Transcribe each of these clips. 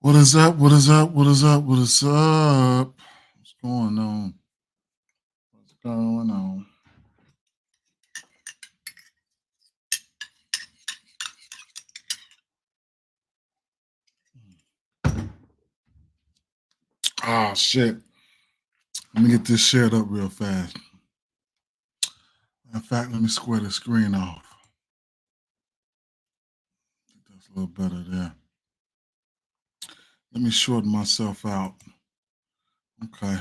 What is up? What is up? What is up? What is up? What's going on? What's going on? Oh shit. Let me get this shared up real fast. In fact, let me square the screen off. That's a little better there. Let me shorten myself out. Okay.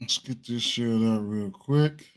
Let's get this shared out real quick.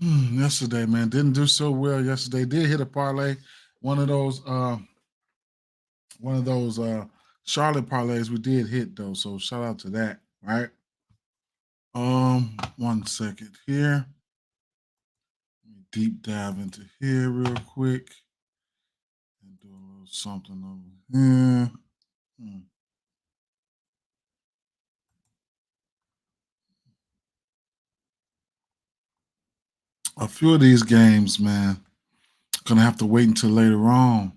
Yesterday, man, didn't do so well yesterday. Did hit a parlay, one of those Charlotte parlays we did hit though. So shout out to that, right? 1 second here. Let me deep dive into here real quick and do a little something over here. A few of these games, man, gonna have to wait until later on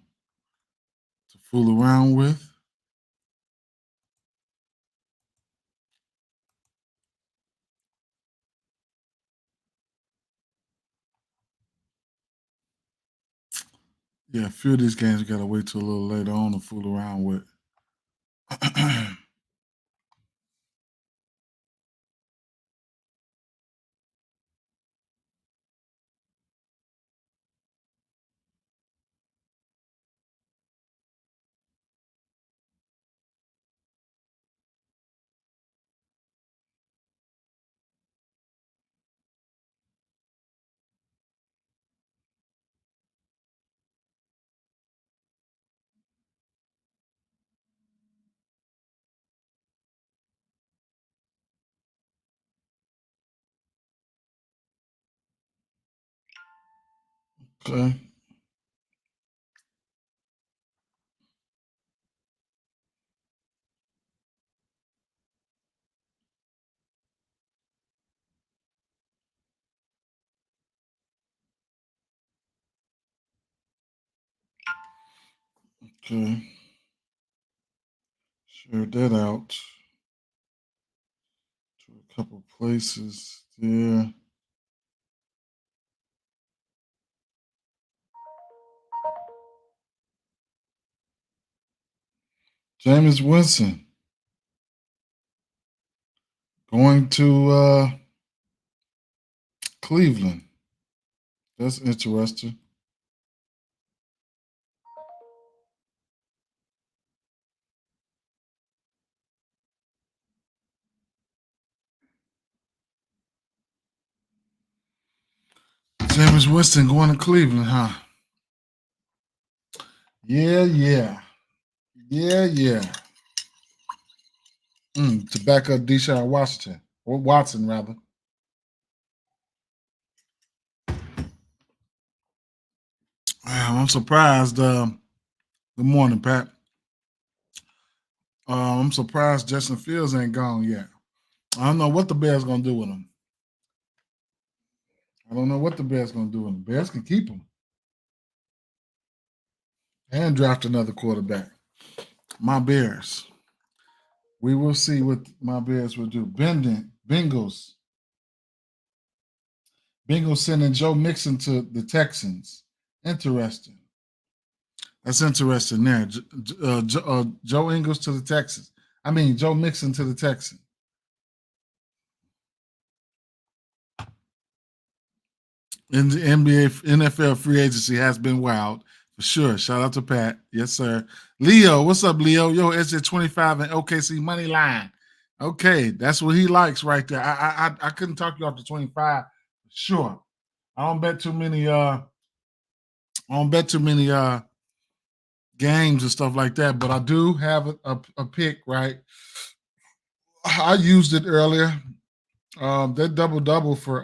to fool around with. Yeah, a few of these games we gotta wait till a little later on to fool around with. Okay. Okay. Share that out to a couple places there. Jameis Winston going to Cleveland. That's interesting. Jameis Winston going to Cleveland, huh? Yeah, yeah. Yeah, yeah. To back up Deshaun Washington, or Watson, rather. I'm surprised. Good morning, Pat. I'm surprised Justin Fields ain't gone yet. I don't know what the Bears gonna do with him. I don't know what the Bears gonna do with him. Bears can keep him and draft another quarterback. My Bears. We will see what my Bears will do. Bengals. Bengals sending Joe Mixon to the Texans. Interesting. That's interesting there. Joe Ingles to the Texans. I mean, Joe Mixon to the Texans. In the NBA, NFL free agency has been wild for sure. Shout out to Pat. Yes, sir. Leo, what's up, Leo? Yo, SJ25 and OKC money line. Okay, that's what he likes right there. I couldn't talk you off the 25 for sure. I don't bet too many. I don't bet too many games and stuff like that. But I do have a pick. Right. I used it earlier. That double for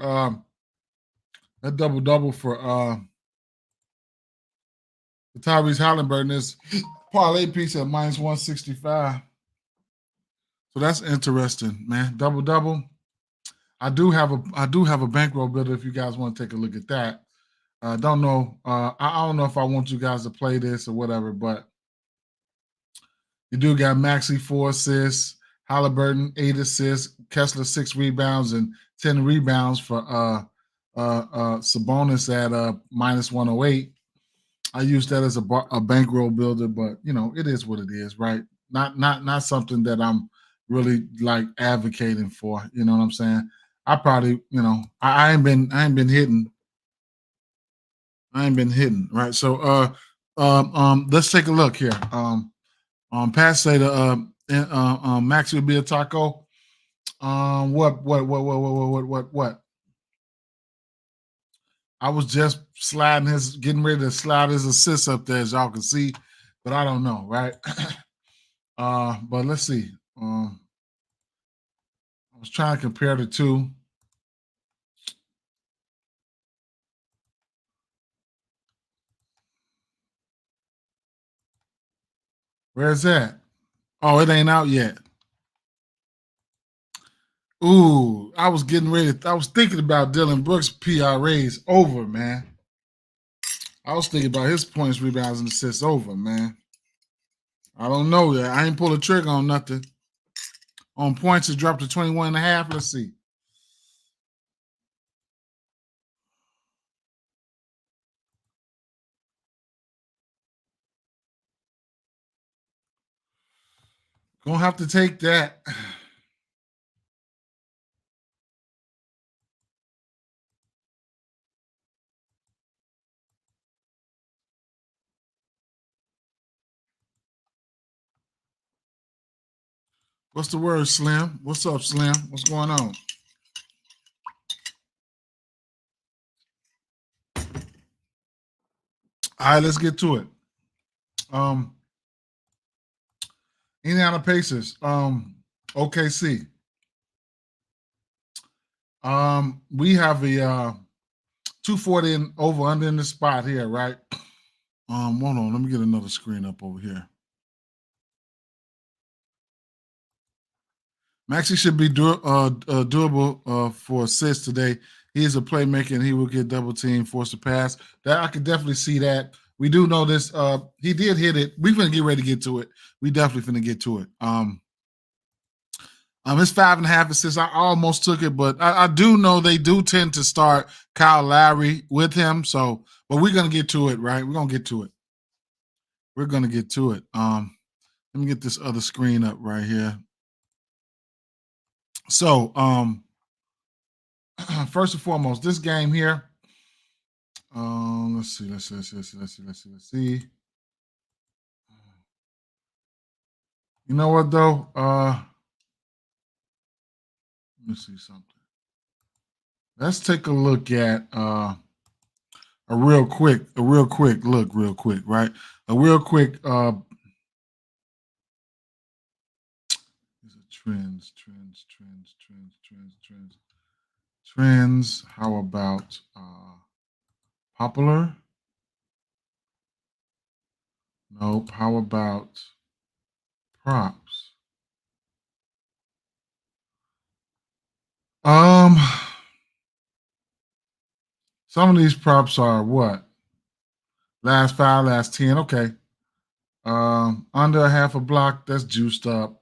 the Tyrese Halliburton is parlay piece at minus 165. So that's interesting, man. Double double. I do have a bankroll builder if you guys want to take a look at that. Don't know. I don't know if I want you guys to play this or whatever, but you do got Maxey 4 assists, Halliburton 8 assists, Kessler 6 rebounds and 10 rebounds for Sabonis at minus 108. I use that as a bankroll builder, but you know it is what it is, right? Not something that I'm really like advocating for. You know what I'm saying? I probably, you know, I ain't been hitting. I ain't been hitting, right? So let's take a look here. Pat say the Max would be a taco. What? I was just getting ready to slide his assist up there, as y'all can see, but I don't know, right? But let's see. I was trying to compare the two. Where's that? Oh, it ain't out yet. Ooh, I was getting ready. I was thinking about Dylan Brooks' PRAs over, man. I was thinking about his points, rebounds, and assists over, man. I don't know yet. I ain't pulled a trigger on nothing. On points, it dropped to 21 and a half. Let's see. Gonna have to take that. What's the word, Slim? What's up, Slim? What's going on? All right, let's get to it. Indiana Pacers. OKC. We have a 240 and over under in the spot here, right? Hold on, let me get another screen up over here. Maxey should be doable for assists today. He is a playmaker and he will get double team, force to pass. That I could definitely see that. We do know this. He did hit it. We're gonna get ready to get to it. We definitely finna get to it. His 5.5 assists. I almost took it, but I do know they do tend to start Kyle Lowry with him. So, but we're gonna get to it, right? We're gonna get to it. We're gonna get to it. Let me get this other screen up right here. So, first and foremost, this game here. Let's see. You know what though? Let me see something. Let's take a look at a real quick look, right? A real quick trends. How about popular? Nope. How about props? Some of these props are what? Last 5, last 10. Okay. Under a half a block, that's juiced up.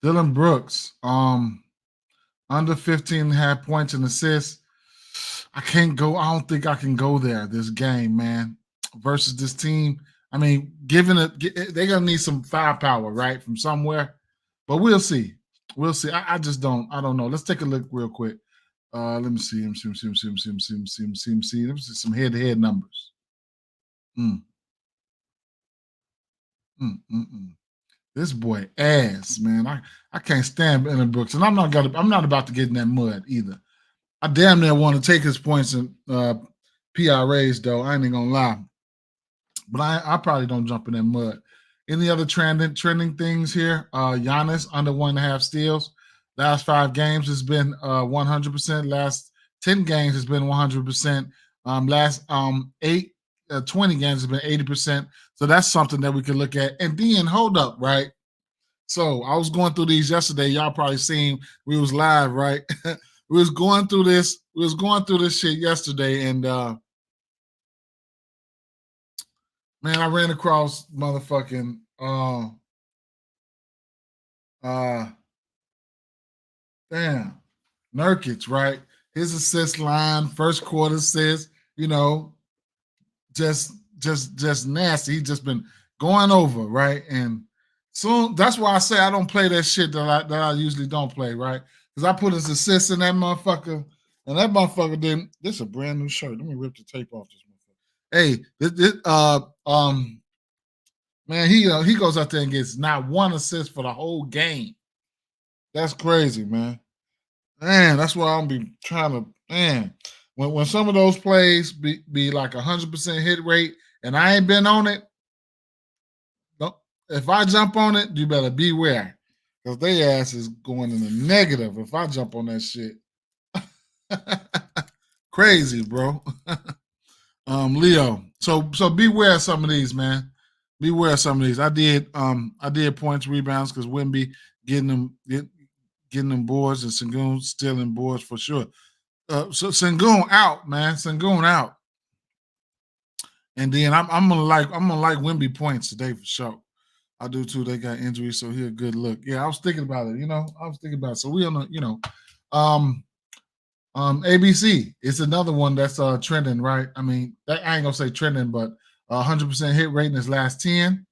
Dylan Brooks, under 15 and a half points and assists. I can't go. I don't think I can go there this game, man. Versus this team. I mean, given it, they're gonna need some firepower, right, from somewhere. But we'll see. We'll see. I just don't. I don't know. Let's take a look real quick. Let me see. Let me see some head-to-head numbers. This boy ass, man. I can't stand Dylan Brooks, and I'm not about to get in that mud either. I damn near want to take his points in PRAs though. I ain't even gonna lie, but I probably don't jump in that mud. Any other trending things here? Giannis under 1.5 steals. Last 5 games has been 100%. Last 10 games has been 100%. Last 20 games has been 80%. So that's something that we can look at. And then hold up, right? So I was going through these yesterday. Y'all probably seen we was live, right? We was going through this. We was going through this shit yesterday, and man, I ran across motherfucking damn Nurkic, right? His assist line, first quarter assist, you know, just nasty. He just been going over, right? And soon that's why I say I don't play that shit that I usually don't play, right? Because I put his assist in that motherfucker, and that motherfucker didn't. This is a brand new shirt. Let me rip the tape off this motherfucker. Hey, man, he goes out there and gets not one assist for the whole game. That's crazy, man. Man, that's why I'm be trying to when some of those plays be like 100% hit rate and I ain't been on it. Don't, if I jump on it, you better beware because they ass is going in the negative if I jump on that shit. Crazy, bro. Leo. So beware of some of these, man. Beware of some of these. I did points, rebounds because Wimby getting them boards and Sengun stealing boards for sure. So Sengun out, man. Sengun out. And then I'm gonna like Wimby points today for sure. I do too. They got injuries, so he a good look. Yeah, I was thinking about it. I was thinking about it. So we on the, ABC. It's another one that's trending, right? I mean, I ain't gonna say trending, but 100% hit rate in his last 10.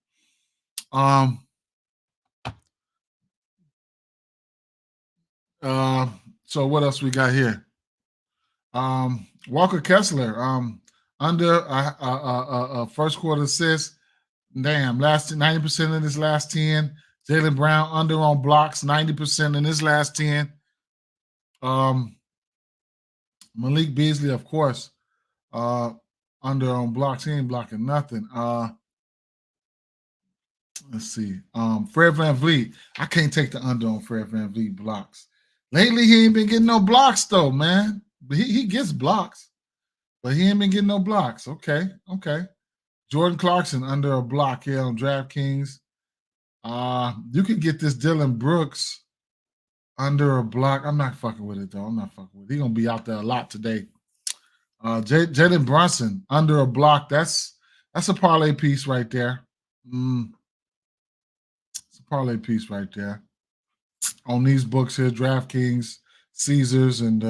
So what else we got here? Walker Kessler, under first quarter assist. Damn, last 90% in his last 10. Jaylen Brown under on blocks, 90% in his last 10. Malik Beasley, of course, under on blocks. He ain't blocking nothing. Let's see. Fred VanVleet. I can't take the under on Fred VanVleet blocks. Lately, he ain't been getting no blocks, though, man. But he gets blocks. But he ain't been getting no blocks. Okay. Jordan Clarkson under a block here on DraftKings. You could get this Dylan Brooks under a block. I'm not fucking with it, though. I'm not fucking with it. He's going to be out there a lot today. Jalen Brunson under a block. That's a parlay piece right there. It's a parlay piece right there. On these books here, DraftKings, Caesars, and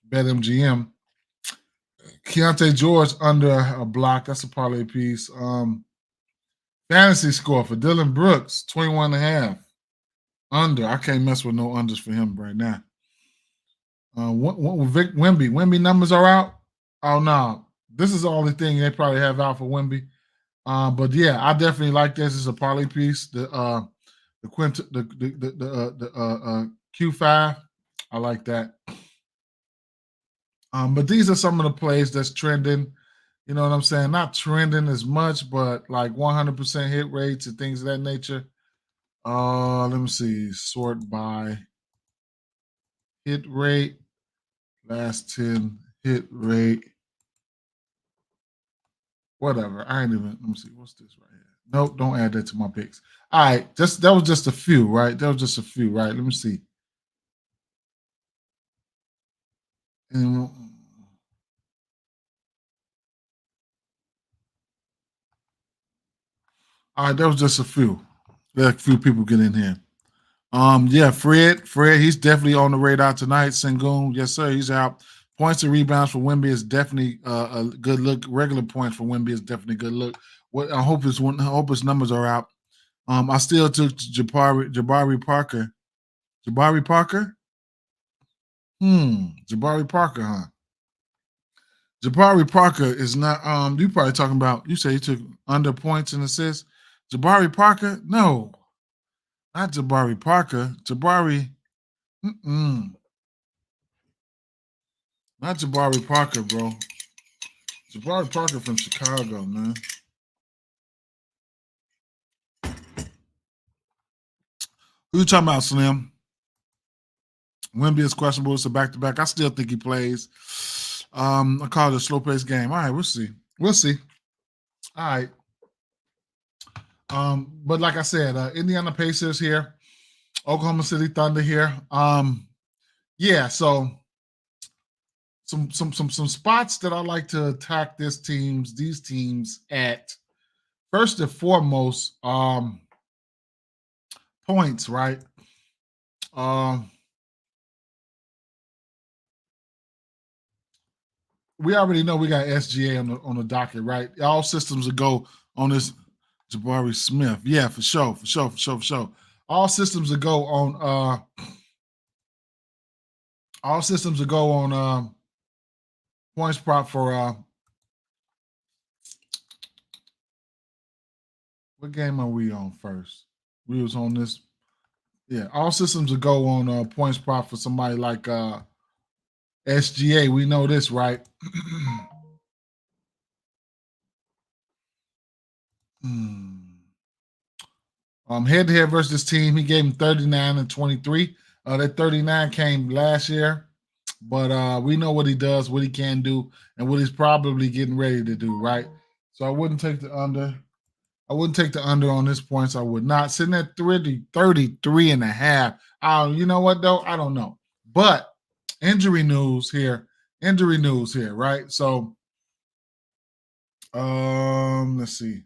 BetMGM. Keontae George under a block. That's a parlay piece. Fantasy score for Dylan Brooks, 21.5. Under. I can't mess with no unders for him right now. Vic Wemby. Wemby numbers are out. Oh no. This is the only thing they probably have out for Wemby. But yeah, I definitely like this. It's a parlay piece. The Q5. I like that. But these are some of the plays that's trending. You know what I'm saying? Not trending as much, but like 100% hit rates and things of that nature. Let me see. Sort by hit rate. Last 10 hit rate. Whatever. I ain't even. Let me see. What's this right here? Nope. Don't add that to my picks. All right. That was just a few, right? That was just a few, right? Let me see. And all right, that was just a few. Let a few people get in here. Yeah, Fred, he's definitely on the radar tonight. Sengun, yes, sir, he's out. Points and rebounds for Wemby is definitely a good look. Regular points for Wemby is definitely a good look. I hope his numbers are out. I still took Jabari Parker. Jabari Parker? Jabari Parker, huh? Jabari Parker is not you probably talking about, you say he took under points and assists. Jabari Parker? No. Not Jabari Parker. Jabari. Not Jabari Parker, bro. Jabari Parker from Chicago, man. Who you talking about, Slim? Wemby is questionable. It's a back-to-back. I still think he plays. I call it a slow-paced game. All right, we'll see. We'll see. All right. But like I said, Indiana Pacers here, Oklahoma City Thunder here. Yeah, so some spots that I like to attack these teams at. First and foremost, points, right? We already know we got SGA on the docket, right? All systems will go on this Jabari Smith. Yeah, for sure. All systems will go on points prop for what game are we on first? We was on this. Yeah, all systems will go on points prop for somebody like SGA. We know this, right? Head to head versus this team, he gave him 39 and 23. That 39 came last year, but we know what he does, what he can do, and what he's probably getting ready to do, right? So I wouldn't take the under. I wouldn't take the under on this points. I would not. Sitting at 33 and a half. You know what, though? I don't know. But injury news here, right? So let's see.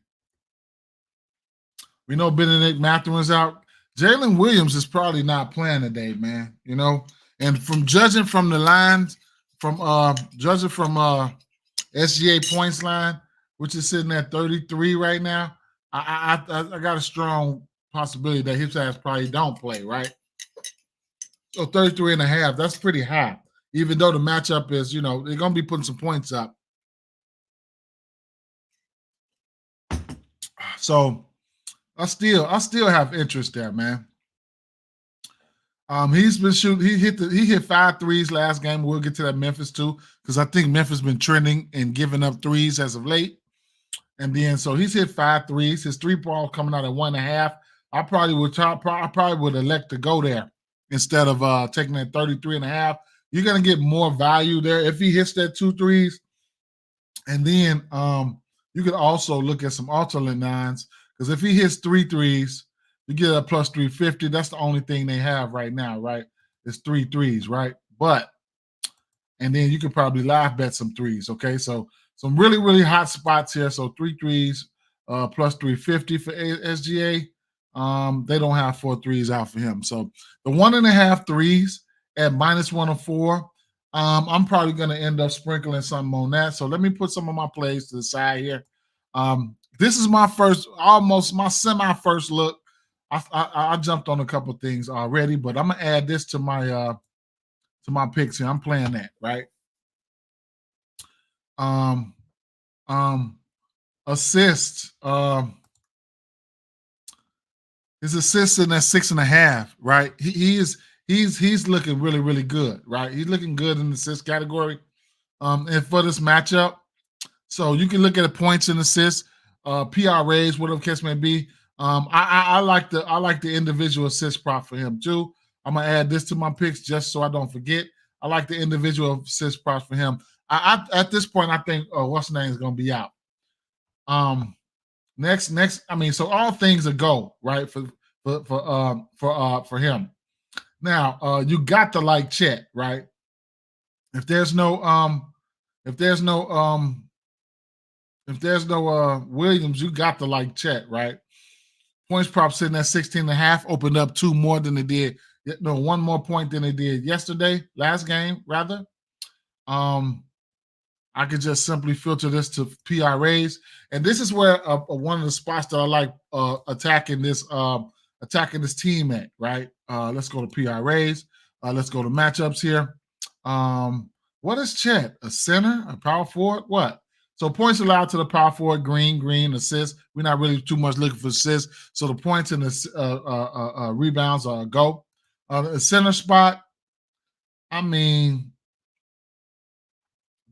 We know Benedict Mathurin's out. Jalen Williams is probably not playing today, man. You know, and from judging from the lines, from SGA points line, which is sitting at 33 right now, I got a strong possibility that his ass probably don't play, right? So 33 and a half, that's pretty high. Even though the matchup is, they're going to be putting some points up. So I still have interest there, man. He's been shooting. He hit 5 threes last game. We'll get to that Memphis too, because I think Memphis been trending and giving up threes as of late. And then so he's hit 5 threes. His 3-ball coming out at 1.5. I probably would elect to go there instead of taking that 33 and a half. You're gonna get more value there if he hits that 2 threes. And then you could also look at some alternate nines, because if he hits 3 threes, you get a plus 350. That's the only thing they have right now, right? It's 3 threes, right? And then you could probably live bet some threes, okay? So some really, really hot spots here. So 3 threes plus 350 for SGA. They don't have 4 threes out for him. So the 1.5 threes at minus 104. I'm probably going to end up sprinkling something on that. So let me put some of my plays to the side here. This is my semi-first look. I jumped on a couple things already, but I'm gonna add this to my picks here. I'm playing that, right? Assists. His assists in that 6.5, right? He's looking really, really good, right? He's looking good in the assist category. And for this matchup, so you can look at the points and assists, PRAs, whatever case may be. I like the individual assist prop for him too. I'm gonna add this to my picks just so I don't forget. I like the individual assist props for him. I at this point I think what's the name is gonna be out. Next, I mean, so all things are go right for him. Now, you got to like Chet, right? If there's no Williams, you got to like Chet, right? Points prop sitting at 16.5, opened up 2 more than they did. No, 1 more point than they did last game, rather. I could just simply filter this to PRAs. And this is where one of the spots that I like attacking this team at, right? Let's go to PRAs. Let's go to matchups here. What is Chet? A center? A power forward? What? So points allowed to the power forward, green, assists. We're not really too much looking for assists. So the points and the rebounds are go. The center spot, I mean,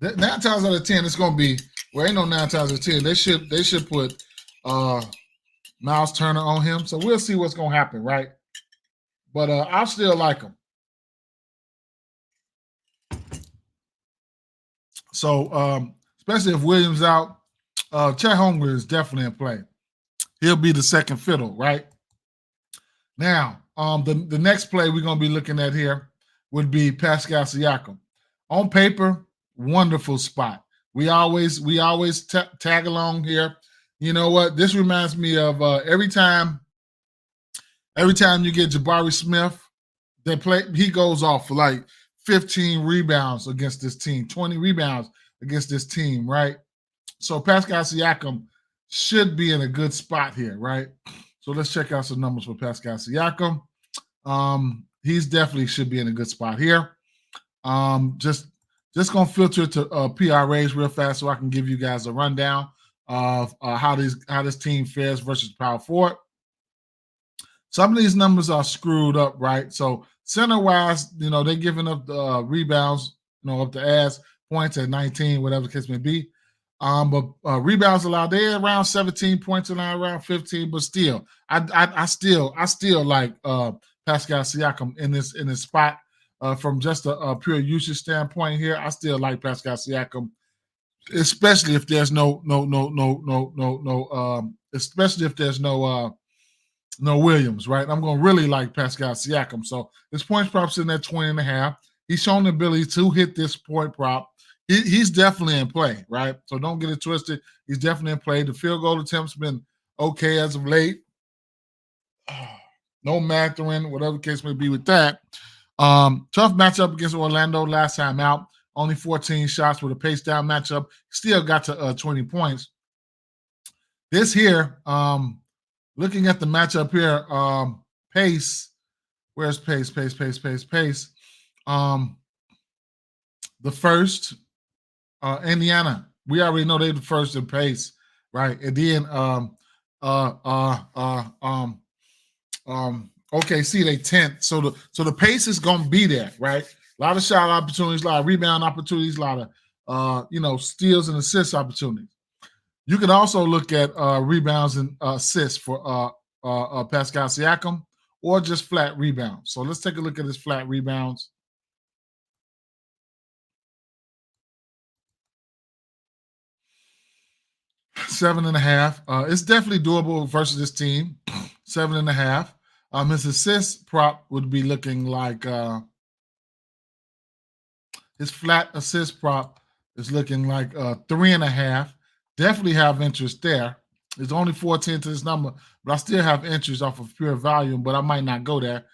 9 times out of 10, it's gonna be ain't no 9 times out of 10. They should put Miles Turner on him. So we'll see what's gonna happen, right? But I still like him. So especially if Williams out, Chet Holmgren is definitely in play. He'll be the second fiddle, right? Now, the next play we're gonna be looking at here would be Pascal Siakam. On paper, wonderful spot. We always tag along here. You know what? This reminds me of every time you get Jabari Smith, he goes off for like 15 rebounds against this team, 20 rebounds against this team, right? So Pascal Siakam should be in a good spot here, right? So let's check out some numbers for Pascal Siakam. He's definitely should be in a good spot here. Just gonna filter to PRAs real fast so I can give you guys a rundown of how this team fares versus power forward. Some of these numbers are screwed up, right? So center wise, they're giving up the rebounds, up the ass, points at 19, whatever the case may be. But rebounds allowed, they're around 17 points allowed, around 15. But still, I still like Pascal Siakam in this spot. From just a pure usage standpoint here, I still like Pascal Siakam, especially if there's especially if there's no Williams, right? I'm going to really like Pascal Siakam. So his points prop sitting at 20.5. He's shown the ability to hit this point prop. He's definitely in play, right? So don't get it twisted. He's definitely in play. The field goal attempt's been okay as of late. No Mathurin, whatever the case may be with that. Tough matchup against Orlando last time out. Only 14 shots with a pace down matchup. Still got to 20 points. This here, looking at the matchup here, pace. Where's pace? Pace. The first, Indiana. We already know they're the first in pace, right? And then OKC they 10th. So the pace is gonna be there, right? A lot of shot opportunities, a lot of rebound opportunities, a lot of steals and assist opportunities. You can also look at rebounds and assists for Pascal Siakam or just flat rebounds. So let's take a look at his flat rebounds. Seven and a half. It's definitely doable versus this team. 7.5. His assist prop would be looking like his flat assist prop is looking like 3.5. Definitely have interest there. There's only 14 to this number, but I still have interest off of pure volume, but I might not go there.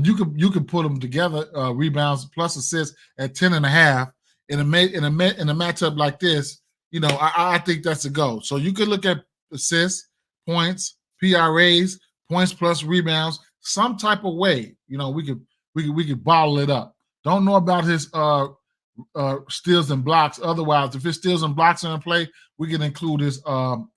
You could put them together, rebounds plus assists at 10.5 in a matchup like this. I think that's a go. So you could look at assists, points, PRAs, points plus rebounds, some type of way. We could bottle it up. Don't know about his steals and blocks. Otherwise, if his steals and blocks are in play, we can include his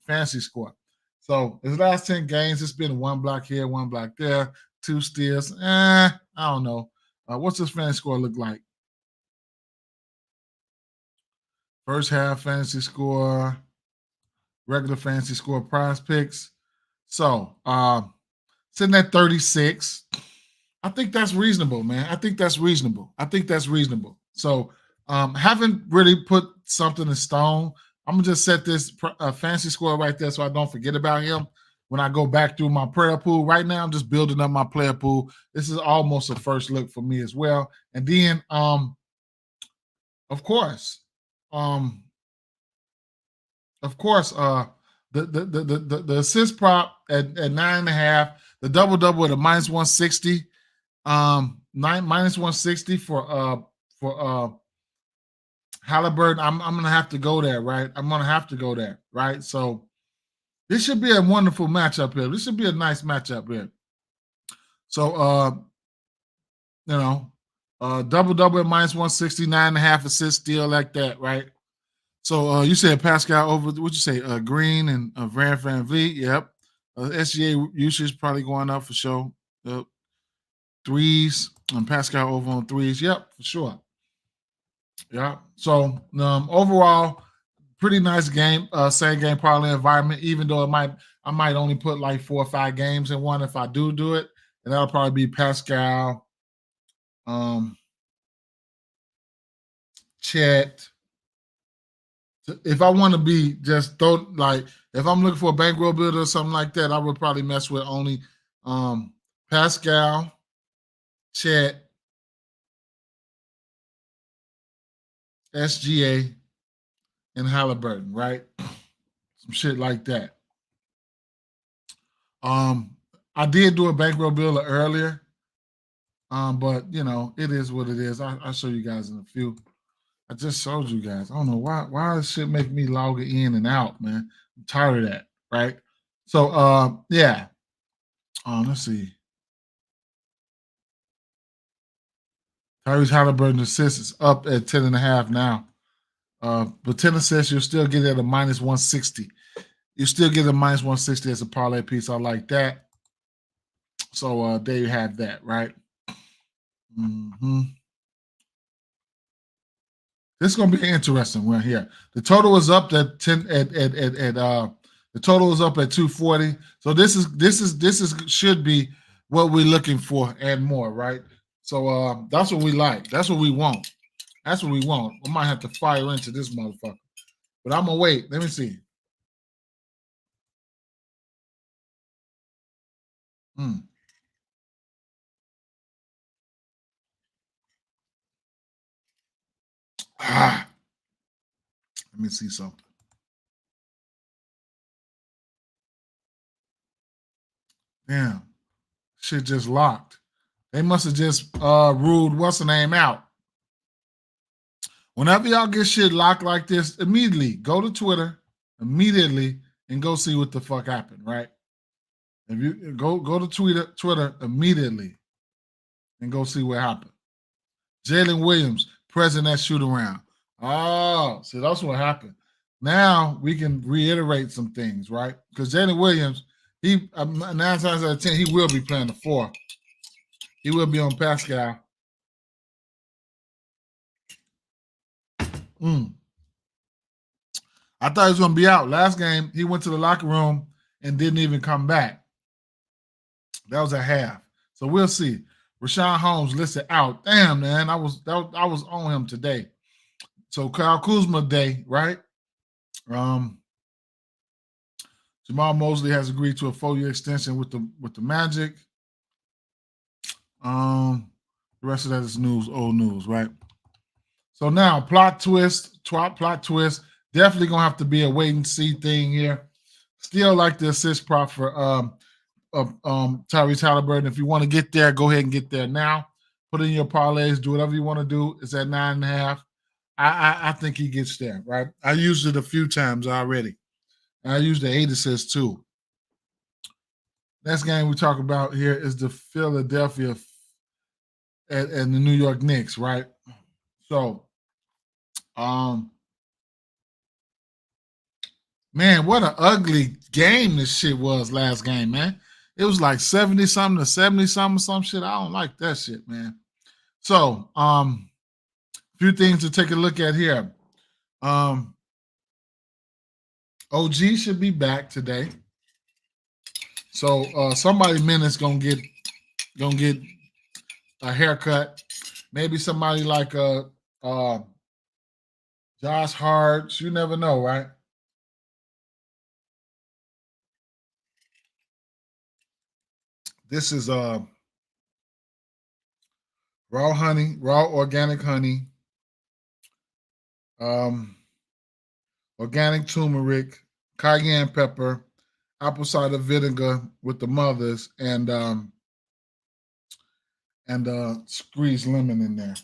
fantasy score. So his last 10 games, it's been 1 block here, 1 block there, 2 steals. I don't know. What's his fantasy score look like? First half fantasy score, regular fantasy score, prize picks. So sitting at 36. I think that's reasonable, man. I think that's reasonable. So haven't really put something in stone. I'm going to just set this fantasy score right there so I don't forget about him when I go back through my player pool. Right now, I'm just building up my player pool. This is almost a first look for me as well. And then, of course, the assist prop at 9.5, the double at a minus 160, minus 160 for Halliburton. I'm gonna have to go there, right? So this should be a wonderful matchup here. This should be a nice matchup here. So double at minus 160, 9.5 assists, still like that, right? So you said Pascal over, what'd you say? Green and Van Vliet. Yep. SGA usage probably going up for sure. Yep. Threes and Pascal over on threes. Yep, for sure. Yeah. So overall, pretty nice game. Same game parlay environment. Even though I might only put like 4 or 5 games in one if I do it, and that'll probably be Pascal, Chet. If I want to be just throw like if I'm looking for a bankroll builder or something like that, I would probably mess with only Pascal, Chet, SGA, and Halliburton, right? Some shit like that. I did do a bankroll builder earlier, but you know it is what it is. I'll show you guys in a few. I just showed you guys. I don't know why this shit make me log it in and out, man. I'm tired of that, right? So yeah. Let's see. Tyrese Halliburton assists is up at 10.5 now. But 10 assists, you'll still get it at a minus 160. You still get a minus 160 as a parlay piece. I like that. So there you have that, right? Mm-hmm. This is gonna be an interesting one here. The total is up at 10 at the total is up at 240. So this is should be what we're looking for and more, right? So that's what we like. That's what we want. That's what we want. I might have to fire into this motherfucker. But I'm gonna wait. Let me see. Hmm. Ah, let me see something. Damn. Shit just locked. They must have just ruled what's the name out. Whenever y'all get shit locked like this, immediately go to Twitter, immediately, and go see what the fuck happened, right? If you go to Twitter immediately and go see what happened. Jalen Williams, present that shoot around. Oh, see, that's what happened. Now we can reiterate some things, right? Because Jalen Williams, he 9 times out of 10, he will be playing the 4. He will be on Pascal. Mm. I thought he was going to be out. Last game, he went to the locker room and didn't even come back. That was a half. So we'll see. Rashawn Holmes listed out. Damn, man, I was on him today. So Kyle Kuzma day, right? Jamal Mosley has agreed to a 4-year extension with the Magic. The rest of that is news, old news, right? So now plot twist. Definitely gonna have to be a wait and see thing here. Still like the assist prop for Tyrese Halliburton. If you want to get there, go ahead and get there now. Put in your parlays, do whatever you want to do. It's at 9.5. I think he gets there, right? I used it a few times already. I used the 8 assists too. Next game we talk about here is the Philadelphia and the New York Knicks, right? So, man, what an ugly game this shit was last game, man. It was like 70 something to 70 something, some shit. I don't like that shit, man. So, few things to take a look at here. OG should be back today. So somebody minute's gonna get a haircut. Maybe somebody like Josh Hart. You never know, right? This is raw honey, raw organic honey, um, organic turmeric, cayenne pepper, apple cider vinegar with the mothers, and squeeze lemon in there.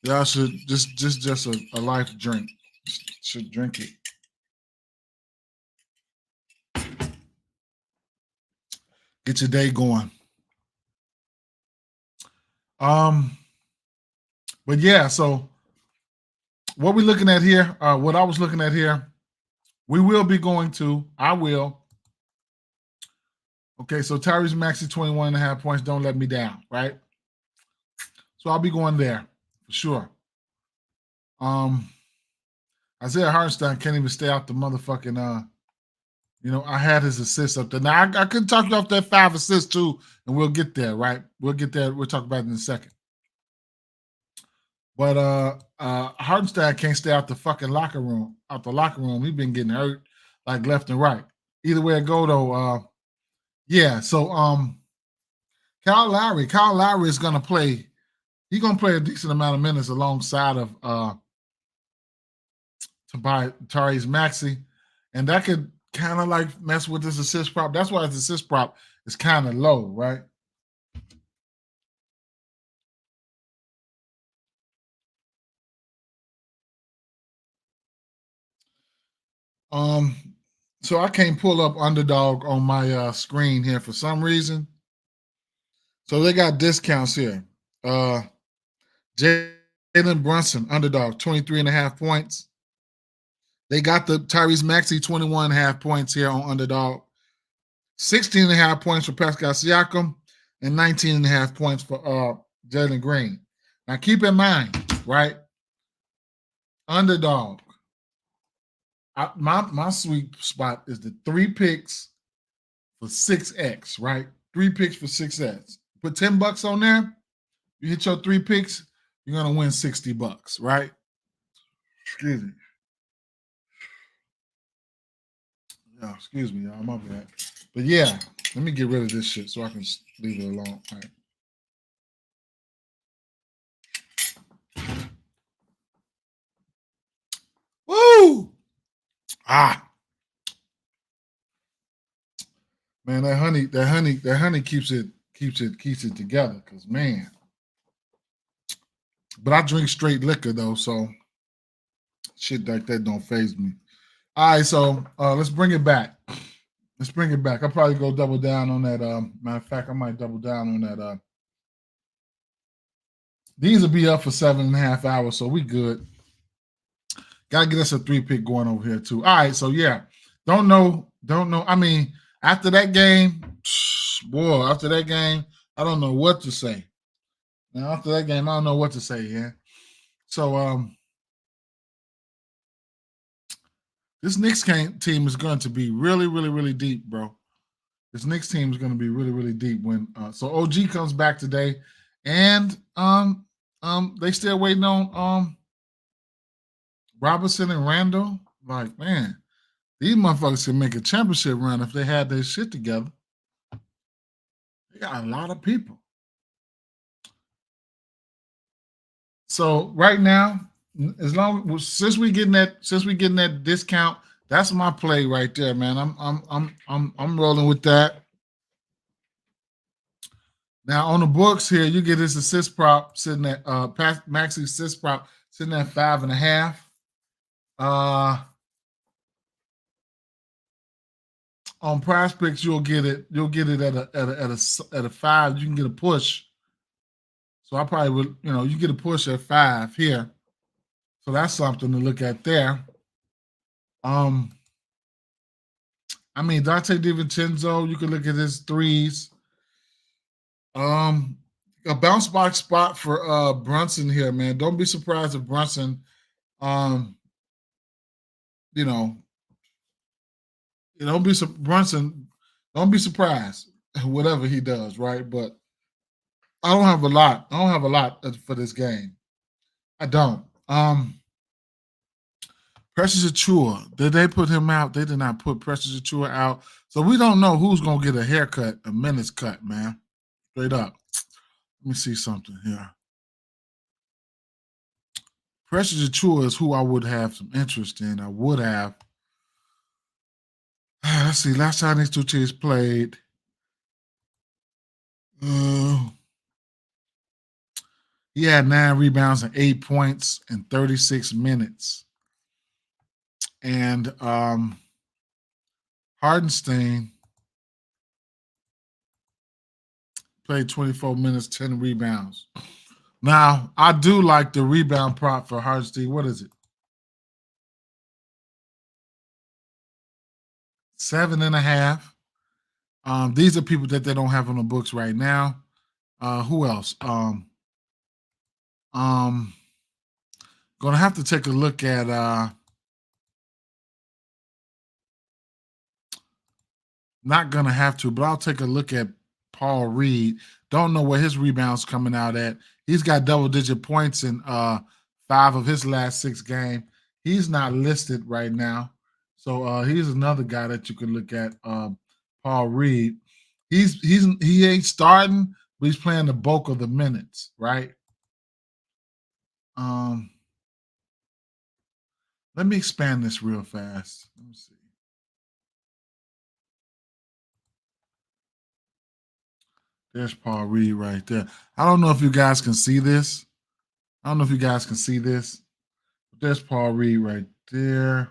Y'all should just a life drink. Should drink it. Get your day going. But yeah, so what we're looking at here, what I was looking at here, we will be going to, I will. Okay, so Tyrese Maxey, 21.5 points. Don't let me down, right? So I'll be going there for sure. Isaiah Hartenstein can't even stay out the motherfucking I had his assists up there. Now I could talk you off that 5 assists too, and we'll get there, right? We'll get there. We'll talk about it in a second. But Hartenstein can't stay out the fucking locker room. Out the locker room, he's been getting hurt like left and right. Either way it go though, yeah. So Kyle Lowry is gonna play. He's gonna play a decent amount of minutes alongside of Tyrese Maxey, and that could kind of like mess with this assist prop. That's why his assist prop is kind of low, right? So I can't pull up underdog on my screen here for some reason. So they got discounts here. Jalen Brunson, underdog, 23.5 points. They got the Tyrese Maxey 21.5 points here on underdog. 16.5 points for Pascal Siakam and 19.5 points for Jalen Green. Now keep in mind, right? Underdog. My sweet spot is the 3 picks for 6x, right? 3 picks for 6x. Put $10 on there. You hit your 3 picks, you're gonna win $60, right? Excuse me. Yeah, excuse me, y'all. My bad. But yeah, let me get rid of this shit so I can leave it alone. All right. Woo! Man, that honey keeps it together. Cause man, but I drink straight liquor though, so shit like that don't faze me. All right, so let's bring it back. Let's bring it back. I'll probably go double down on that. Matter of fact, I might double down on that. These will be up for 7.5 hours, so we good. Gotta get us a 3-pick going over here too. All right, so yeah, don't know. I mean, after that game, boy, I don't know what to say. Now after that game, I don't know what to say. Yeah. So this Knicks team is going to be really, really, really deep, bro. This Knicks team is going to be really, really deep when so OG comes back today, and they still waiting on Robinson and Randall. Like, man, these motherfuckers can make a championship run if they had their shit together. They got a lot of people. So right now, since we getting that discount, that's my play right there, man. I'm rolling with that. Now on the books here, you get his assist prop sitting at Maxey assist prop sitting at 5.5. On Prize Picks, you'll get it at a 5. You can get a push. So I probably would, you get a push at 5 here. So that's something to look at there. I mean, Dante DiVincenzo, you can look at his threes. A bounce back spot for Brunson here, man. Don't be surprised if Brunson, don't be surprised whatever he does, right? But I don't have a lot for this game. I don't. Precious Achua, did they put him out? They did not put Precious Achua out. So we don't know who's going to get a haircut, a minutes cut, man. Straight up. Let me see something here. Precious Achua is who I would have some interest in. I would have. Let's see. Last time these two teams played, he had 9 rebounds and 8 points in 36 minutes. And Hardenstein played 24 minutes, 10 rebounds. Now, I do like the rebound prop for Hardenstein. What is it? 7.5. These are people that they don't have on the books right now. Who else? Gonna have to take a look at not gonna have to, but I'll take a look at Paul Reed. Don't know where his rebounds coming out at. He's got double-digit points in 5 of his last 6 games. He's not listed right now. So he's another guy that you can look at. Paul Reed. He ain't starting, but he's playing the bulk of the minutes, right? Let me expand this real fast. Let me see. There's Paul Reed right there. I don't know if you guys can see this. But there's Paul Reed right there.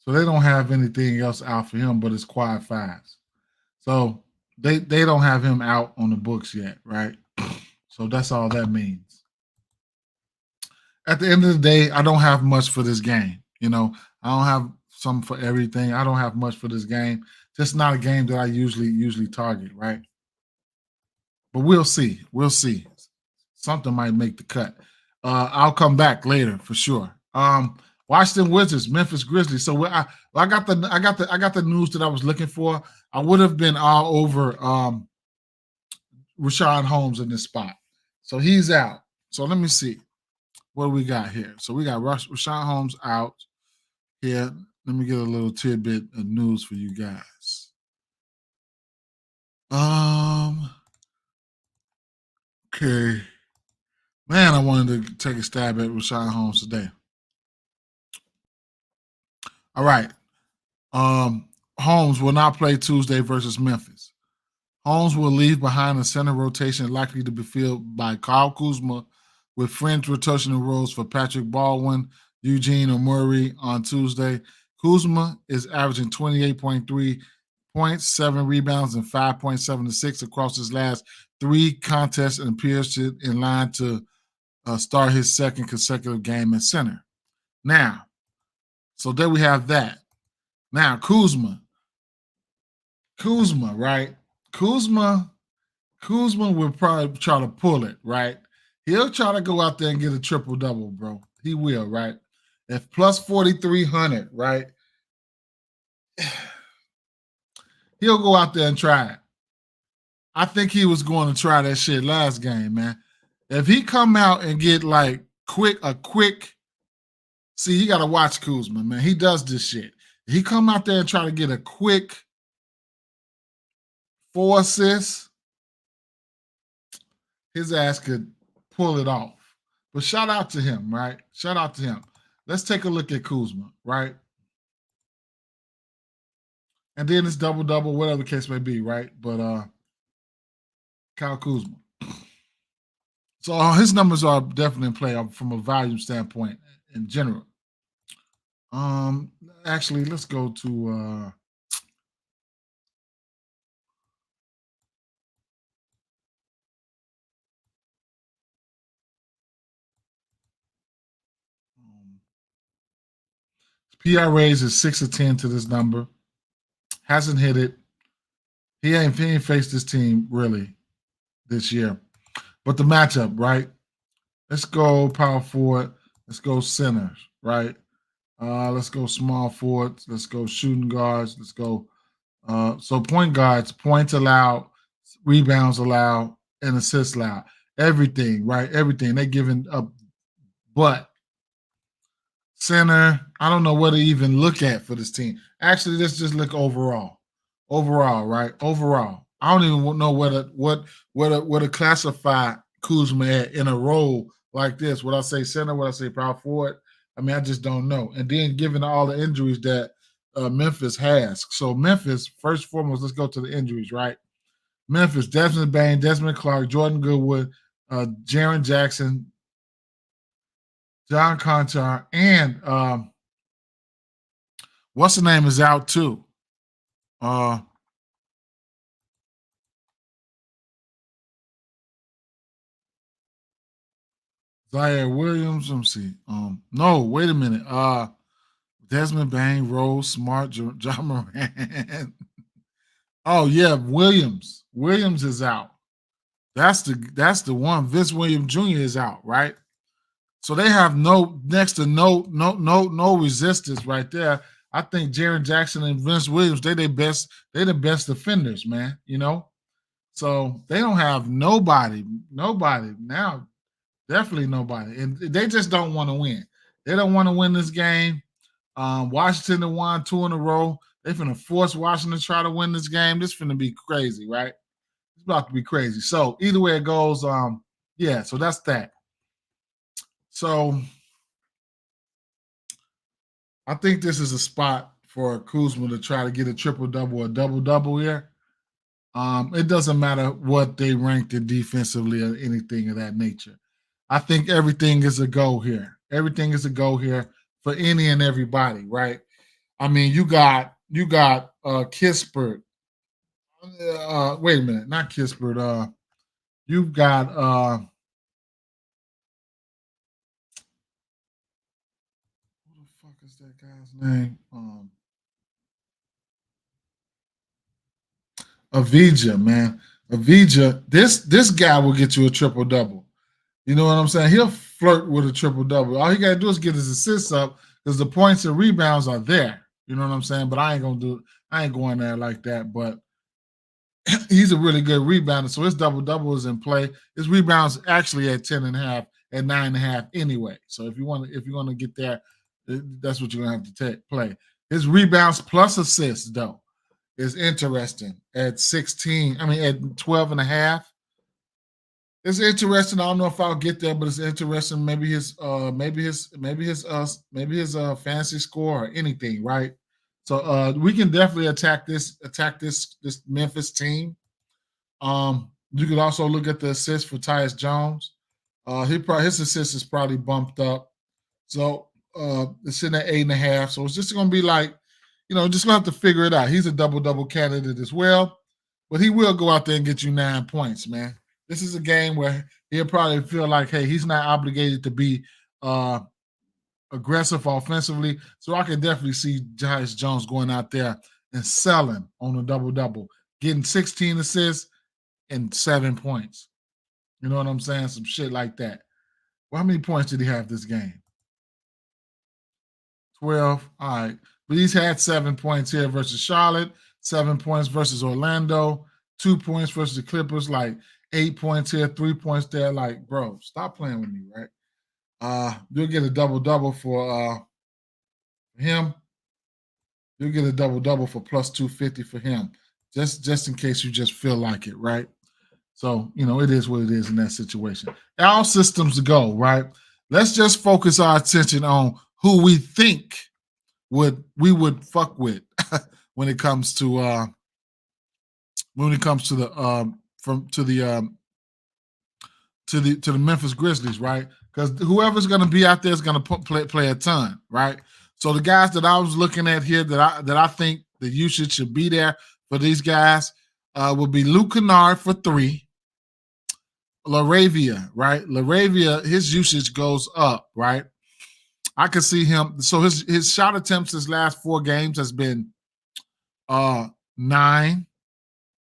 So they don't have anything else out for him but his quad fives. So they don't have him out on the books yet, right? So that's all that means. At the end of the day, I don't have much for this game. I don't have some for everything. I don't have much for this game. Just not a game that I usually target, right? But we'll see. Something might make the cut. I'll come back later for sure. Washington Wizards, Memphis Grizzlies. So I got the news that I was looking for. I would have been all over Rashawn Holmes in this spot. So he's out. So let me see what we got here. So we got Rashawn Holmes out here. Let me get a little tidbit of news for you guys. Okay. Man, I wanted to take a stab at Rashawn Holmes today. All right. Holmes will not play Tuesday versus Memphis. Holmes will leave behind a center rotation likely to be filled by Kyle Kuzma, with fringe rotational roles for Patrick Baldwin, Eugene, or Murray on Tuesday. Kuzma is averaging 28.3 points, 7 rebounds, and 5.7 assists across his last 3 contests and appears in line to start his second consecutive game at center. Now, so there we have that. Now, Kuzma, right? Kuzma will probably try to pull it, right? He'll try to go out there and get a triple-double, bro. He will, right? If plus 4,300, right? He'll go out there and try it. I think he was going to try that shit last game, man. If he come out and get like a quick, see, you got to watch Kuzma, man. He does this shit. If he come out there and try to get a quick 4 assists, his ass could pull it off. But shout out to him, right? Shout out to him. Let's take a look at Kuzma, right? And then it's double-double, whatever the case may be, right? But Kyle Kuzma. So his numbers are definitely in play from a value standpoint in general. Actually, let's go to PRAs is 6 of 10 to this number. Hasn't hit it. He ain't faced this team really this year. But the matchup, right? Let's go power forward. Let's go centers, right? Let's go small forwards. Let's go shooting guards. Let's go. So point guards, points allowed, rebounds allowed, and assists allowed. Everything, right? Everything. They giving up. But center, I don't know what to even look at for this team. Actually, let's just look overall. Overall, right? Overall. I don't even know what to classify Kuzma at in a role like this. Would I say center? Would I say power forward? I mean, I just don't know. And then given all the injuries that Memphis has. So Memphis, first and foremost, let's go to the injuries, right? Memphis, Desmond Bane, Desmond Clark, Jordan Goodwood, Jaren Jackson, John Conchar, and what's the name is out too. Zaire Williams. Let me see. No, wait a minute. Desmond Bane, Rose, Smart, John Moran. Oh yeah, Williams. Williams is out. That's the one. Vince Williams Jr. is out, right? So they have no resistance right there. I think Jaren Jackson and Vince Williams, they the best defenders, man. So they don't have nobody now, definitely nobody. And they just don't want to win. They don't want to win this game. Washington have won 2 in a row. They finna force Washington to try to win this game. This finna be crazy, right? It's about to be crazy. So either way it goes, yeah, so that's that. So I think this is a spot for Kuzma to try to get a triple-double or double-double here. It doesn't matter what they ranked in defensively or anything of that nature. I think everything is a go here. Everything is a go here for any and everybody, right? I mean, you got Kispert. Wait a minute, not Kispert. You've got who the fuck is that guy's name? Avija, man. Avija, this guy will get you a triple double. You know what I'm saying? He'll flirt with a triple double. All he got to do is get his assists up because the points and rebounds are there. You know what I'm saying? But I ain't going there like that. But he's a really good rebounder, so his double double is in play. His rebounds actually at 10.5, at 9.5 anyway. So if you want to get there, that's what you're gonna have to play. His rebounds plus assists though is interesting at 16. I mean at 12.5. It's interesting. I don't know if I'll get there, but it's interesting. Maybe his fantasy score or anything, right? So we can definitely attack this Memphis team. You could also look at the assist for Tyus Jones. His assist is probably bumped up. So it's sitting at 8.5. So it's just gonna be like, just gonna have to figure it out. He's a double-double candidate as well, but he will go out there and get you 9 points, man. This is a game where he'll probably feel like, hey, he's not obligated to be aggressive offensively. So I can definitely see Tyus Jones going out there and selling on a double-double, getting 16 assists and 7 points. You know what I'm saying? Some shit like that. Well, how many points did he have this game? 12. All right. But he's had 7 points here versus Charlotte, 7 points versus Orlando, 2 points versus the Clippers, like 8 points here, 3 points there. Like, bro, stop playing with me, right? You'll get a double-double for him. You'll get a double-double for plus 250 for him. Just in case you just feel like it, right? So, it is what it is in that situation. All systems go, right? Let's just focus our attention on who we think we would fuck with when it comes to the Memphis Grizzlies, right? Because whoever's going to be out there is going to play a ton, right? So the guys that I was looking at here that I think the usage should be there for these guys will be Luke Kennard for 3. LaRavia, right? LaRavia, his usage goes up, right? I can see him. So his shot attempts his last 4 games has been 9.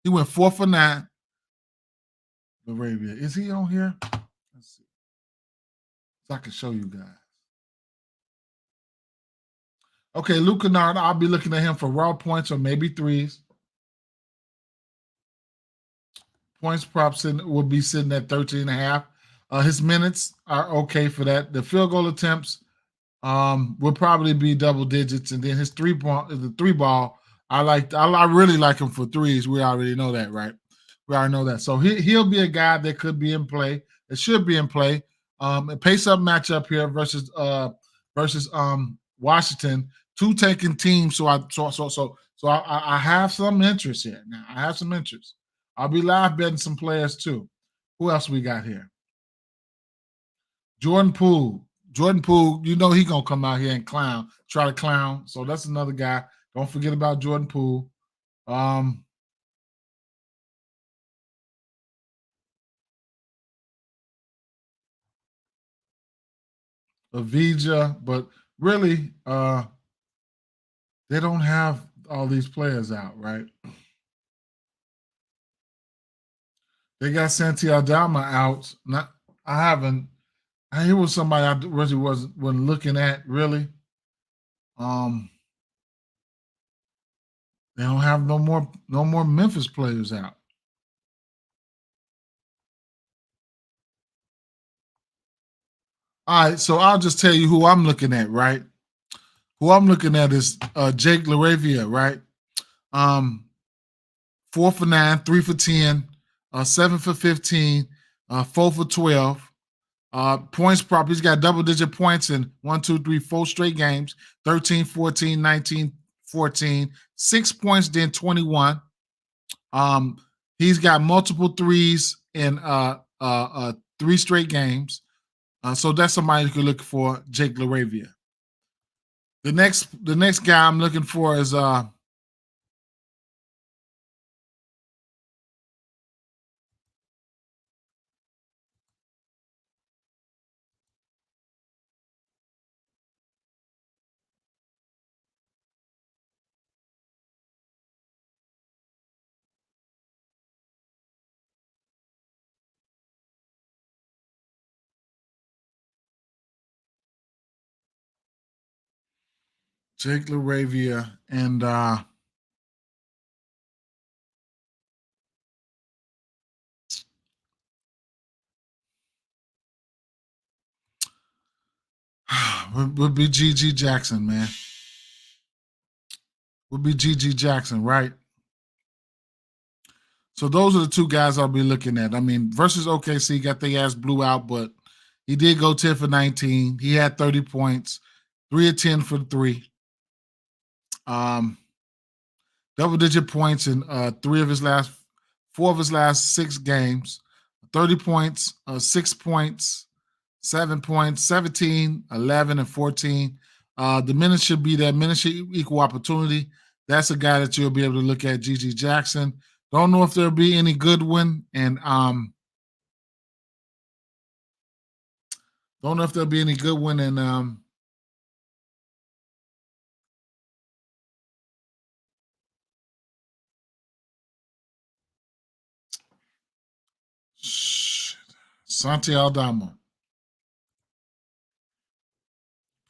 He went 4 for 9. LaRavia, is he on here? Let's see. So I can show you guys. Okay, Luke Kennard, I'll be looking at him for raw points or maybe threes. Points props will be sitting at 13.5. His minutes are okay for that. The field goal attempts will probably be double digits, and then his three ball. I really like him for threes. We already know that, right? We already know that. So he'll be a guy that could be in play. It should be in play. A pace-up matchup here versus Washington. 2 taking teams. So I have some interest here. Now I have some interest. I'll be live betting some players too. Who else we got here? Jordan Poole. You know he gonna come out here and try to clown. So that's another guy. Don't forget about Jordan Poole. Avija, but really, they don't have all these players out, right? They got Santi Aldama out. Not I haven't. He was somebody I really wasn't looking at really. Um, they don't have no more Memphis players out. All right, so I'll just tell you who I'm looking at, right? Who I'm looking at is Jake LaRavia, right? Um, 4 for 9, 3 for 10, 7 for 15, 4 for 12. Points prop, he's got double digit points in 4 straight games, 13, 14, 19, 14, 6 points, then 21. Um, he's got multiple threes in 3 straight games. So that's somebody you could look for, Jake LaRavia. The next guy I'm looking for is Jake LaRavia and would be GG Jackson, man. Would be GG Jackson, right? So those are the two guys I'll be looking at. I mean, versus OKC, got their ass blew out, but he did go 10 for 19. He had 30 points, 3 of 10 for 3. Um, double digit points in 4 of his last 6 games, 30 points, 6 points, 7 points, 17, 11, and 14. The minutes should be there. Minutes should equal opportunity. That's a guy that you'll be able to look at, GG Jackson. Don't know if there'll be any Goodwin, and don't know if there'll be any Goodwin and Santi Aldama.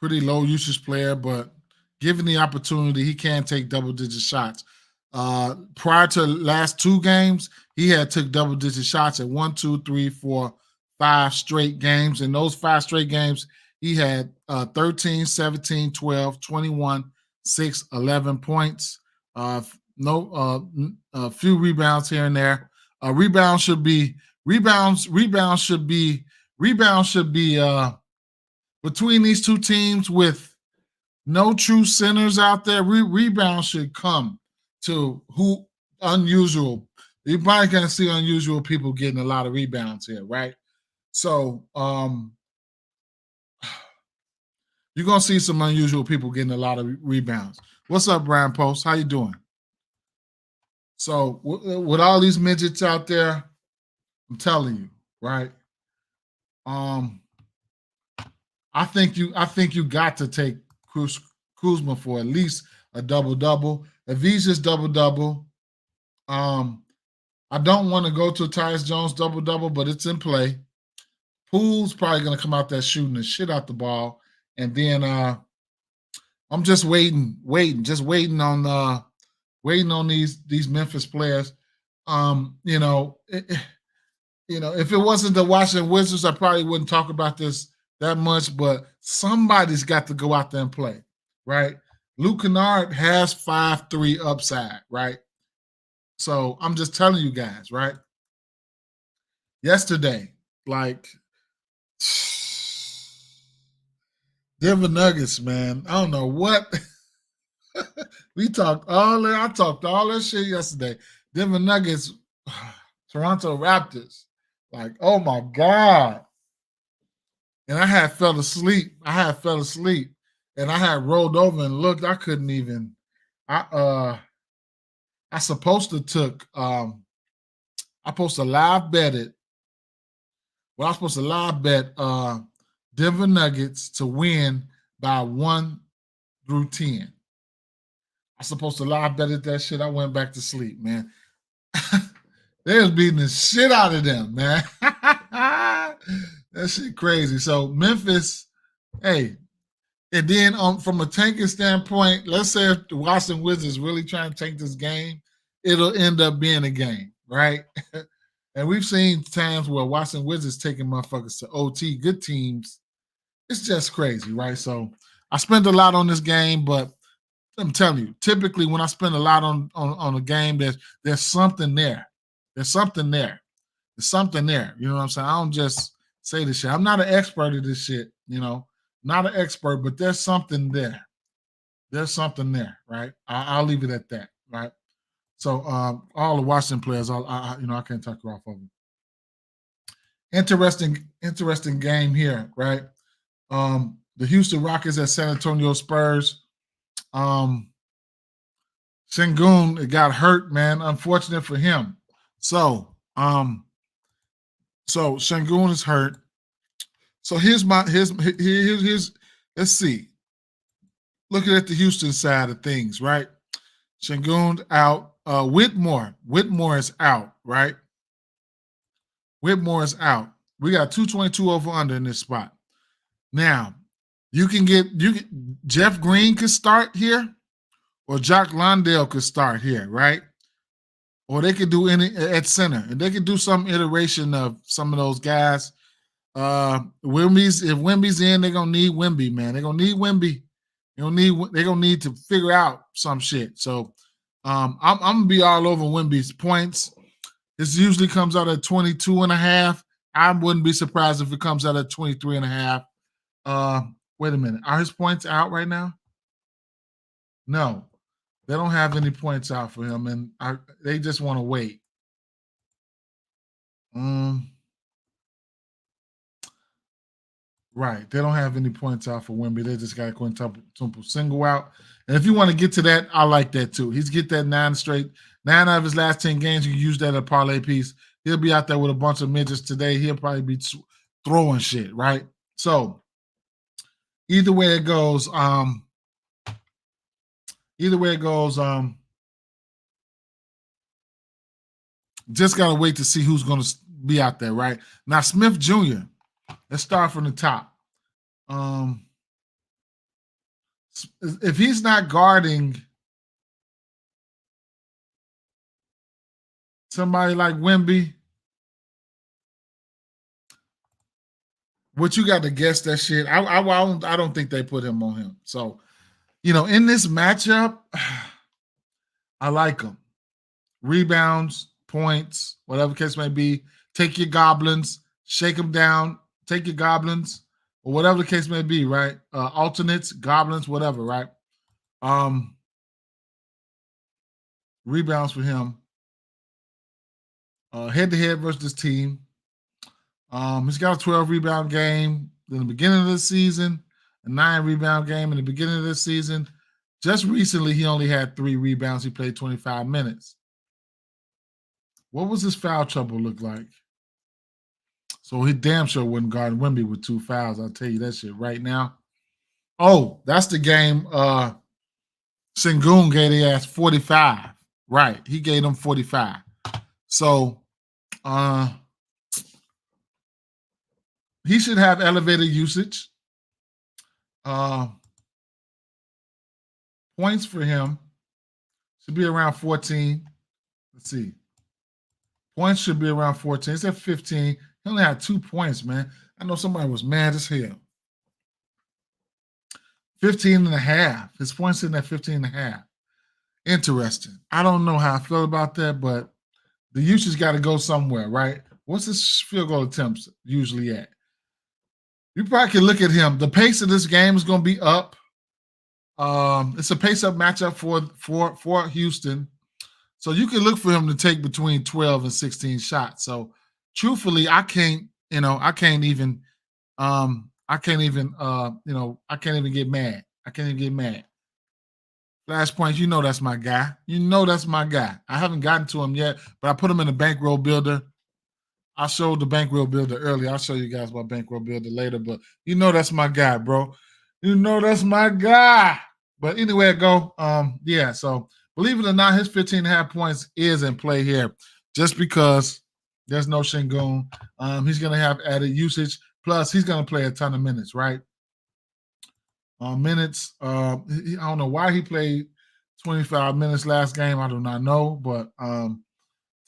Pretty low usage player, but given the opportunity, he can take double digit shots. Prior to last 2 games, he had took double digit shots at 1, 2, 3, 4, 5 straight games. In those 5 straight games, he had 13, 17, 12, 21, 6, 11 points. No, a few rebounds here and there. Rebounds should be between these two teams with no true centers out there. Rebounds should come to who unusual. You're probably gonna see unusual people getting a lot of rebounds here, right? So you're gonna see some unusual people getting a lot of rebounds. What's up, Brian Post? How you doing? So with all these midgets out there, I'm telling you, right? Um, I think you got to take Kuzma for at least a double double. If he's just double double, I don't want to go to Tyus Jones double double, but it's in play. Poole's probably gonna come out there shooting the shit out the ball, and then I'm just waiting on these Memphis players. You know, if it wasn't the Washington Wizards, I probably wouldn't talk about this that much. But somebody's got to go out there and play, right? Luke Kennard has 5-3 upside, right? So I'm just telling you guys, right? Yesterday, like Denver Nuggets, man. I don't know what we talked all that. I talked all that shit yesterday. Denver Nuggets, Toronto Raptors. Like, oh my God. And I had fell asleep. And I had rolled over and looked. I couldn't even. I supposed to took I supposed to live bet it. Well, I was supposed to live bet Denver Nuggets to win by 1 through 10. I supposed to live bet it that shit. I went back to sleep, man. They was beating the shit out of them, man. That shit crazy. So Memphis, hey, and then from a tanking standpoint, let's say if the Washington Wizards really trying to tank this game, it'll end up being a game, right? And we've seen times where Washington Wizards taking motherfuckers to OT, good teams. It's just crazy, right? So I spent a lot on this game, but I'm telling you, typically when I spend a lot on a game, there's something there. There's something there. There's something there. You know what I'm saying? I don't just say this shit. I'm not an expert at this shit, not an expert, but there's something there. There's something there, right? I'll leave it at that, right? So all the Washington players, I can't talk off of them. Interesting game here, right? The Houston Rockets at San Antonio Spurs. Sengun, it got hurt, man. Unfortunate for him. So Sengun is hurt. So here's let's see. Looking at the Houston side of things, right? Sengun out. Whitmore is out, right? Whitmore is out. We got 222 over under in this spot. Now, Jeff Green could start here, or Jock Londale could start here, right? Or they could do any at center, and they could do some iteration of some of those guys. If Wemby's in, they're gonna need Wemby, man. They're gonna need Wemby. They're gonna need to figure out some shit. So I'm gonna be all over Wemby's points. This usually comes out at 22.5. I wouldn't be surprised if it comes out at 23.5. Wait a minute. Are his points out right now? No, they don't have any points out for him, and they just want to wait. Right. They don't have any points out for Wemby. They just got a quintuple single out. And if you want to get to that, I like that too. He's get that 9 out of his last 10 games. You can use that as a parlay piece. He'll be out there with a bunch of midgets today. He'll probably be throwing shit, right? So either way it goes, just gotta wait to see who's gonna be out there, right? Now Smith Jr. Let's start from the top. If he's not guarding somebody like Wemby, what you got to guess that shit? I don't think they put him on him. So, in this matchup, I like him. Rebounds, points, whatever case may be. Take your goblins, shake them down. Take your goblins, or whatever the case may be, right? Alternates, goblins, whatever, right? Rebounds for him. Head-to-head versus this team. He's got a 12 rebound game in the beginning of the season, a 9 rebound game in the beginning of the season. Just recently, he only had 3 rebounds. He played 25 minutes. What was his foul trouble look like? So he damn sure wouldn't guard Wemby with 2 fouls. I'll tell you that shit right now. Oh, that's the game Sengun gave their ass 45. Right. He gave them 45. So he should have elevated usage. Points for him should be around 14. Let's see. Points should be around 14. It's at 15. He only had 2 points, man. I know somebody was mad as hell. 15.5. His points sitting at 15.5. Interesting. I don't know how I feel about that, but the usage got to go somewhere, right? What's his field goal attempts usually at? You probably can look at him. The pace of this game is going to be up. It's a pace-up matchup for Houston. So you can look for him to take between 12 and 16 shots. So truthfully, I can't even get mad. I can't even get mad. Flash points, that's my guy. That's my guy. I haven't gotten to him yet, but I put him in the bankroll builder. I showed the bankroll builder earlier. I'll show you guys my bankroll builder later, but that's my guy, bro. That's my guy. But anyway, I go. So believe it or not, his 15.5 points is in play here. just because there's no Şengün. He's going to have added usage. Plus, he's going to play a ton of minutes, right? Minutes. I don't know why he played 25 minutes last game. I do not know, but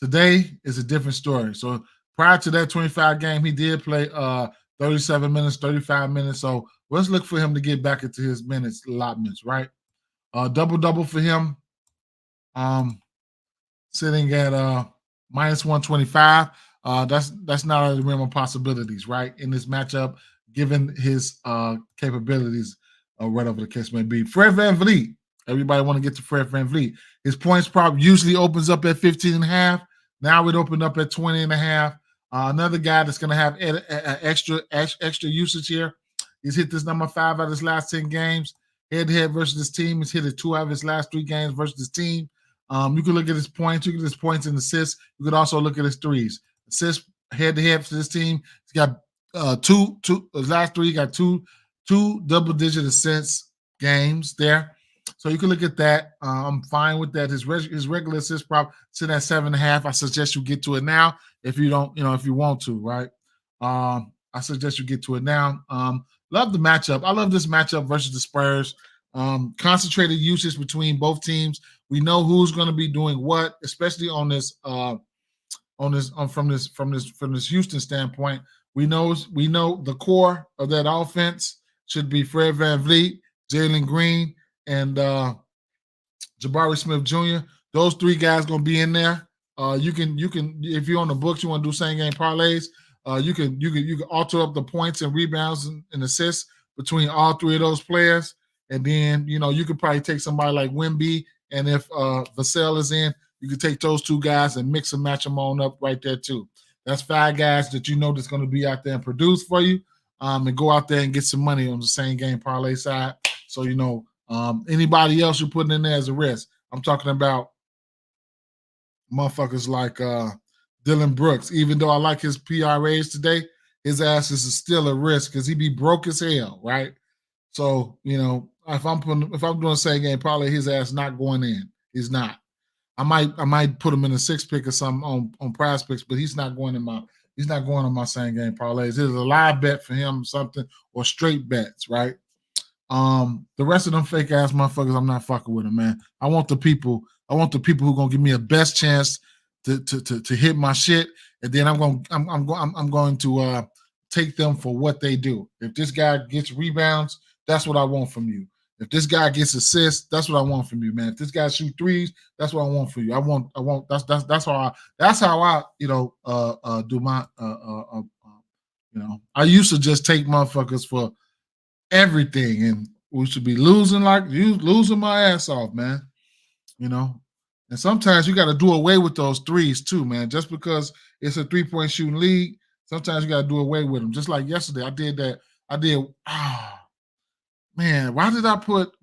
today is a different story. So prior to that 25 game, he did play 37 minutes, 35 minutes. So let's look for him to get back into his minutes allotments, right? Double for him. Sitting at minus 125. That's not out of the realm of possibilities, right? In this matchup, given his capabilities, or whatever the case may be. Fred VanVleet. Everybody want to get to Fred VanVleet. His points prop usually opens up at 15.5. Now it opened up at 20.5. Another guy that's going to have extra usage here. He's hit this number 5 out of his last 10 games. Head-to-head versus his team. He's hit it 2 out of his last 3 games versus his team. You can look at his points. You can look at his points and assists. You could also look at his threes. Assists head-to-head for this team. He's got his last 3. He got two double-digit assists games there. So you can look at that. I'm fine with that. His regular assist prop sitting at 7.5. I suggest you get to it now if you don't, if you want to, right? I suggest you get to it now. Love the matchup. I love this matchup versus the Spurs. Concentrated usage between both teams. We know who's going to be doing what, especially on this from this Houston standpoint. We know the core of that offense should be Fred VanVleet, Jalen Green, and Jabari Smith Jr. Those 3 guys going to be in there. You can if you're on the books, you want to do same game parlays. You can alter up the points and rebounds and assists between all 3 of those players. And then, you could probably take somebody like Wemby, and if Vassell is in, you could take those 2 guys and mix and match them on up right there too. That's 5 guys that that's going to be out there and produce for you, and go out there and get some money on the same game parlay side. So, anybody else you're putting in there as a risk. I'm talking about motherfuckers like Dylan Brooks. Even though I like his PRAs today, his ass is still a risk because he be broke as hell, right? So, if I'm doing same game, probably his ass not going in. He's not. I might put him in a 6-pick or something on Prize Picks, but he's not going on my same game parlays. It's a live bet for him, something, or straight bets, right? The rest of them fake ass motherfuckers, I'm not fucking with them, man. I want the people who gonna give me a best chance to hit my shit, and then I'm going to take them for what they do. If this guy gets rebounds, that's what I want from you. If this guy gets assists, that's what I want from you, man. If this guy shoot threes, that's what I want from you. I want that's how I do my I used to just take motherfuckers for everything, and we should be losing my ass off, man. And sometimes you got to do away with those threes too, man. Just because it's a 3-point shooting league, sometimes you got to do away with them. Just like yesterday, I did that. Man, why did I put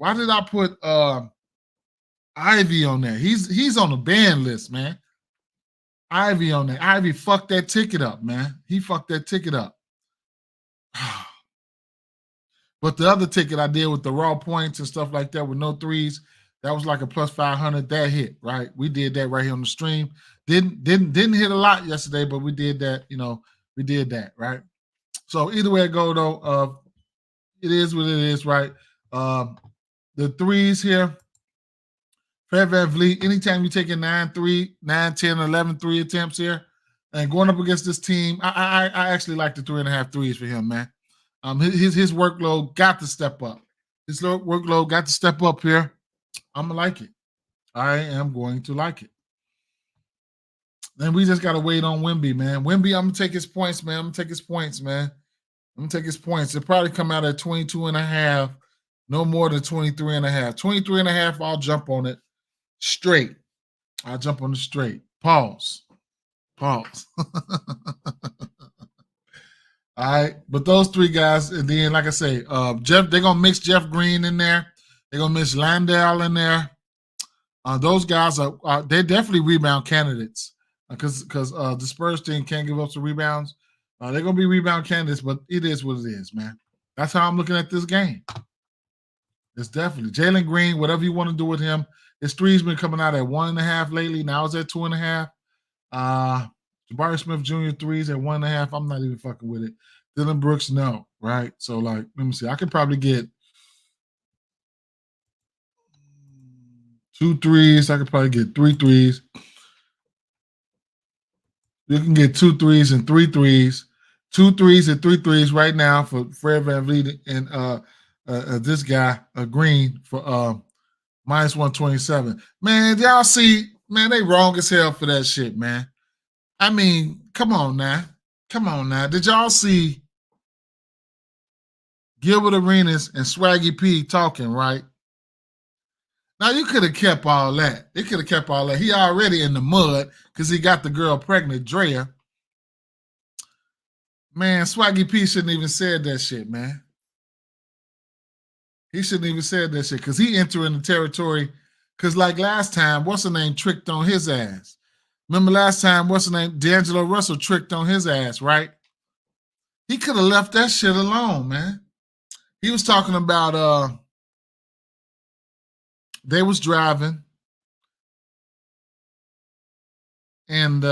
Ivy on there? He's on the ban list, man. Ivy on there. Ivy fucked that ticket up, man. He fucked that ticket up. But the other ticket I did with the raw points and stuff like that with no threes, that was like a plus 500. That hit, right? We did that right here on the stream. Didn't hit a lot yesterday, but we did that. We did that, right? So either way it go though, it is what it is, right? The threes here, Fred VanVleet, anytime you take a 9, 10, 11 3 attempts here, and going up against this team, I actually like the 3.5 threes for him, man. His workload got to step up. His workload got to step up here. I'm going to like it. I am going to like it. Then we just got to wait on Wemby, man. Wemby, I'm going to take his points, man. I'm going to take his points, man. I'm going to take his points. It'll probably come out at 22.5, no more than 23.5. 23.5, I'll jump on it straight. I'll jump on it straight. Pause. All right, but those 3 guys, and then like I say, they're gonna mix Jeff Green in there. They're gonna mix Landale in there. Those guys they're definitely rebound candidates because the Spurs team can't give up some rebounds. They're gonna be rebound candidates, but it is what it is, man. That's how I'm looking at this game. It's definitely Jalen Green. Whatever you want to do with him, his three's been coming out at 1.5 lately. Now it's at 2.5. Jabari Smith Jr. threes at 1.5. I'm not even fucking with it. Dylan Brooks, no, right? So, like, let me see. I could probably get 2 threes. I could probably get 3 threes. You can get 2 threes and 3 threes. 2 threes and 3 threes right now for Fred VanVleet and this guy, Green, for minus 127. Man, y'all see, man, they wrong as hell for that shit, man. I mean, come on now. Come on now. Did y'all see Gilbert Arenas and Swaggy P talking, right? Now, you could have kept all that. It could have kept all that. He already in the mud because he got the girl pregnant, Drea. Man, Swaggy P shouldn't even said that shit, man. He shouldn't even said that shit because he entering the territory. Because like last time, what's her name tricked on his ass. Remember last time, what's her name? D'Angelo Russell tricked on his ass, right? He could have left that shit alone, man. He was talking about they was driving and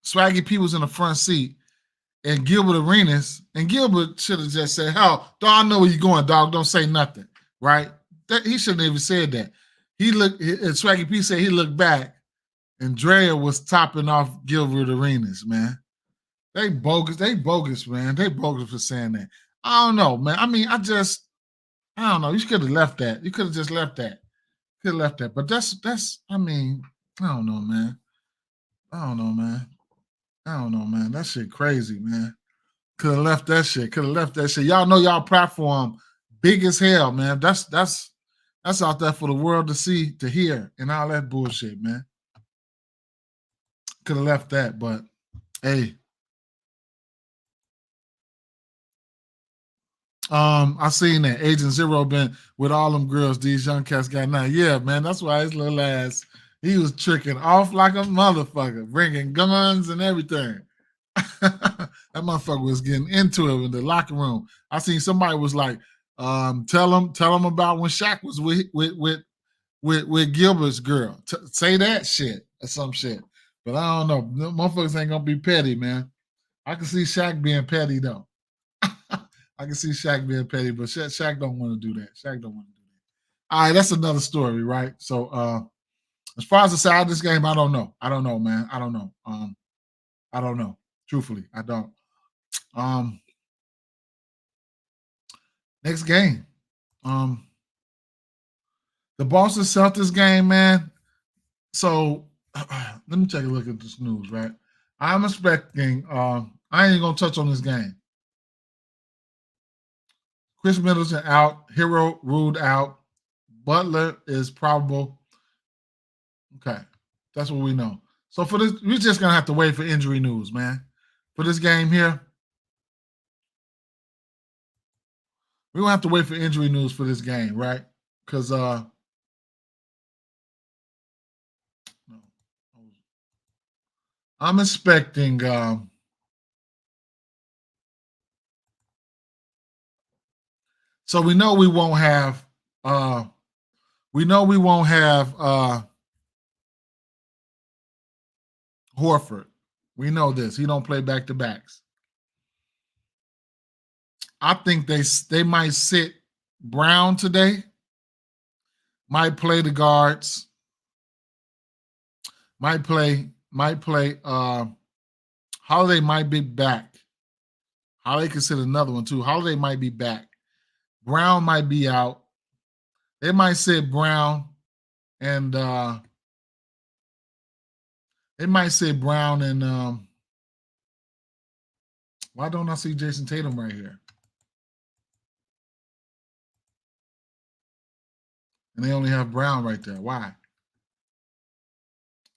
Swaggy P was in the front seat and Gilbert Arenas, and Gilbert should have just said, hell, dog, I know where you're going, dog. Don't say nothing, right? He shouldn't have even said that. Swaggy P said he looked back and Drea was topping off Gilbert Arenas, man. They bogus, man. They bogus for saying that. I don't know, man. I mean, I don't know. You could have left that. You could have just left that. Could have left that. But that's, I mean, I don't know, man. I don't know, man. That shit crazy, man. Could have left that shit. Y'all know y'all platform big as hell, man. That's out there for the world to see, to hear, and all that bullshit, man. Could have left that, but hey. I seen that Agent Zero been with all them girls these young cats got now. Yeah, man, that's why his little ass, he was tricking off like a motherfucker, bringing guns and everything. That motherfucker was getting into it in the locker room. I seen somebody was like, tell him about when Shaq was with Gilbert's girl. Say that shit or some shit. But I don't know. Motherfuckers ain't gonna be petty, man. I can see Shaq being petty though. I can see Shaq being petty, but Shaq don't want to do that. All right, that's another story, right? So as far as the side of this game, I don't know. Man. I don't know. Truthfully, I don't. Next game. The Boston Celtics game, man. So let me take a look at this news, right? I'm expecting, I ain't gonna touch on this game. Chris Middleton out, Hero ruled out, Butler is probable. Okay, that's what we know. So for this, we're just gonna have to wait for injury news, man. For this game here, we're gonna have to wait for injury news for this game, right? Because I'm expecting so we know we won't have Horford. We know this. He don't play back-to-backs. I think they might sit Brown today. Might play the guards. Might play Holiday might be back. Holiday could sit another one too. Holiday might be back. Brown might be out. They might sit Brown and why don't I see Jason Tatum right here? And they only have Brown right there. Why?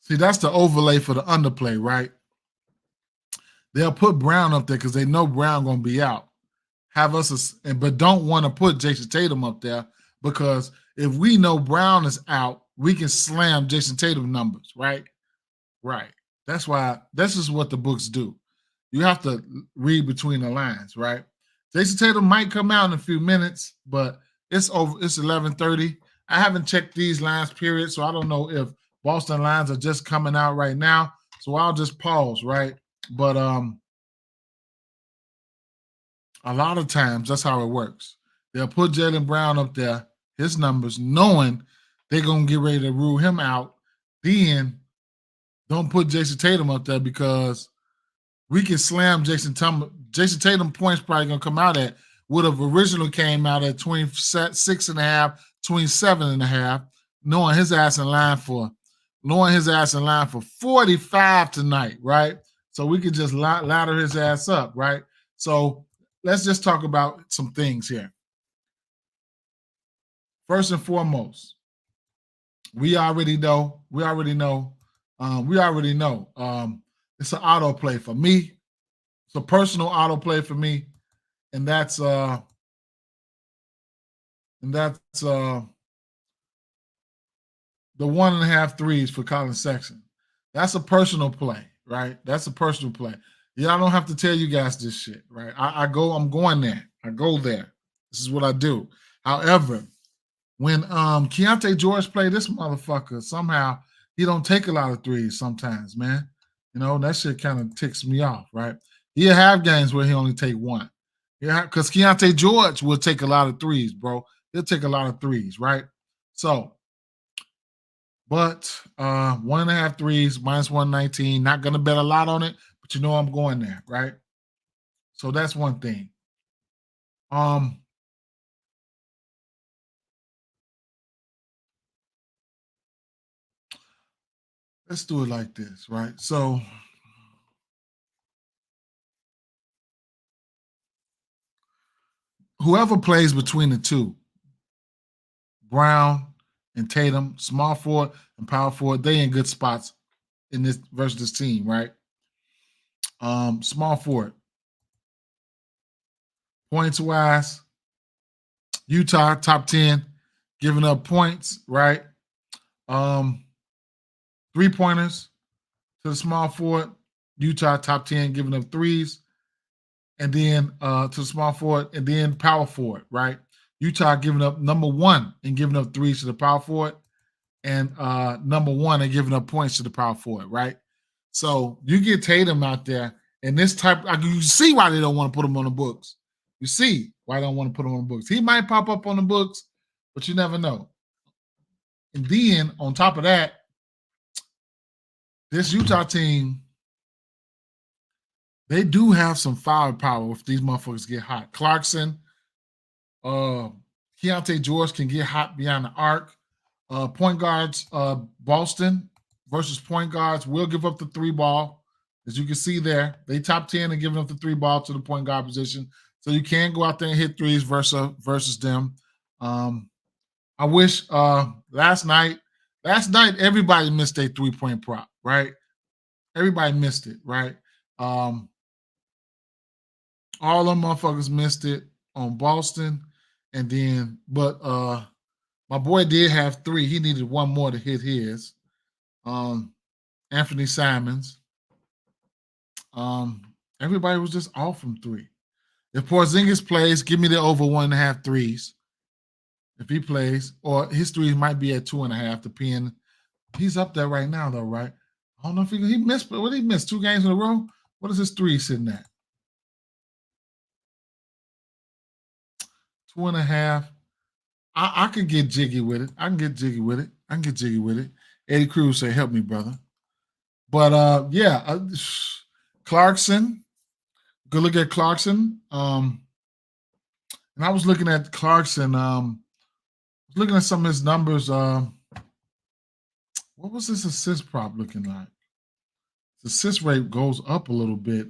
See, that's the overlay for the underplay, right? They'll put Brown up there because they know Brown gonna be out. But don't want to put Jason Tatum up there because if we know Brown is out, we can slam Jason Tatum numbers, right? Right. That's why this is what the books do. You have to read between the lines, right? Jason Tatum might come out in a few minutes, but it's over. It's 11:30. I haven't checked these lines, period, so I don't know if Boston lines are just coming out right now. So I'll just pause, right? But a lot of times that's how it works. They'll put Jaylen Brown up there, his numbers, knowing they're gonna get ready to rule him out. Then don't put Jason Tatum up there because we can slam Jason Tatum. Jason Tatum points probably gonna come out at would have originally came out at 26 and a half, 27 and a half, knowing his ass in line for 45 tonight, right? So we could just ladder his ass up, right? So let's just talk about some things here. First and foremost, we already know. It's an auto play for me. It's a personal auto play for me, and that's the 1.5 threes for Colin Sexton. That's a personal play, right? That's a personal play. Yeah, I don't have to tell you guys this shit, right? I'm going there. I go there. This is what I do. However, when Keontae George played this motherfucker, somehow he don't take a lot of threes sometimes, man. You know, that shit kind of ticks me off, right? He'll have games where he only take one. Yeah, because Keontae George will take a lot of threes, bro. He'll take a lot of threes, right? So, but 1.5 threes, minus 119. Not gonna bet a lot on it, but you know I'm going there, right? So that's one thing. Let's do it like this, right? So whoever plays between the two, Brown and Tatum, small forward and power forward, they in good spots in this versus this team, right? Small forward. Points wise, Utah top 10, giving up points, right? 3-pointers to the small forward, Utah top 10, giving up threes, and then to the small forward, and then power forward, right? Utah giving up number 1 and giving up threes to the power forward, and number 1 and giving up points to the power forward, right? So you get Tatum out there, and this type, you see why they don't want to put him on the books. You see why they don't want to put him on the books. He might pop up on the books, but you never know. And then on top of that, this Utah team, they do have some firepower if these motherfuckers get hot. Clarkson, Keontae George can get hot beyond the arc. Point guards, Boston versus point guards will give up the 3 ball. As you can see there, they top 10 and giving up the 3 ball to the point guard position. So you can go out there and hit threes versus them. I wish last night everybody missed a 3-point prop, right? Everybody missed it, right? All them motherfuckers missed it on Boston. And then, but my boy did have 3. He needed 1 more to hit his. Anthony Simons. Everybody was just off from 3. If Porzingis plays, give me the over 1.5 threes. If he plays, or his threes might be at 2.5, depending. He's up there right now, though, right? I don't know if he missed, but what did he miss? 2 games in a row? What is his 3 sitting at? 2.5. I could get jiggy with it. I can get jiggy with it. Eddie Cruz say, help me, brother. But yeah, Clarkson. Good look at Clarkson. And I was looking at Clarkson. Looking at some of his numbers. What was this assist prop looking like? The assist rate goes up a little bit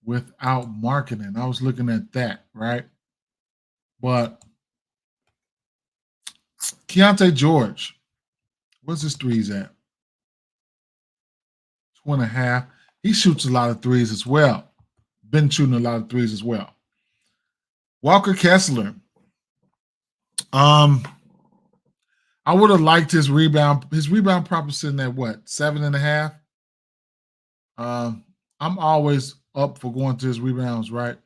without marketing. I was looking at that, right? But Keontae George, what's his threes at? 2.5. He shoots a lot of threes as well. Been shooting a lot of threes as well. Walker Kessler. I would have liked his rebound. His rebound prop is sitting at what? 7.5. I'm always up for going to his rebounds, right?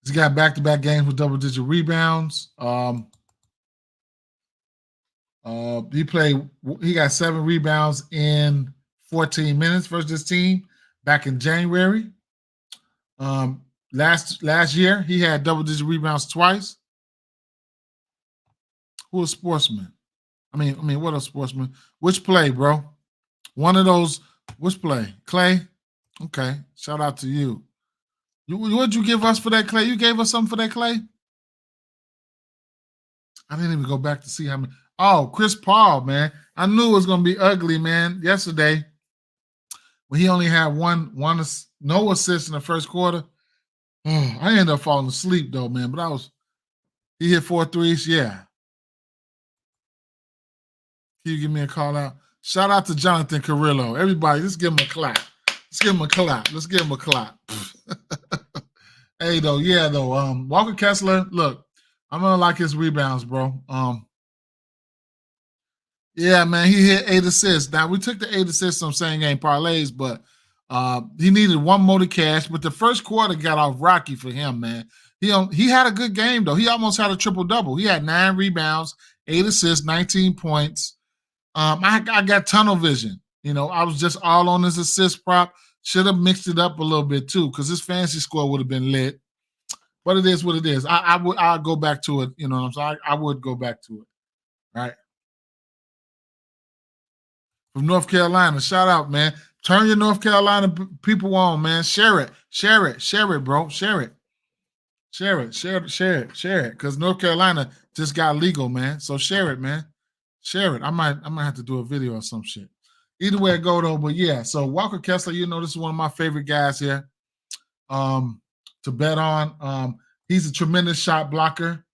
He's got back-to-back games with double-digit rebounds. He got 7 rebounds in 14 minutes versus this team back in January. Last year he had double-digit rebounds twice. Who a sportsman? I mean, what a sportsman? Which play, bro? One of those. Which play? Clay. Okay. Shout out to you. What'd you give us for that, Clay? You gave us something for that, Clay? I didn't even go back to see how many. Oh, Chris Paul, man. I knew it was gonna be ugly, man. Yesterday, when he only had no assist in the first quarter. I ended up falling asleep though, man. But he hit 4 threes. Yeah. Can you give me a call out? Shout out to Jonathan Carrillo. Everybody, let's give him a clap. Let's give him a clap. Hey, though. Walker Kessler, look, I'm gonna like his rebounds, bro. Yeah, man, he hit 8 assists. Now we took the 8 assists on same game parlays, but he needed one more to cash. But the first quarter got off rocky for him, man. He had a good game though. He almost had a triple double. He had 9 rebounds, 8 assists, 19 points. I got tunnel vision. I was just all on his assist prop. Should have mixed it up a little bit too, because his fantasy score would have been lit. But it is what it is. I'll go back to it. You know what I'm saying? I would go back to it. Right. From North Carolina. Shout out, man. Turn your North Carolina people on, man. Share it, bro. Share it. Because North Carolina just got legal, man. So share it, man. Share it. I might have to do a video or some shit. Either way it go though, but yeah. So Walker Kessler, this is one of my favorite guys here to bet on. He's a tremendous shot blocker.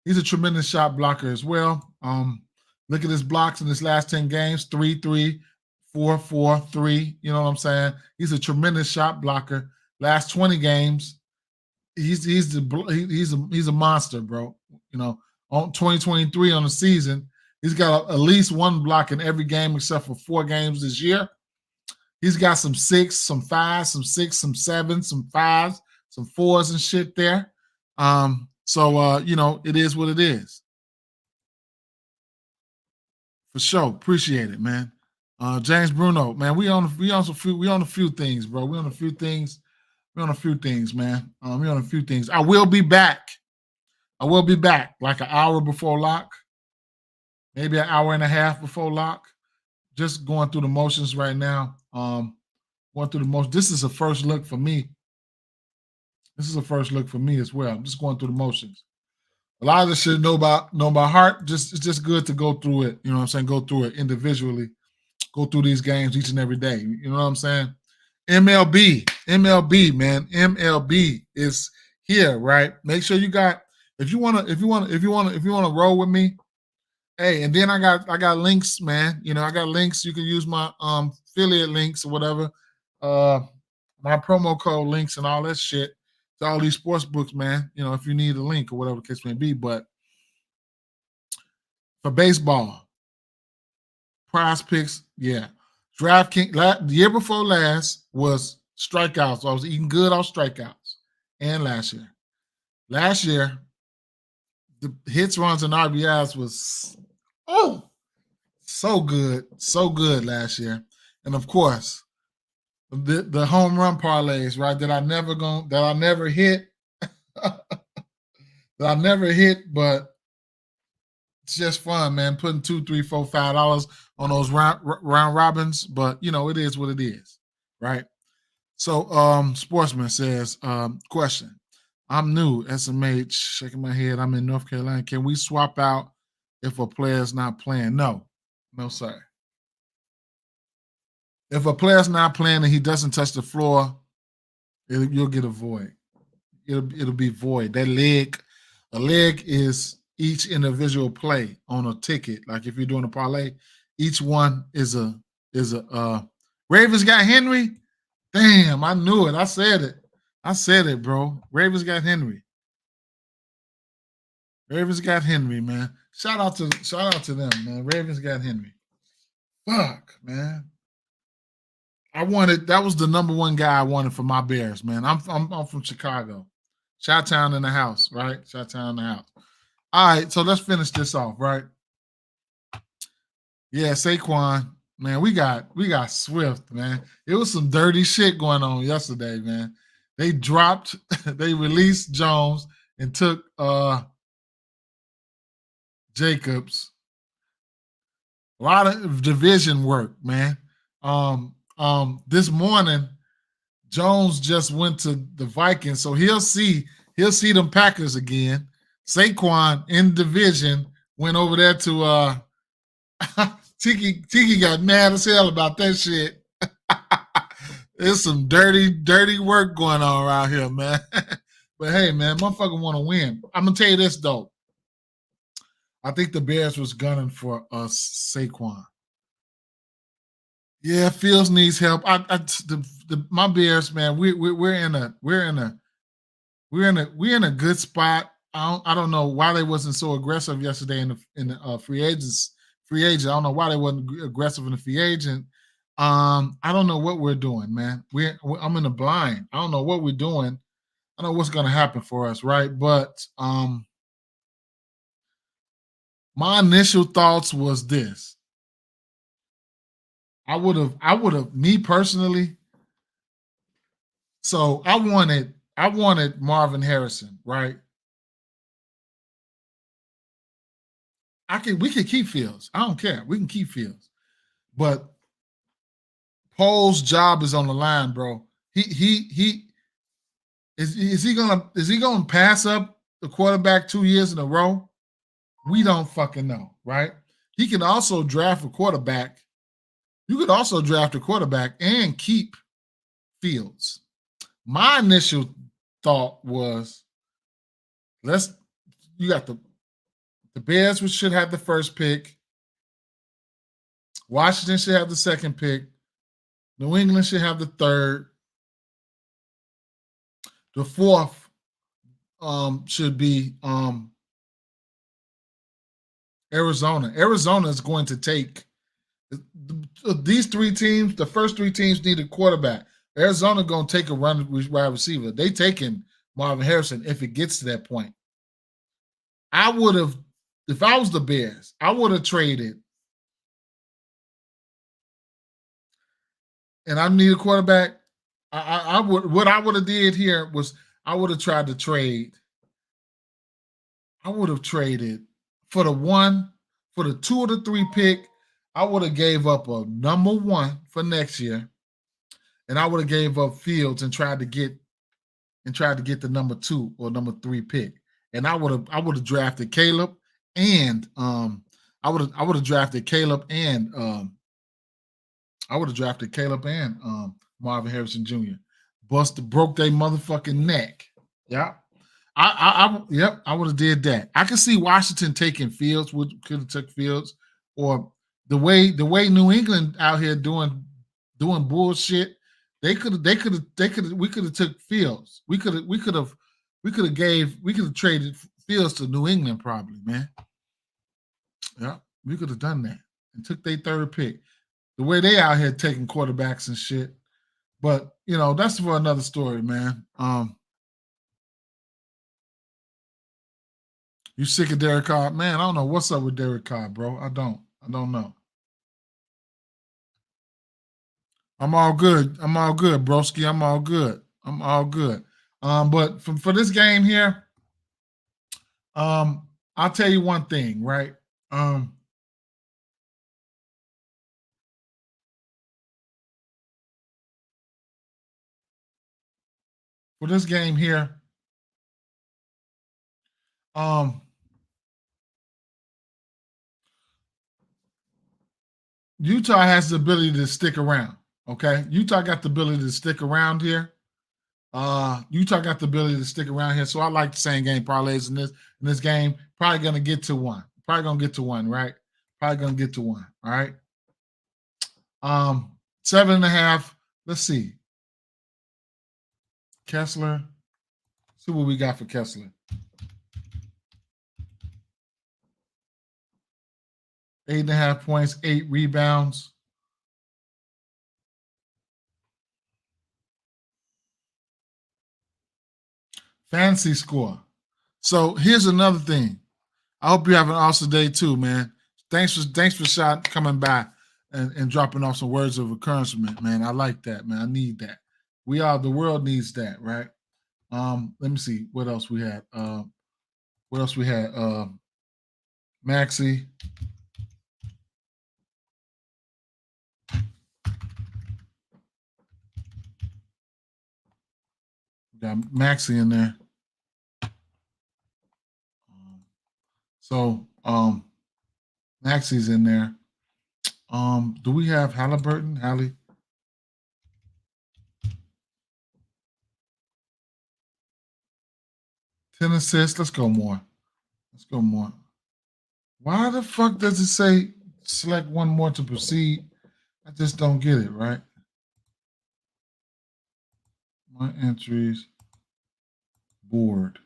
He's a tremendous shot blocker as well. Look at his blocks in his last 10 games: 3-3, 4-4-3. You know what I'm saying? He's a tremendous shot blocker. Last 20 games, he's a monster, bro. On 2023 on the season, he's got at least one block in every game except for 4 games this year. He's got some 6, some 5, some 6, some 7, some 5s, some 4s and shit there. So it is what it is. For sure. Appreciate it, man. James Bruno, man, we on a few things, bro. We on a few things, man. We on a few things. I will be back like an hour before lock, maybe an hour and a half before lock. Just going through the motions right now. Going through the motions. This is a first look for me. As well. I'm just going through the motions. A lot of this shit know by heart. It's just good to go through it. You know what I'm saying? Go through it individually. Go through these games each and every day. You know what I'm saying? MLB, man. MLB is here, right? Make sure you got. If you wanna roll with me, hey. And then I got links, man. I got links. You can use my affiliate links or whatever. My promo code links and all that shit. To all these sports books, man, if you need a link or whatever the case may be. But for baseball, Prize Picks, yeah. DraftKings, the year before last was strikeouts. So I was eating good off strikeouts. And last year, the hits, runs, and RBIs was so good last year. And of course, the home run parlays, right? That I never hit, but it's just fun, man. Putting $2, $3, $4, $5 on those round robins, but it is what it is, right? So, Sportsman says, question: I'm new, SMH, shaking my head. I'm in North Carolina. Can we swap out if a player's not playing? No, sir. If a player's not playing and he doesn't touch the floor, you'll get a void. It'll be void. That a leg is each individual play on a ticket. Like if you're doing a parlay, each one is a Ravens got Henry. Damn, I knew it. I said it, bro. Ravens got Henry. Man. Shout out to them, man. Ravens got Henry. Fuck, man. That was the number one guy I wanted for my Bears, man. I'm from Chicago. Chi-Town in the house, right? Chi-Town in the house. All right, so let's finish this off, right? Yeah, Saquon, man, we got Swift, man. It was some dirty shit going on yesterday, man. They dropped, they released Jones and took Jacobs. A lot of division work, man. This morning, Jones just went to the Vikings, so he'll see them Packers again. Saquon in division went over there to Tiki got mad as hell about that shit. There's some dirty work going on around here, man. But hey, man, motherfucker want to win. I'm gonna tell you this though. I think the Bears was gunning for Saquon. Yeah, Fields needs help. My Bears, man, we're in a good spot. I don't know why they wasn't so aggressive yesterday in the free agents. Free agent. I don't know why they wasn't aggressive in the free agent. I don't know what we're doing, man. I'm in the blind. I don't know what we're doing. I don't know what's going to happen for us, right? But my initial thoughts was this. I would have, me personally. So I wanted Marvin Harrison, right? We could keep Fields. I don't care. We can keep Fields. But Pole's job is on the line, bro. He is he gonna pass up the quarterback 2 years in a row? We don't fucking know, right? He can also draft a quarterback. You could also draft a quarterback and keep Fields. My initial thought was, you got the Bears, which should have the first pick. Washington should have the second pick. New England should have the third. The fourth should be Arizona. Arizona is going to take these three teams. The first three teams need a quarterback. Arizona going to take a run wide receiver. They taking Marvin Harrison if it gets to that point. I would have, if I was the Bears, I would have traded. And I need a quarterback. I would, what I would have did here was I would have tried to trade. I would have traded for the 2 or the 3 pick. I would have gave up a number 1 for next year, and I would have gave up Fields and tried to get the number 2 or number 3 pick. And I would have drafted Caleb and I would have drafted Caleb and Marvin Harrison Jr. Broke their motherfucking neck. Yeah. I would have did that. I could see Washington taking Fields, could have took Fields, or the way New England out here doing bullshit. We could have took Fields. We could have traded Fields to New England probably, man. Yeah, we could have done that and took their third pick. The way they out here taking quarterbacks and shit. But that's for another story, man. You sick of Derek Carr? Man, I don't know what's up with Derek Carr, bro. I don't know. I'm all good, broski. I'm all good. But for this game here, I'll tell you one thing, right? For this game here, Utah has the ability to stick around. Okay, Utah got the ability to stick around here. Utah got the ability to stick around here, so I like the same game parlays in this game. Probably gonna get to one. Right? Probably gonna get to one. All right. 7.5. Let's see. Kessler. See what we got for Kessler. 8.5 points, 8 rebounds. Fantasy score. So here's another thing. I hope you have an awesome day too, man. Thanks for coming by and dropping off some words of encouragement, man. I like that, man. I need that. The world needs that, right? Let me see what else we had. What else we had? Maxie. Got Maxie in there. So Maxie's in there. Do we have Halliburton? Hallie? 10 assists. Let's go more. Let's go more. Why the fuck does it say select one more to proceed? I just don't get it, right? My entries. Board.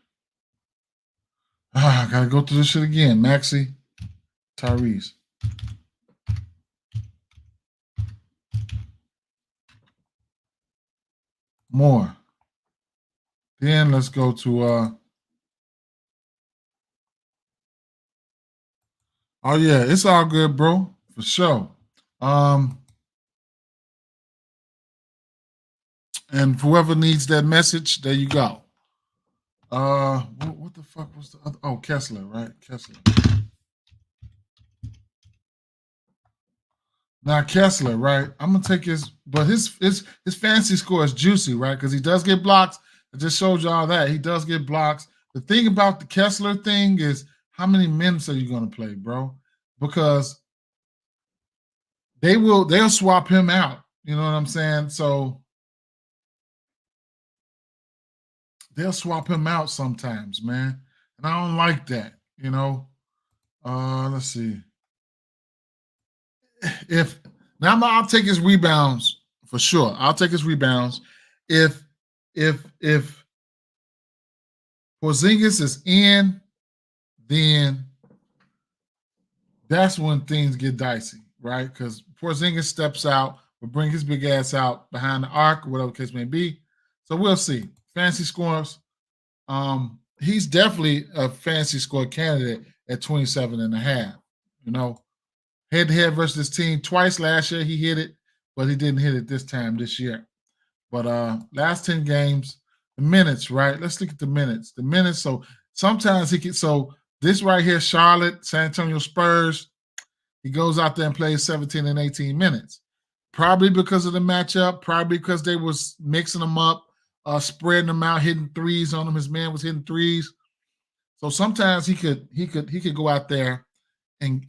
I gotta go through this shit again. Maxie. Tyrese. More. Then let's go to oh yeah, it's all good, bro. For sure. And whoever needs that message, there you go. What the fuck was the other? Oh, Kessler, right? Kessler. Now Kessler, right? I'm gonna take his fantasy score is juicy, right? Because he does get blocks. I just showed you all that. He does get blocks. The thing about the Kessler thing is how many minutes are you gonna play, bro? Because they'll swap him out. You know what I'm saying? So they'll swap him out sometimes, man. And I don't like that, you know. Let's see. If now I'll take his rebounds for sure. I'll take his rebounds. If Porzingis is in, then that's when things get dicey, right? Because Porzingis steps out, will bring his big ass out behind the arc, whatever the case may be. So we'll see. Fantasy scores. He's definitely a fantasy score candidate at 27.5. You know, head-to-head versus this team twice last year. He hit it, but he didn't hit it this year. But last 10 games, the minutes, right? Let's look at the minutes. The minutes, so sometimes this right here, Charlotte, San Antonio Spurs, he goes out there and plays 17 and 18 minutes. Probably because of the matchup, probably because they was mixing them up, spreading them out, hitting threes on him. His man was hitting threes. So sometimes he could go out there and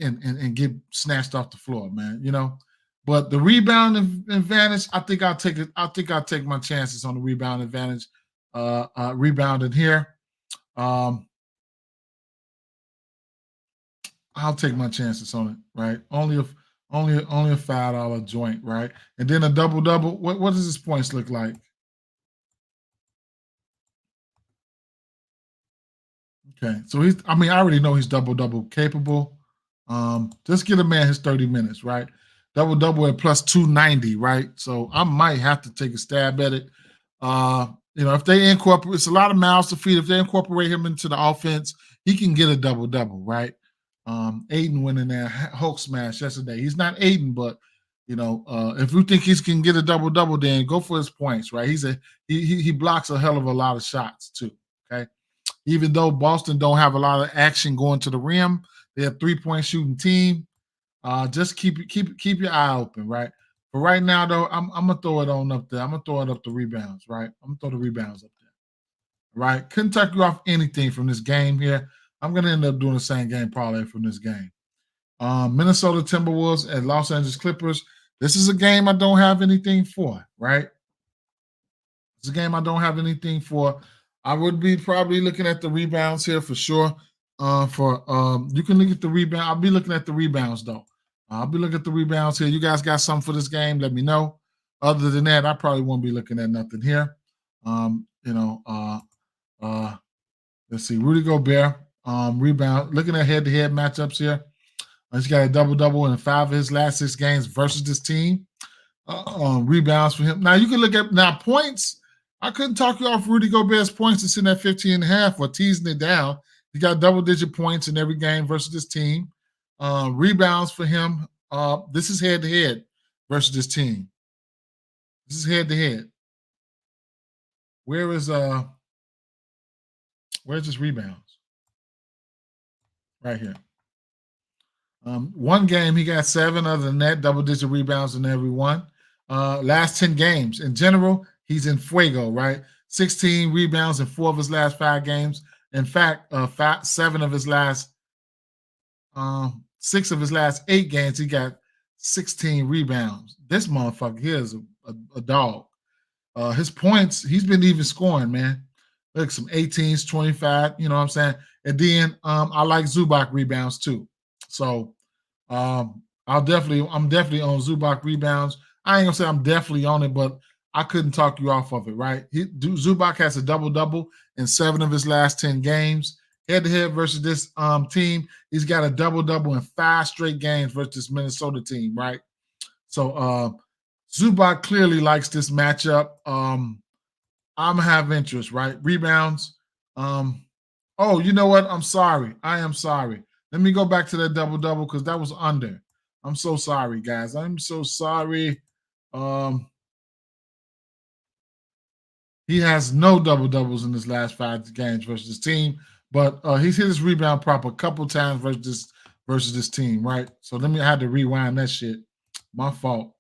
get snatched off the floor, man. You know. But the rebound advantage, I think I'll take it. I think I'll take my chances on the rebound advantage. Rebounding here. I'll take my chances on it, right? Only a $5 joint, right? And then a double. What does his points look like? Okay, so I already know he's double capable. Just get a man his 30 minutes, right? Double at plus 290, right? So I might have to take a stab at it. If they incorporate, it's a lot of mouths to feed. If they incorporate him into the offense, he can get a double, right? Aiden went in there, Hulk smash yesterday. He's not Aiden, but if you think he can get a double, then go for his points, right? He blocks a hell of a lot of shots too. Okay, even though Boston don't have a lot of action going to the rim, they're a 3-point shooting team. Just keep your eye open, right? But right now, though, I'm gonna throw it on up there. I'm gonna throw it up the rebounds, right? I'm gonna throw the rebounds up there, right? Couldn't tuck you off anything from this game here. I'm gonna end up doing the same game parlay from this game. Minnesota Timberwolves and Los Angeles Clippers. This is a game I don't have anything for, right? It's a game I don't have anything for. I would be probably looking at the rebounds here for sure. You can look at the rebound. I'll be looking at the rebounds though. I'll be looking at the rebounds here. You guys got something for this game? Let me know. Other than that, I probably won't be looking at nothing here. Let's see. Rudy Gobert, rebound. Looking at head-to-head matchups here. He's got a double in 5 of his last 6 games versus this team. Rebounds for him. Now you can look at points. I couldn't talk you off Rudy Gobert's points to sitting at 15.5 or teasing it down. He got double-digit points in every game versus this team. Rebounds for him. This is head-to-head versus this team. This is head-to-head. Where's his rebounds? Right here. One game he got 7. Other than that, double-digit rebounds in every one. Last 10 games. In general, he's in fuego, right? 16 rebounds in 4 of his last 5 games. In fact, 6 of his last 8 games, he got 16 rebounds. This motherfucker here is a dog. His points, he's been even scoring, man. Look, some 18s, 25, you know what I'm saying? And then I like Zubac rebounds too. So I'm definitely on Zubac rebounds. I ain't gonna say I'm definitely on it, but I couldn't talk you off of it, right? Zubac has a double-double in 7 of his last 10 games. Head-to-head versus this team, he's got a double-double in 5 straight games versus this Minnesota team, right? So Zubac clearly likes this matchup. I'm have interest, right? Rebounds. Oh, you know what? I'm sorry. I am sorry. Let me go back to that double-double because that was under. I'm so sorry, guys. I'm so sorry. He has no double-doubles in his last 5 games versus this team, but he's hit his rebound prop a couple times versus this team, right? So I had to rewind that shit. My fault.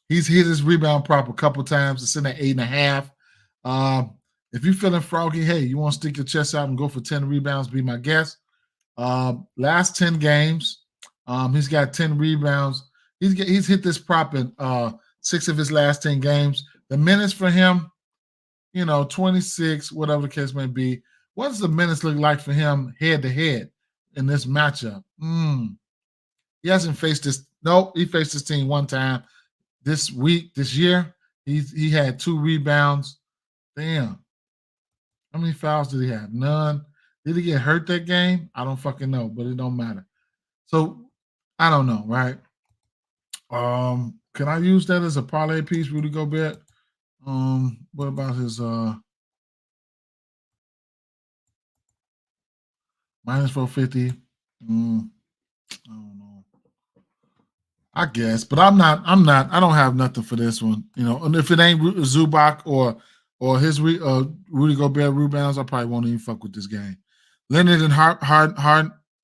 He's hit his rebound prop a couple times. It's in at 8.5. If you're feeling froggy, hey, you want to stick your chest out and go for 10 rebounds, be my guest. Last 10 games, he's got 10 rebounds. He's hit this prop in 6 of his last 10 games. The minutes for him, 26, whatever the case may be. What does the minutes look like for him head-to-head in this matchup? He hasn't faced this. Nope, he faced this team one time. This year, he had 2 rebounds. Damn. How many fouls did he have? None. Did he get hurt that game? I don't fucking know, but it don't matter. So I don't know, right? Can I use that as a parlay piece, Rudy Gobert? What about his minus 450? I don't know. I guess, but I don't have nothing for this one. And if it ain't Zubac or his Rudy Gobert rebounds, I probably won't even fuck with this game. Leonard and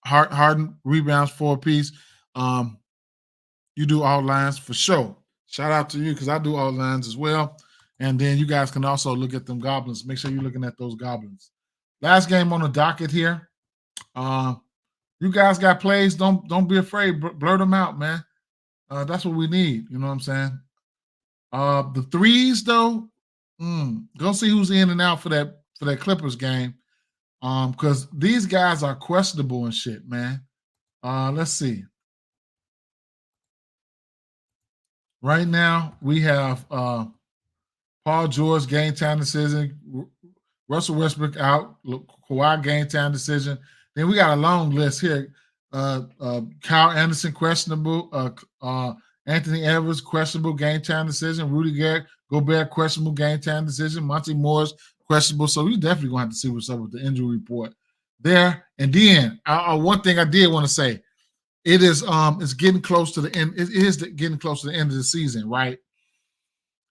Harden rebounds 4 apiece. You do all lines for sure. Shout out to you because I do all lines as well. And then you guys can also look at them goblins. Make sure you're looking at those goblins. Last game on the docket here. You guys got plays. Don't be afraid. Blurt them out, man. That's what we need. You know what I'm saying? The threes, though, go see who's in and out for that Clippers game. Because these guys are questionable and shit, man. Let's see. Right now, we have Paul George game time decision, Russell Westbrook out, Kawhi game time decision. Then we got a long list here. Kyle Anderson questionable, Anthony Edwards questionable game time decision, Rudy Gobert questionable game time decision, Monty Morris questionable. So we definitely gonna have to see what's up with the injury report there. And then one thing I did want to say, it's getting close to the end. It is getting close to the end of the season, right?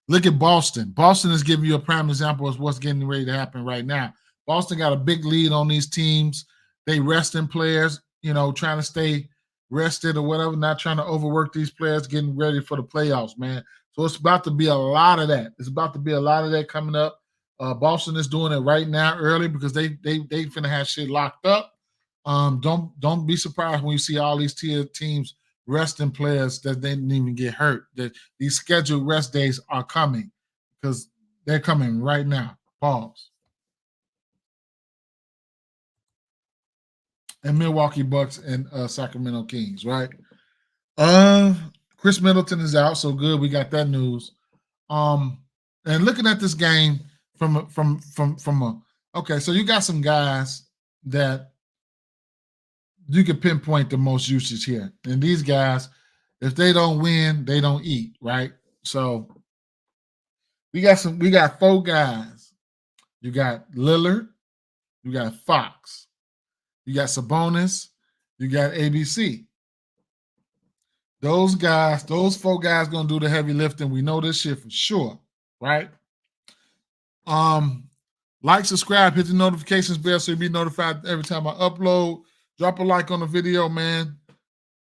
Look at Boston. Boston is giving you a prime example of what's getting ready to happen right now. Boston got a big lead on these teams. They resting players, trying to stay rested or whatever, not trying to overwork these players, getting ready for the playoffs, man. So it's about to be a lot of that. It's about to be a lot of that coming up. Boston is doing it right now early because they finna have shit locked up. Don't be surprised when you see all these teams resting players that they didn't even get hurt. That these scheduled rest days are coming because they're coming right now. Pause. And Milwaukee Bucks and Sacramento Kings, right? Chris Middleton is out, so good. We got that news. And looking at this game okay, so you got some guys that you can pinpoint the most usage here. And these guys, if they don't win, they don't eat, right? So we got 4 guys. You got Lillard, you got Fox, you got Sabonis, you got ABC. Those guys, those 4 guys gonna do the heavy lifting. We know this shit for sure, right? Like, subscribe, hit the notifications bell so you'll be notified every time I upload. Drop a like on the video, man.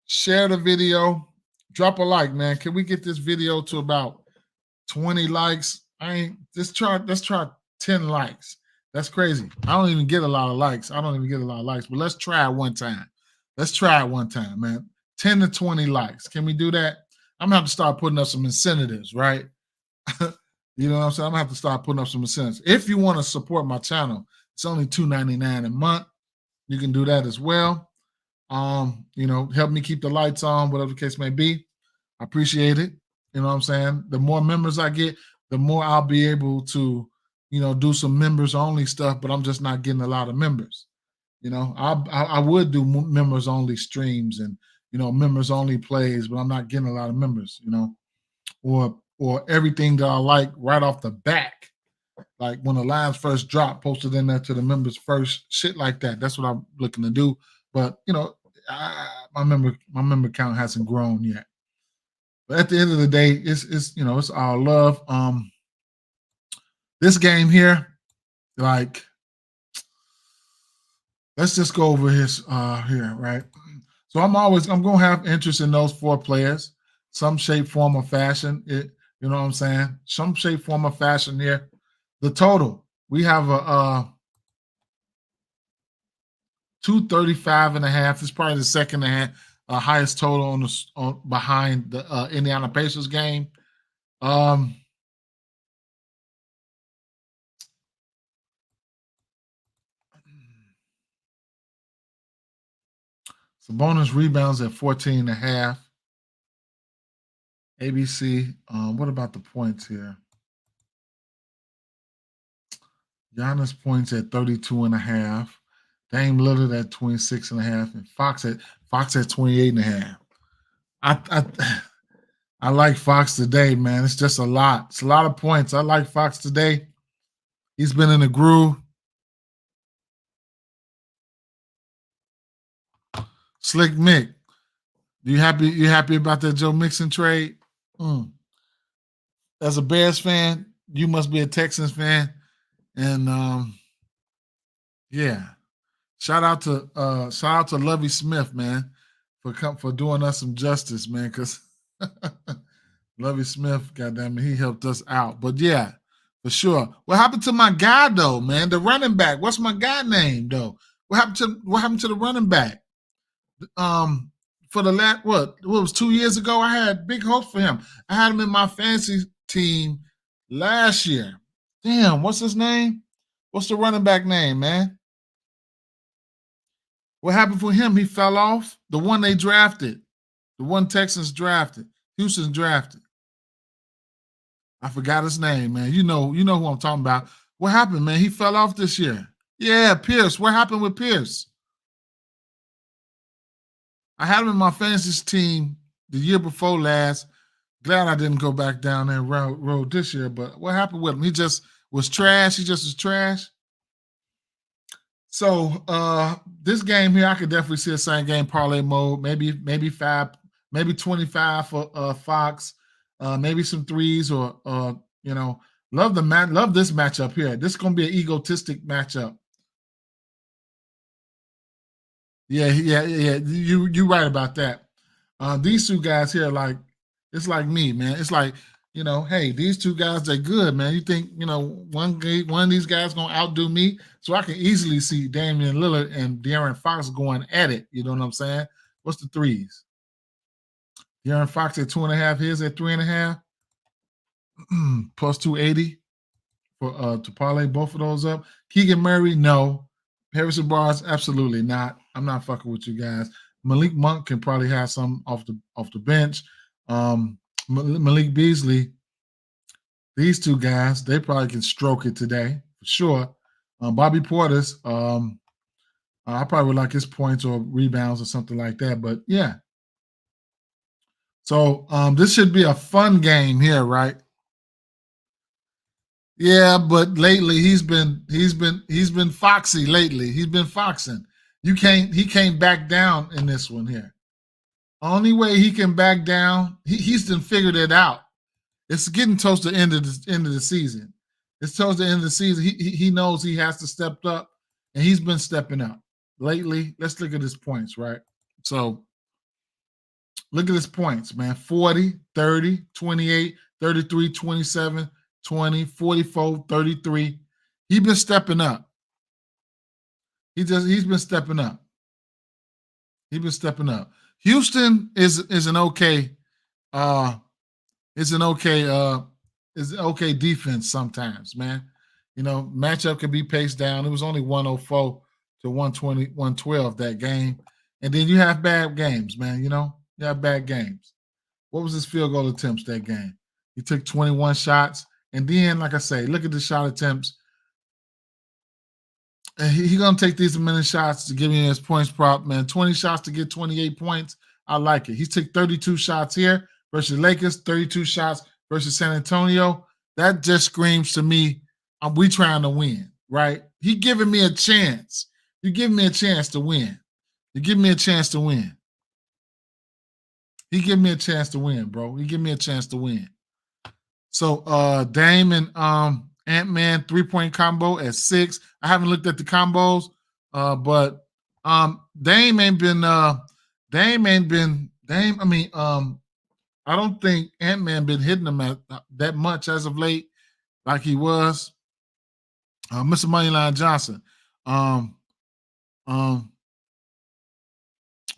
Share the video. Drop a like, man. Can we get this video to about 20 likes? Let's try 10 likes. That's crazy. I don't even get a lot of likes. But let's try it one time. Man. 10 to 20 likes. Can we do that? I'm gonna have to start putting up some incentives, right? You know what I'm saying? I'm gonna have to start putting up some incentives. If you want to support my channel, it's only $2.99 a month. You can do that as well. Help me keep the lights on, whatever the case may be. I appreciate it. You know what I'm saying? The more members I get, the more I'll be able to, do some members only stuff, but I'm just not getting a lot of members. I would do members only streams and, members only plays, but I'm not getting a lot of members, or everything that I like right off the back. Like when the lines first drop, posted in there to the members first, shit like that. That's what I'm looking to do. But my member count hasn't grown yet. But at the end of the day, it's all love. This game here, like, let's just go over his here, right? So I'm gonna have interest in those 4 players, some shape, form, or fashion. You know what I'm saying? Some shape, form, or fashion here. The total, we have a 235.5. It's probably the second and a half highest total behind the Indiana Pacers game. Sabonis rebounds at 14.5. ABC. What about the points here? Giannis points at 32.5. Dame Lillard at 26.5, and Fox at 28.5. I like Fox today, man. It's just a lot. It's a lot of points. I like Fox today. He's been in the groove. Slick Mick, you happy about that Joe Mixon trade? As a Bears fan, you must be a Texans fan, and yeah. Shout out to Lovey Smith, man, for doing us some justice, man. Because Lovey Smith, goddamn it, he helped us out. But yeah, for sure. What happened to my guy though, man? The running back. What's my guy name though? What happened to the running back? For the last what was 2 years ago? I had big hopes for him. I had him in my fantasy team last year. Damn, what's his name? What's the running back name, man? What happened for him? He fell off. The one they drafted, the one Texans drafted, Houston drafted. I forgot his name, man. You know who I'm talking about. What happened, man? He fell off this year. Yeah, Pierce. What happened with Pierce? I had him in my fantasy team the year before last. Glad I didn't go back down that road this year. But what happened with him? He just was trash. He just was trash. So this game here, I could definitely see a same game parlay mode. Maybe 25 for Fox. Maybe some threes or love this matchup here. This is gonna be an egotistic matchup. Yeah. You right about that. These 2 guys here, like, it's like me, man. It's like, hey, these 2 guys, they're good, man. You think, one of these guys gonna outdo me? So I can easily see Damian Lillard and De'Aaron Fox going at it. You know what I'm saying? What's the threes? De'Aaron Fox at 2.5. Here's at 3.5. Plus 280 for to parlay both of those up. Keegan Murray, no. Harrison Barnes, absolutely not. I'm not fucking with you guys. Malik Monk can probably have some off the bench. Malik Beasley, these 2 guys, they probably can stroke it today for sure. Bobby Portis, I probably would like his points or rebounds or something like that. But yeah. So this should be a fun game here, right? Yeah, but lately he's been foxy lately. He's been foxing. He can't back down in this one here. Only way he can back down, he's done figured it out. It's getting close to the end of the season. It's towards the end of the season. He knows he has to step up, and he's been stepping up lately. Let's look at his points, right? So look at his points, man. 40, 30, 28, 33, 27, 20, 44, 33. He's been stepping up. He's been stepping up. He's been stepping up. Houston is an okay is an okay defense sometimes, man. You know, matchup can be paced down. It was only 104 to 120, 112 that game. And then you have bad games, man. You know, you have bad games. What was his field goal attempts that game? He took 21 shots. And then, like I say, look at the shot attempts. And he's going to take these many shots to give me his points prop, man. 20 shots to get 28 points. I like it. He took 32 shots here versus Lakers, 32 shots versus San Antonio. That just screams to me, we trying to win, right? He giving me a chance. You give me a chance to win. You give me a chance to win. He give me a chance to win, bro. He give me a chance to win. So Dame and Ant-Man 3-point combo at 6. I haven't looked at the combos, but Dame ain't been I don't think Ant-Man been hitting him that much as of late, like he was. Mr. Moneyline Johnson.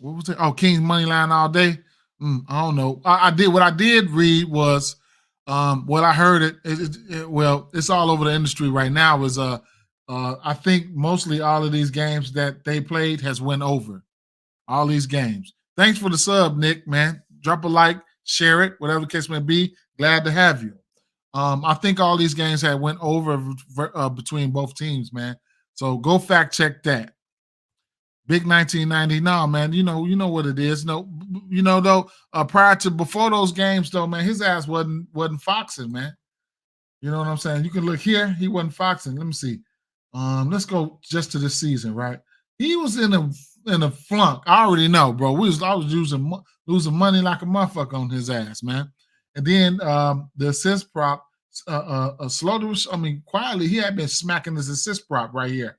What was it? Oh, King's Moneyline all day. I don't know. What I did read was what I heard well, it's all over the industry right now is I think mostly all of these games that they played has went over. All these games. Thanks for the sub, Nick, man. Drop a like, share it, whatever the case may be. Glad to have you. I think all these games had went over between both teams, man. So go fact check that. Big 1990. No, man, you know what it is. No, though, before those games, though, man, his ass wasn't foxing, man. You know what I'm saying? You can look here, he wasn't foxing. Let me see. Let's go just to this season, right? He was in a flunk. I already know, bro. I was losing money like a motherfucker on his ass, man. And then the assist prop, quietly, he had been smacking his assist prop right here,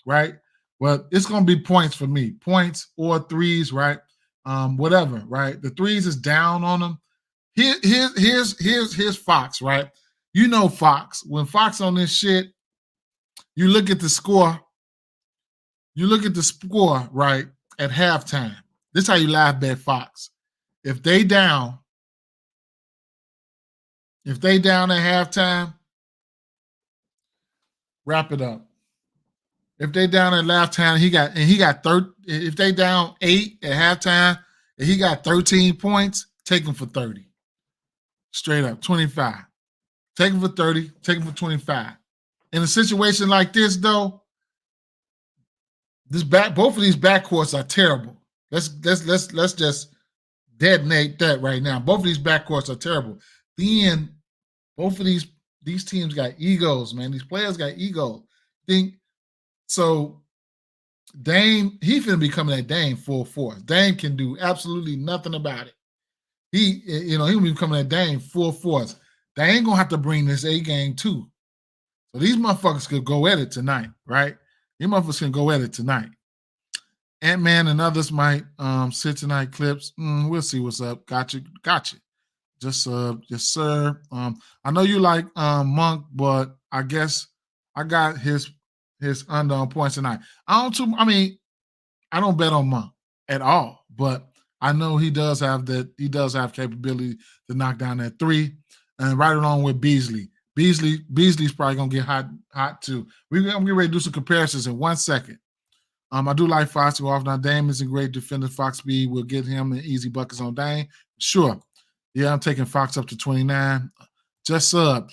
right? But it's gonna be points for me, points or threes, right? Whatever, right? The threes is down on him. Here's Fox, right? You know Fox. When Fox on this shit, you look at the score. You look at the score, right, at halftime. This is how you live bet Fox. If they down at halftime, wrap it up. If they down at halftime, he got 30. If they down 8 at halftime, and he got 13 points, take him for 30. Straight up, 25. Take him for 30. Take him for 25. In a situation like this, though, both of these backcourts are terrible. Let's just detonate that right now. Both of these backcourts are terrible. Then both of these teams got egos, man. These players got egos. So Dame, he finna be coming at Dame full force. Dame can do absolutely nothing about it. He will be coming at Dame full force. They ain't gonna have to bring this A game too. So these motherfuckers could go at it tonight, right? These motherfuckers can go at it tonight. Ant-Man and others might sit tonight clips. We'll see what's up. Gotcha. Just sir. I know you like Monk, but I guess I got his under on points tonight. I don't bet on Monk at all, but I know he does have capability to knock down that 3, and right along with Beasley. Beasley's probably gonna get hot too. I'm getting ready to do some comparisons in 1 second. I do like Fox to go off. Now, Dame is a great defender. Fox speed will get him the easy buckets on Dame. Sure. Yeah, I'm taking Fox up to 29. Just sub.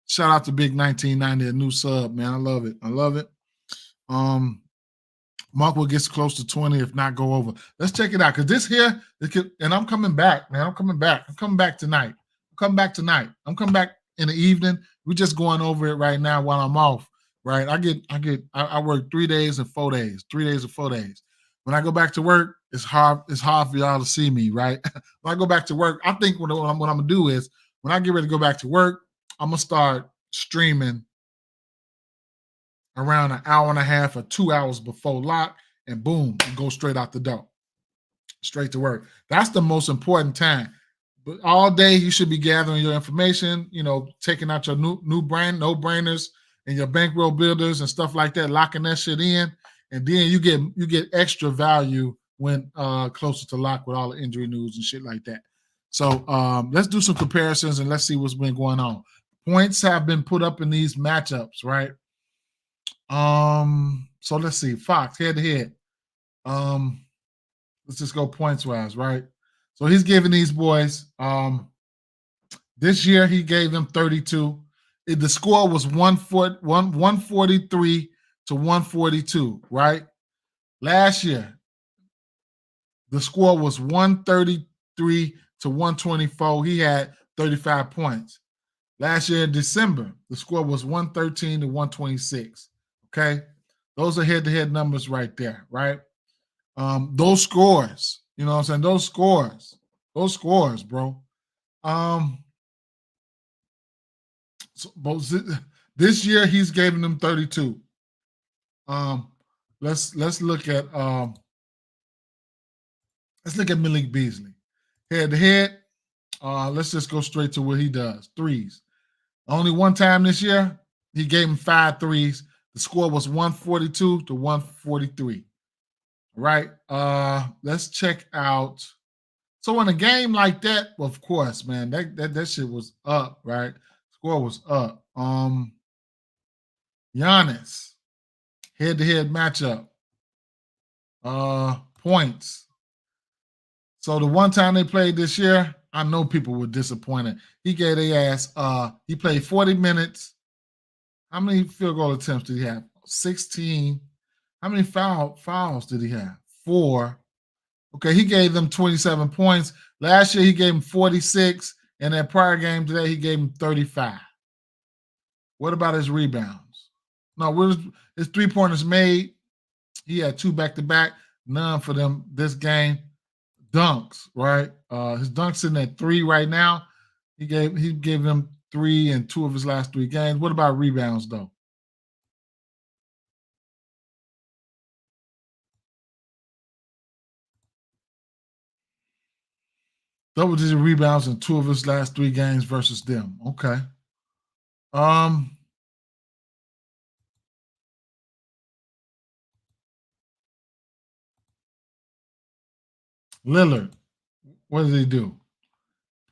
Shout out to Big 1990, a new sub, man. I love it. Mark will get close to 20, if not go over. Let's check it out. Because this here, and I'm coming back, man. I'm coming back tonight. I'm coming back in the evening. We're just going over it right now while I'm off. Right, I work 3 days and 4 days, 3 days and 4 days. When I go back to work, it's hard. It's hard for y'all to see me, right? When I go back to work, I think what I'm gonna do is when I get ready to go back to work, I'm gonna start streaming around an hour and a half or 2 hours before lock, and boom, go straight out the door, straight to work. That's the most important time. But all day you should be gathering your information, taking out your no brainers and your bankroll builders and stuff like that, locking that shit in, and then you get extra value when closer to lock with all the injury news and shit like that. So let's do some comparisons and let's see what's been going on. Points have been put up in these matchups, right? So let's see. Fox head to head. Let's just go points wise, right? So he's giving these boys. This year he gave them 32. The score was 143 to 142, right? Last year, the score was 133 to 124. He had 35 points. Last year in December, the score was 113 to 126. Okay, those are head-to-head numbers right there, right? Those scores, you know what I'm saying? Those scores, bro. This year he's giving them 32. Let's look at Malik Beasley. Head-to-head, let's just go straight to what he does. Threes. Only one time this year, he gave him 5 threes. The score was 142 to 143. Right? Let's check out. So in a game like that, of course, man, that shit was up, right? Score was up. Giannis, head-to-head matchup. Points. So the one time they played this year, I know people were disappointed. He gave their ass, he played 40 minutes. How many field goal attempts did he have? 16. How many fouls did he have? 4. Okay, he gave them 27 points. Last year he gave them 46, and that prior game today he gave him 35. What about his rebounds? No, his 3-pointers made. He had 2 back-to-back, none for them this game. Dunks, right? His dunks sitting at 3 right now. He gave them 3 in 2 of his last 3 games. What about rebounds though? Double-digit rebounds in 2 of his last 3 games versus them. Okay. Lillard, what did he do?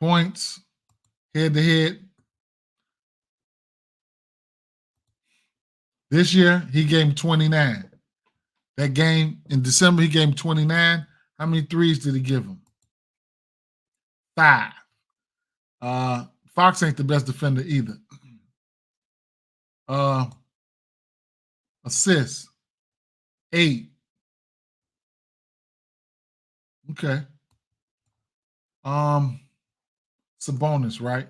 Points, head-to-head. This year, he gave him 29. That game in December, he gave him 29. How many threes did he give him? 5. Fox ain't the best defender either. Assists, 8. Okay. Sabonis, right?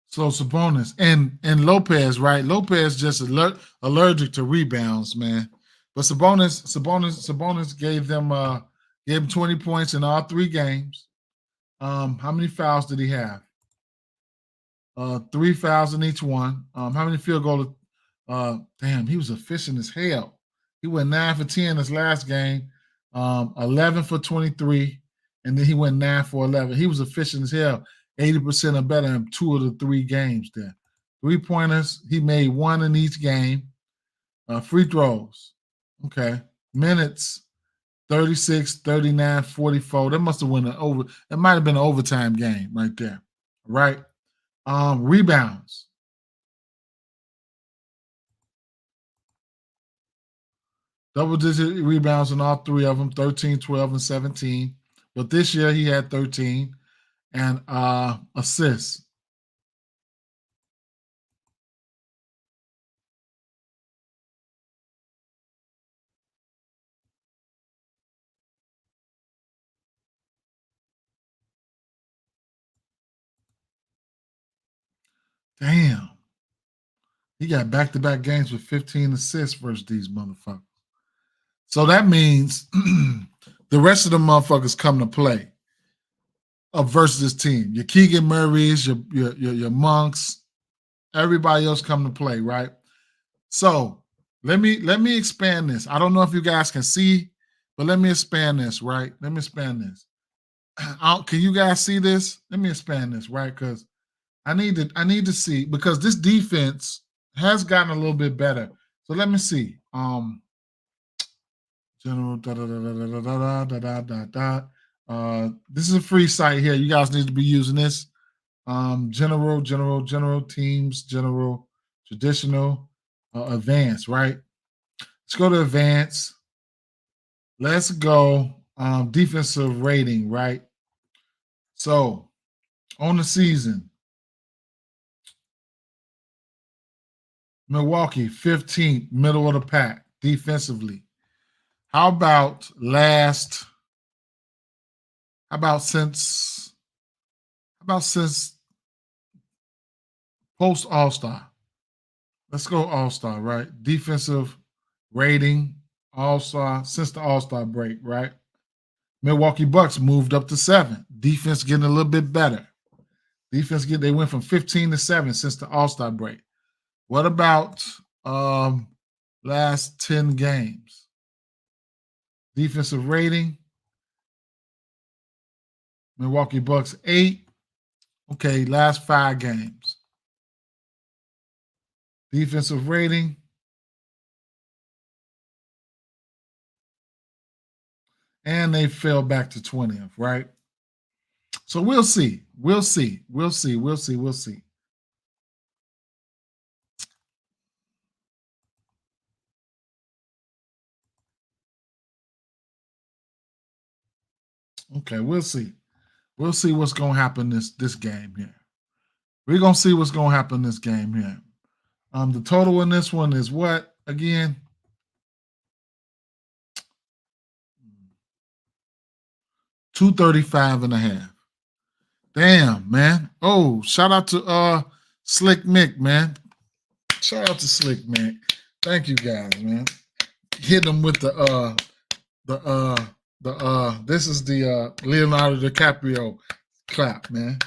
So Sabonis and Lopez, right? Lopez just allergic to rebounds, man. But Sabonis gave them 20 points in all 3 games. How many fouls did he have? 3 fouls in each one. How many field goals? Damn, he was efficient as hell. He went 9 for 10 his last game, 11 for 23, and then he went 9 for 11. He was efficient as hell, 80% or better in 2 of the 3 games there. 3-pointers, he made 1 in each game. Free throws, okay. Minutes, 36, 39, 44. That must have went over. It might have been an overtime game right there, right? Rebounds. Double-digit rebounds in all 3 of them, 13, 12, and 17. But this year he had 13. And assists. Damn. He got back-to-back games with 15 assists versus these motherfuckers. So that means the rest of the motherfuckers come to play versus this team. Your Keegan Murray's, your Monks, everybody else come to play, right? So let me expand this. I don't know if you guys can see, but let me expand this, right? Let me expand this. Can you guys see this? Let me expand this, right? Because I need to see, because this defense has gotten a little bit better. So let me see. General this is a free site here. You guys need to be using this. General teams, general, traditional, advanced, right? Let's go to advanced. Let's go defensive rating, right? So on the season, Milwaukee 15th, middle of the pack defensively. How about since post All-Star? Let's go All-Star, right? Defensive rating, All-Star, since the All-Star break, right? Milwaukee Bucks moved up to 7. Defense getting a little bit better. They went from 15 to 7 since the All-Star break. What about last 10 games? Defensive rating, Milwaukee Bucks 8. Okay, last 5 games. Defensive rating, and they fell back to 20th, right? So we'll see. We'll see. Okay, we'll see. We'll see what's going to happen this game here. We're going to see what's going to happen this game here. The total in this one is what again? 235.5. Damn, man. Oh, shout out to Slick Mick, man. Shout out to Slick Mick. Thank you guys, man. Hit them with this is the Leonardo DiCaprio clap, man.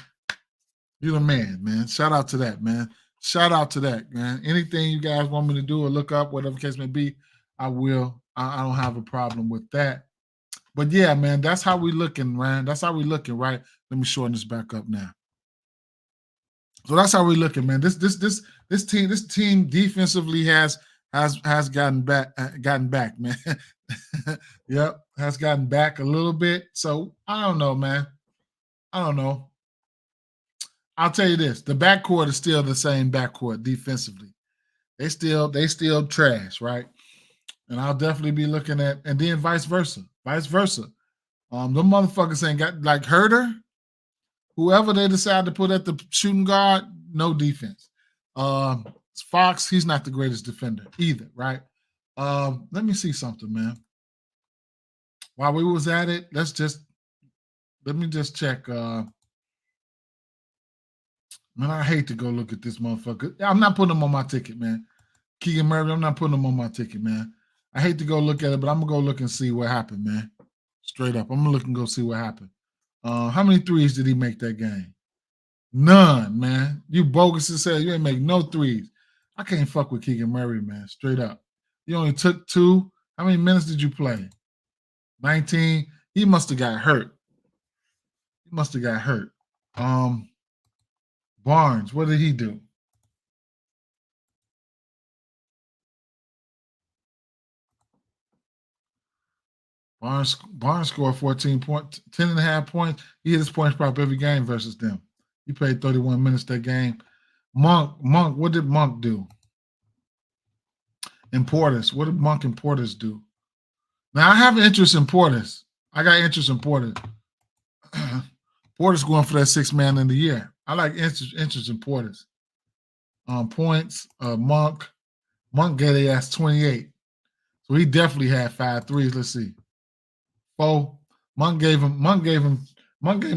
You're the man. Shout out to that, man. Shout out to that, man. Anything you guys want me to do or look up, whatever case may be, I will. I don't have a problem with that. But yeah, man, that's how we looking, man. That's how we looking, right? Let me shorten this back up now. So that's how we looking, man. This team defensively has gotten back, man. Yep, has gotten back a little bit. So I don't know, man. I don't know. I'll tell you this: the backcourt is still the same backcourt defensively. They still trash, right? And I'll definitely be looking at, and then vice versa. Them motherfuckers ain't got, like, Herter, whoever they decide to put at the shooting guard, no defense. Fox, he's not the greatest defender either, right? Let me see something, man. While we was at it, let me just check. Man, I hate to go look at this motherfucker. I'm not putting him on my ticket, man. Keegan Murray, I'm not putting him on my ticket, man. I hate to go look at it, but I'm gonna go look and see what happened, man. Straight up, I'm gonna look and go see what happened. How many threes did he make that game? None, man. You bogus as hell. You ain't make no threes. I can't fuck with Keegan Murray, man. Straight up. You only took 2. How many minutes did you play? 19. He must have got hurt. Barnes, what did he do? Barnes scored 14 points, 10.5 points. He hit his points prop every game versus them. He played 31 minutes that game. Monk, what did Monk do? And Portis, what did Monk and Portis do? Now, I have an interest in Portis. I got interest in Portis. Portis going for that 6th man in the year. I like interest in Portis. Points, Monk got their ass 28. So he definitely had 5 threes. Let's see. 4. Monk gave him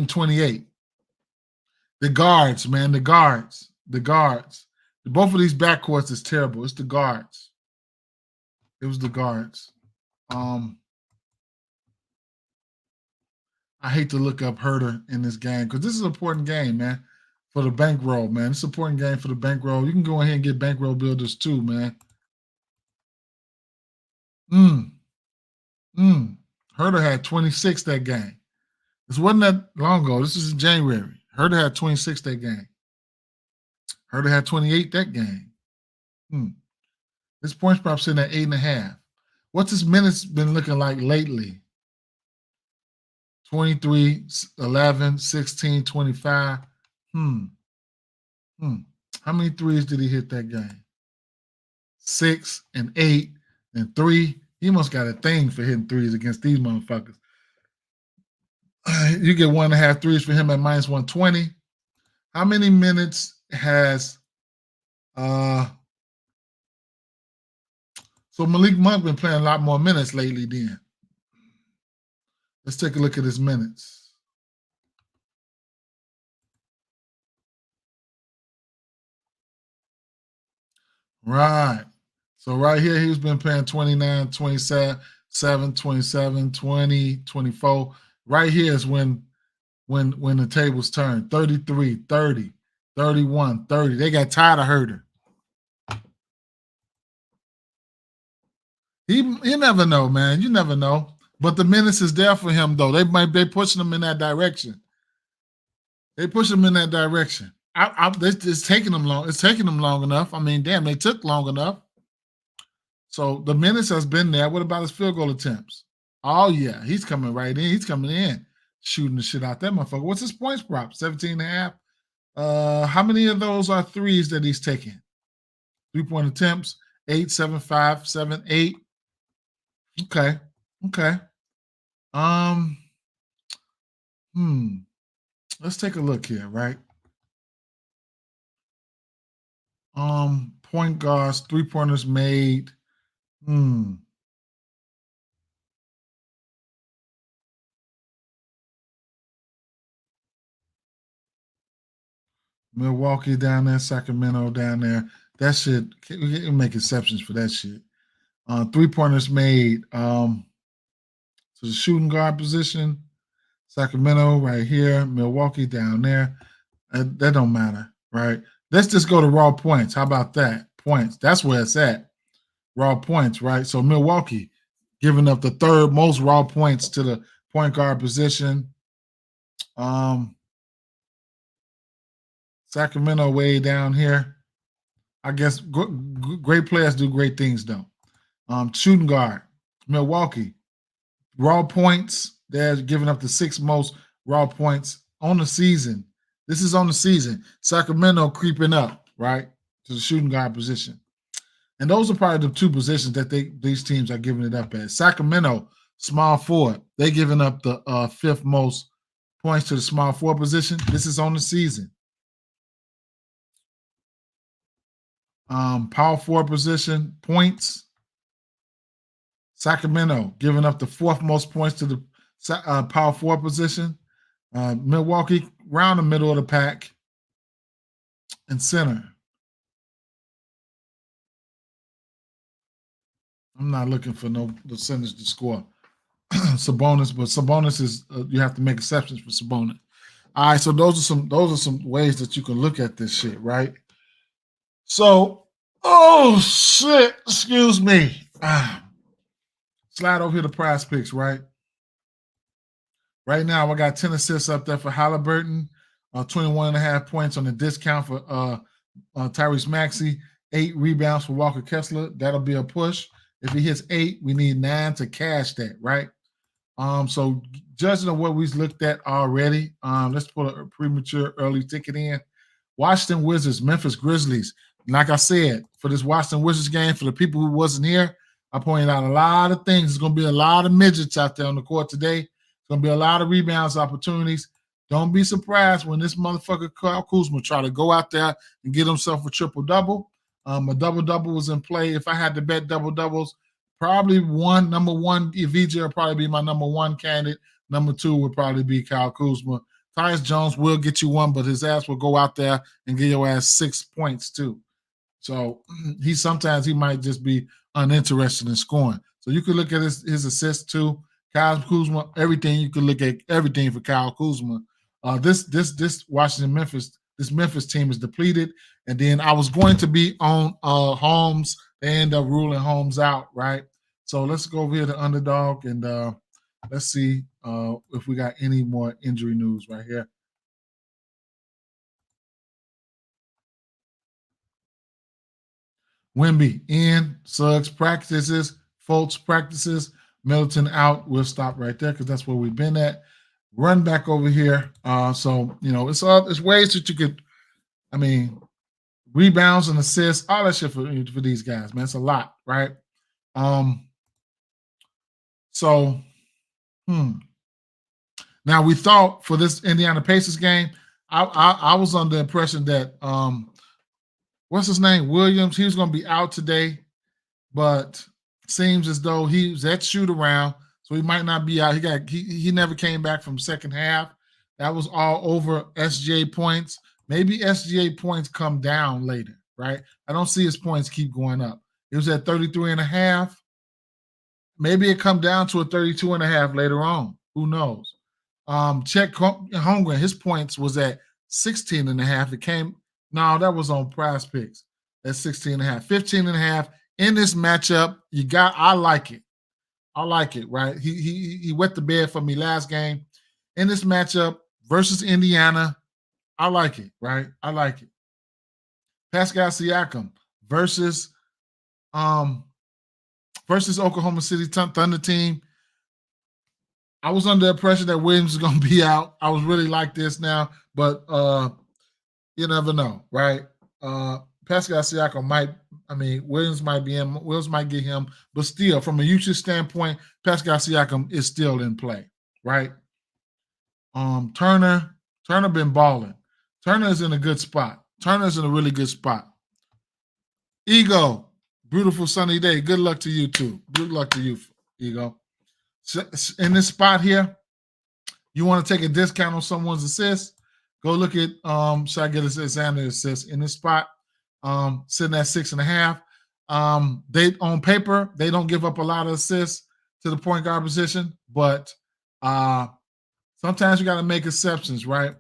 28. The guards, man, the guards The guards. Both of these backcourts is terrible. It's the guards. It was the guards. I hate to look up Herter in this game because this is an important game, man, for the bankroll, man. It's an important game for the bankroll. You can go ahead and get bankroll builders too, man. Herter had 26 that game. This wasn't that long ago. This is in January. Herter had 26 that game. Herter had 28 that game. This points prop sitting at 8.5. What's his minutes been looking like lately? 23, 11, 16, 25. How many threes did he hit that game? 6 and 8 and 3. He must got a thing for hitting threes against these motherfuckers. You get 1.5 threes for him at minus 120. How many minutes has so Malik Monk been playing a lot more minutes lately then? Let's take a look at his minutes. Right. So right here, he's been playing 29, 27, 27, 20, 24. Right here is when the tables turn. 33, 30, 31, 30. They got tired of Herter. You never know, man. You never know. But the minutes is there for him, though. They pushing him in that direction. They push him in that direction. It's taking them long. It's taking them long enough. I mean, damn, they took long enough. So the minutes has been there. What about his field goal attempts? Oh, yeah. He's coming right in. He's coming in, shooting the shit out that motherfucker. What's his points prop? 17.5. How many of those are threes that he's taking? 3-point attempts, 8, 7, 5, 7, 8. Okay. Let's take a look here, right? Point guards, 3-pointers made. Milwaukee down there, Sacramento down there. That shit, we can make exceptions for that shit. 3-pointers made to the shooting guard position. Sacramento right here, Milwaukee down there. That don't matter, right? Let's just go to raw points. How about that? Points. That's where it's at. Raw points, right? So Milwaukee giving up the third most raw points to the point guard position. Sacramento way down here. I guess great players do great things, though. Shooting guard, Milwaukee. Raw points, they're giving up the 6th most raw points on the season. This is on the season. Sacramento creeping up, right, to the shooting guard position. And those are probably the 2 positions that these teams are giving it up at. Sacramento, small forward. They're giving up the 5th most points to the small forward position. This is on the season. Power forward position, points. Sacramento giving up the 4th most points to the power forward position. Milwaukee around the middle of the pack. And center. I'm not looking for the centers to score. Sabonis, but Sabonis is you have to make exceptions for Sabonis. All right, so those are some ways that you can look at this shit, right? So, oh shit, excuse me. Slide over here to Prize Picks, right? Right now, I got 10 assists up there for Halliburton, 21.5 points on the discount for Tyrese Maxey, 8 rebounds for Walker Kessler. That'll be a push. If he hits 8, we need 9 to cash that, right? So judging on what we've looked at already, let's put a premature early ticket in. Washington Wizards, Memphis Grizzlies. Like I said, for this Washington Wizards game, for the people who wasn't here, I pointed out a lot of things. There's going to be a lot of midgets out there on the court today. There's going to be a lot of rebounds opportunities. Don't be surprised when this motherfucker Kyle Kuzma try to go out there and get himself a triple-double. A double-double was in play. If I had to bet double-doubles, probably number one, VJ will probably be my number 1 candidate. Number 2 would probably be Kyle Kuzma. Tyus Jones will get you one, but his ass will go out there and get your ass 6 points too. So sometimes he might just be uninterested in scoring. So you could look at his assists too. Kyle Kuzma, everything you could look at everything for Kyle Kuzma. This Memphis team is depleted. And then I was going to be on Holmes. They end up ruling Holmes out, right? So let's go over here to Underdog and let's see if we got any more injury news right here. Wemby in, Suggs practices, Fultz practices, Middleton out. We'll stop right there because that's where we've been at. Run back over here. So it's ways that you could, rebounds and assists, all that shit for these guys, man. It's a lot, right? Now we thought for this Indiana Pacers game, I was under the impression that what's his name? Williams, he was going to be out today, but seems as though he was at shoot around, so he might not be out. He never came back from second half. That was all over SGA points. Maybe SGA points come down later, right? I don't see his points keep going up. It was at 33.5. Maybe it come down to a 32.5 later on. Who knows? Chet Holmgren, his points was at 16.5. It came. No, that was on Prize Picks. That's 16.5. 15.5 in this matchup. I like it. I like it, right? He wet the bed for me last game. In this matchup versus Indiana, I like it, right? I like it. Pascal Siakam versus Oklahoma City Thunder team. I was under the impression that Williams is going to be out. I was really like this now, but you never know, right? Pascal Siakam Williams might be in, Williams might get him, but still, from a usage standpoint, Pascal Siakam is still in play, right? Turner been balling. Turner is in a good spot. Turner's in a really good spot. Ego, beautiful sunny day. Good luck to you too. Good luck to you, Ego. So in this spot here, you want to take a discount on someone's assist, go look at should I get Alexander assist in this spot, sitting at 6.5. They on paper, they don't give up a lot of assists to the point guard position, but sometimes you got to make exceptions, right?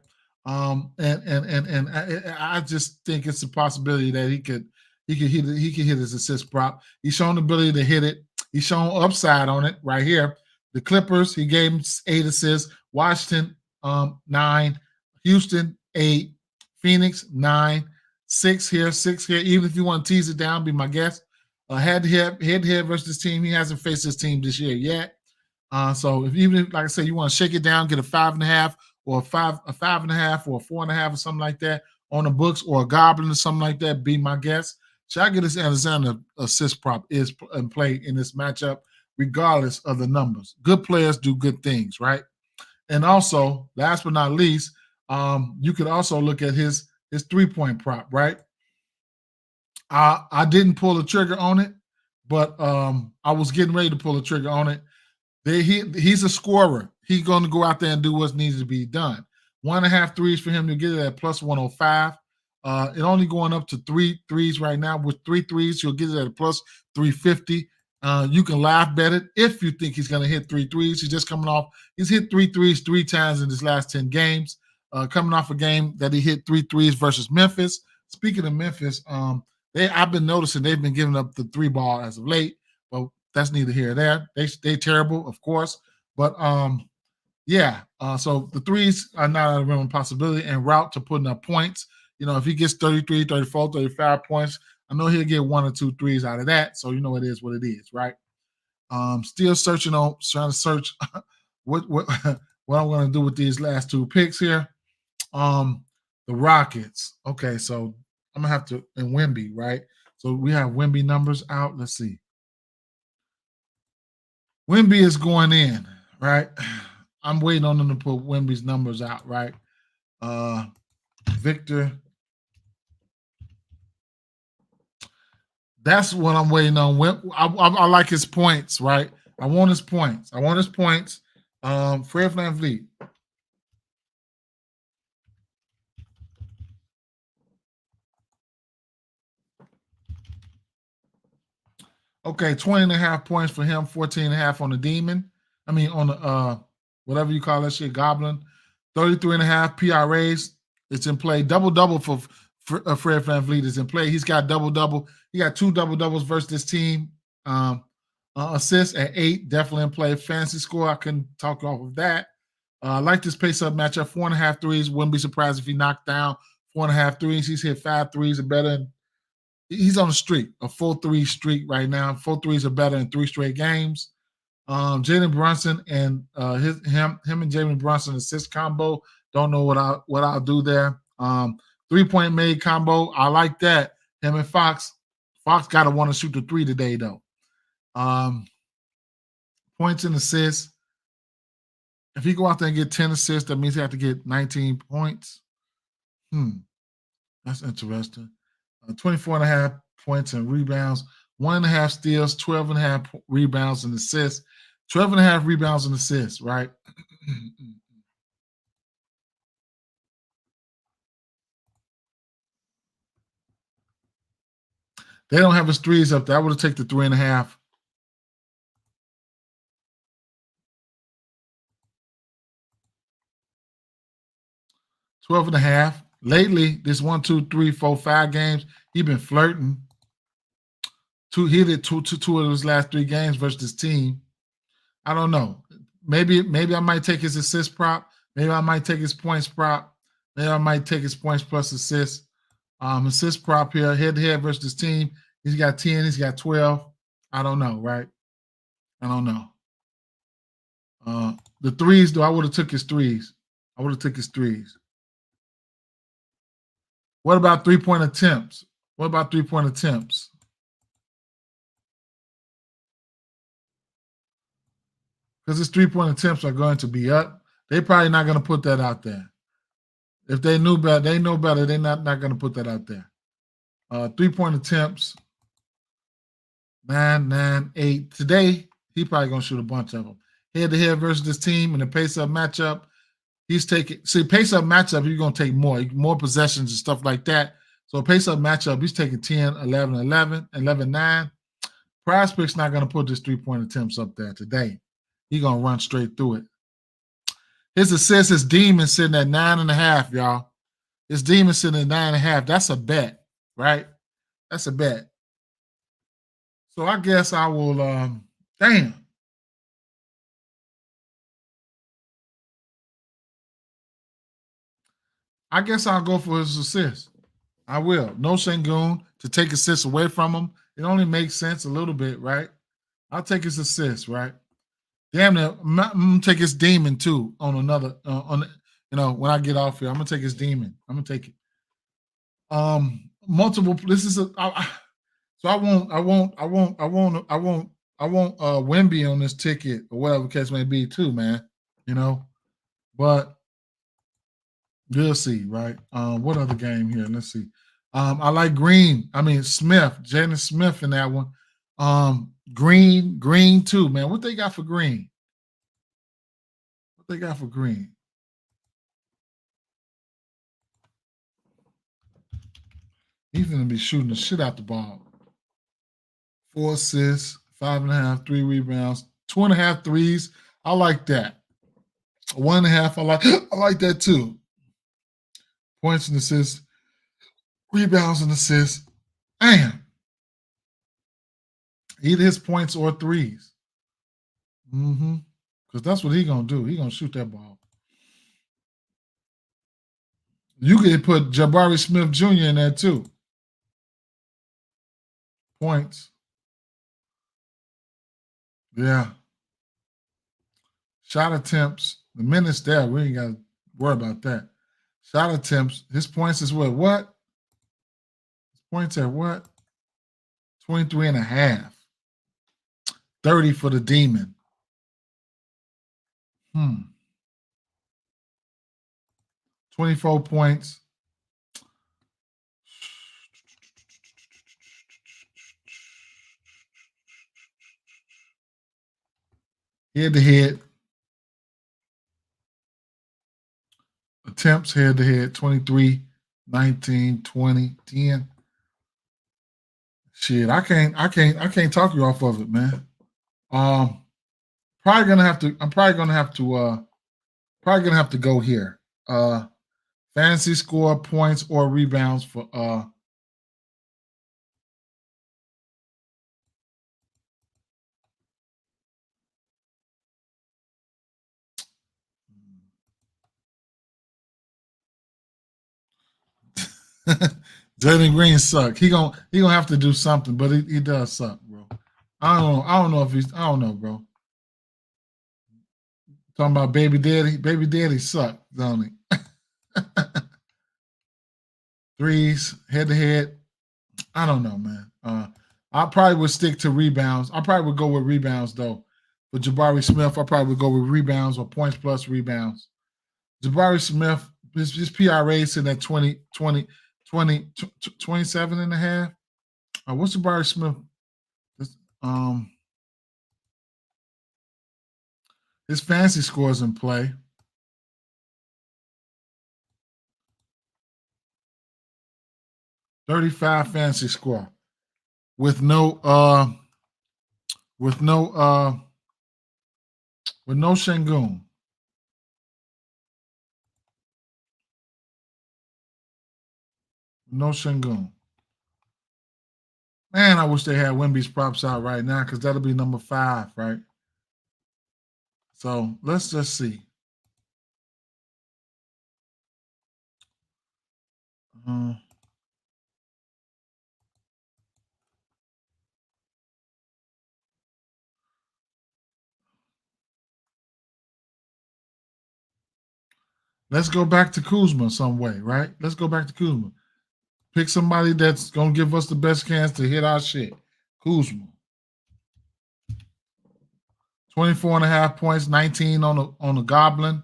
And I just think it's a possibility that he could hit his assist prop. He's shown the ability to hit it. He's shown upside on it right here. The Clippers, he gave him 8 assists. Washington, 9. Houston, 8. Phoenix, 9. 6 here. Even if you want to tease it down, be my guest. Head-to-head versus this team. He hasn't faced this team this year yet. So like I said, you want to shake it down, get a 5.5 or a 5.5 or a 4.5 or something like that on the books, or a Goblin or something like that, be my guest. Should I get this Alexander assist prop is in play in this matchup, regardless of the numbers. Good players do good things, right? And also, last but not least, you could also look at his 3-point prop, right? I didn't pull the trigger on it, but I was getting ready to pull the trigger on it. He's a scorer. He's going to go out there and do what needs to be done. 1.5 threes for him to get it at plus 105. It only going up to 3 threes right now. With 3 threes, you'll get it at a plus 350. You can laugh bet it if you think he's going to hit 3 threes. He's hit 3 threes 3 times in his last 10 games. Coming off a game that he hit 3 threes versus Memphis. Speaking of Memphis, I've been noticing they've been giving up the 3 ball as of late, but that's neither here nor there. They terrible, of course, but so the threes are not a real possibility en route to putting up points. If he gets 33, 34, 35 points, I know he'll get 1 or 2 threes out of that. So it is what it is, right? Still trying to search what I'm going to do with these last 2 picks here. The Rockets. Okay, so I'm gonna have to in Wemby, right? So we have Wemby numbers out. Let's see. Wemby is going in, right? I'm waiting on them to put Wemby's numbers out, right? Victor. That's what I'm waiting on. I like his points, right? I want his points. Fred VanVleet. Okay, 20.5 points for him, 14.5 on the Demon. I mean, on the whatever you call that shit, Goblin. 33.5 PRAs. It's in play. Double-double for Fred VanVleet is in play. He's got double-double. He got 2 double-doubles versus this team. Assists at 8, definitely in play. Fantasy score, I couldn't talk off of that. I like this pace-up matchup. 4.5 threes. Wouldn't be surprised if he knocked down 4.5 threes. He's hit 5 threes or better. He's on a streak, a full 3 streak right now. 4 threes or better in 3 straight games. Jalen Brunson and him and Jalen Brunson assist combo. Don't know what I'll do there. 3-point made combo. I like that. Him and Fox. Fox got to want to shoot the 3 today though. Points and assists. If he go out there and get 10 assists, that means he have to get 19 points. That's interesting. 24.5 points and rebounds, 1.5 steals, 12.5 rebounds and assists, 12.5 rebounds and assists, right? They don't have his threes up there. I would have taken the 3.5. 12.5. Lately, this 1, 2, 3, 4, 5 games, he been flirting. He did two of his last 3 games versus this team. I don't know. Maybe I might take his assist prop. Maybe I might take his points prop. Maybe I might take his points plus assists. Assist prop here, head-to-head versus this team. He's got 10. He's got 12. I don't know, right? I don't know. The threes, though, I would have took his threes. What about 3-point attempts? Because his 3-point attempts are going to be up. They're probably not going to put that out there. If they knew better, they know better. They're not going to put that out there. 3-point attempts, 9, 9, 8. Today, he probably going to shoot a bunch of them. Head-to-head versus this team in a pace-up matchup, he's taking – see, pace-up matchup, you're going to take more possessions and stuff like that. So a pace-up matchup, he's taking 10, 11, 11, 11, 9. Prize Pick's not going to put this 3-point attempts up there today. He's going to run straight through it. His assist, his Demon sitting at 9.5, y'all. His Demon sitting at 9.5. That's a bet, right? That's a bet. So I guess I will, damn. I guess I'll go for his assist. I will. No Sengun to take assists away from him. It only makes sense a little bit, right? I'll take his assist, right? Damn it, I'm gonna take his Demon too on another when I get off here. I'm gonna take his Demon. I'm gonna take it. Multiple. This is so I won't Wemby on this ticket or whatever the case may be too, man. But we'll see, right? What other game here? Let's see. I like Jaden Smith in that one. Green too, man. What they got for Green? He's gonna be shooting the shit out the ball. 4 assists, 5.5, 3 rebounds, 2.5 threes. I like that. 1.5. I like that too. Points and assists, rebounds and assists. Damn. Either his points or threes. Because that's what he's gonna do. He's gonna shoot that ball. You could put Jabari Smith Jr. in there too. Points. Yeah. Shot attempts. The minutes there, we ain't got to worry about that. Shot attempts. His points is what? His points are what? 23.5. 30 for the Demon. 24 points. Head-to-head. Attempts head-to-head. 23, 19, 20, 10. Shit, I can't talk you off of it, man. Probably gonna have to. I'm probably gonna have to. Probably gonna have to go here. Fantasy score, points, or rebounds for. Jalen Green suck. He gonna have to do something, but he does suck, bro. I don't know. I don't know if he's. I don't know, bro. Talking about baby daddy. Baby daddy suck, don't he? Threes, head to head. I don't know, man. I probably would stick to rebounds. I probably would go with rebounds though. For Jabari Smith, I probably would go with rebounds or points plus rebounds. Jabari Smith, his PRA sitting at 27 and a half. What's Jabari Smith? Um, his fantasy scores in play. 35 fantasy score with no with no with no Shangoon. No Shangoon. Man, I wish they had Wemby's props out right now because that'll be number 5, right? So let's just see. Uh, let's go back to Kuzma some way, right? Let's go back to Kuzma. Pick somebody that's gonna give us the best chance to hit our shit. Kuzma. 24 and a half points, 19 on the Goblin.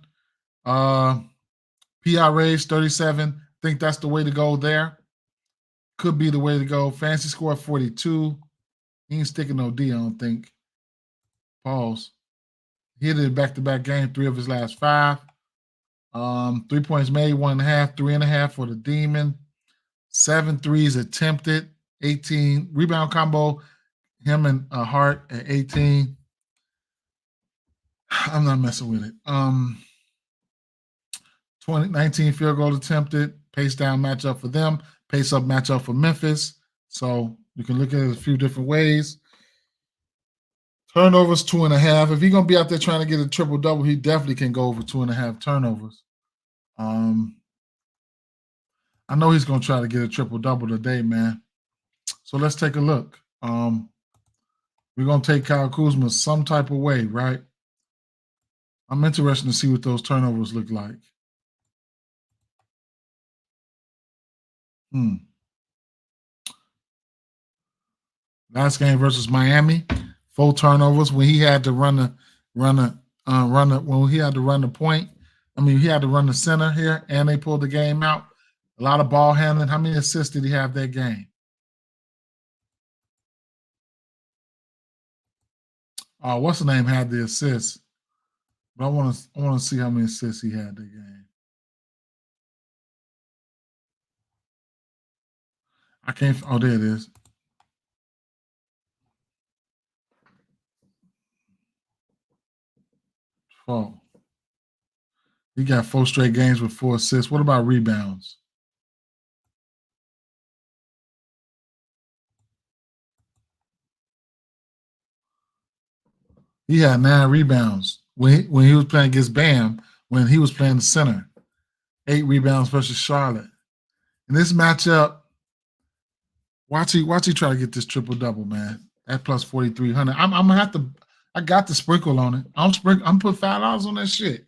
Uh PRAs 37. Think that's the way to go there. Could be the way to go. Fancy score 42. He ain't sticking no D, I don't think. Pause. He hit it back-to-back game, 3 of his last 5. 3 points made, 1.5, 3.5 for the Demon. 7 threes attempted, 18. Rebound combo, him and Hart at 18. I'm not messing with it. 19 field goal attempted, pace down matchup for them, pace up matchup for Memphis. So you can look at it a few different ways. Turnovers 2.5. If he's gonna be out there trying to get a triple double, he definitely can go over 2.5 turnovers. I know he's gonna try to get a triple double today, man. So let's take a look. We're gonna take Kyle Kuzma some type of way, right? I'm interested to see what those turnovers look like. Last game versus Miami, 4 turnovers when he had to run when he had to run the point. I mean, he had to run the center here, and they pulled the game out. A lot of ball handling. How many assists did he have that game? What's the name had the assists? But I want to see how many assists he had that game. I can't. Oh, there it is. Oh, he got 4 straight games with 4 assists. What about rebounds? He had 9 rebounds when he was playing against Bam. When he was playing the center, 8 rebounds versus Charlotte. In this matchup, watch he try to get this triple double, man. At plus 4,300. I'm gonna have to. I got the sprinkle on it. I'm putting $5 on that shit.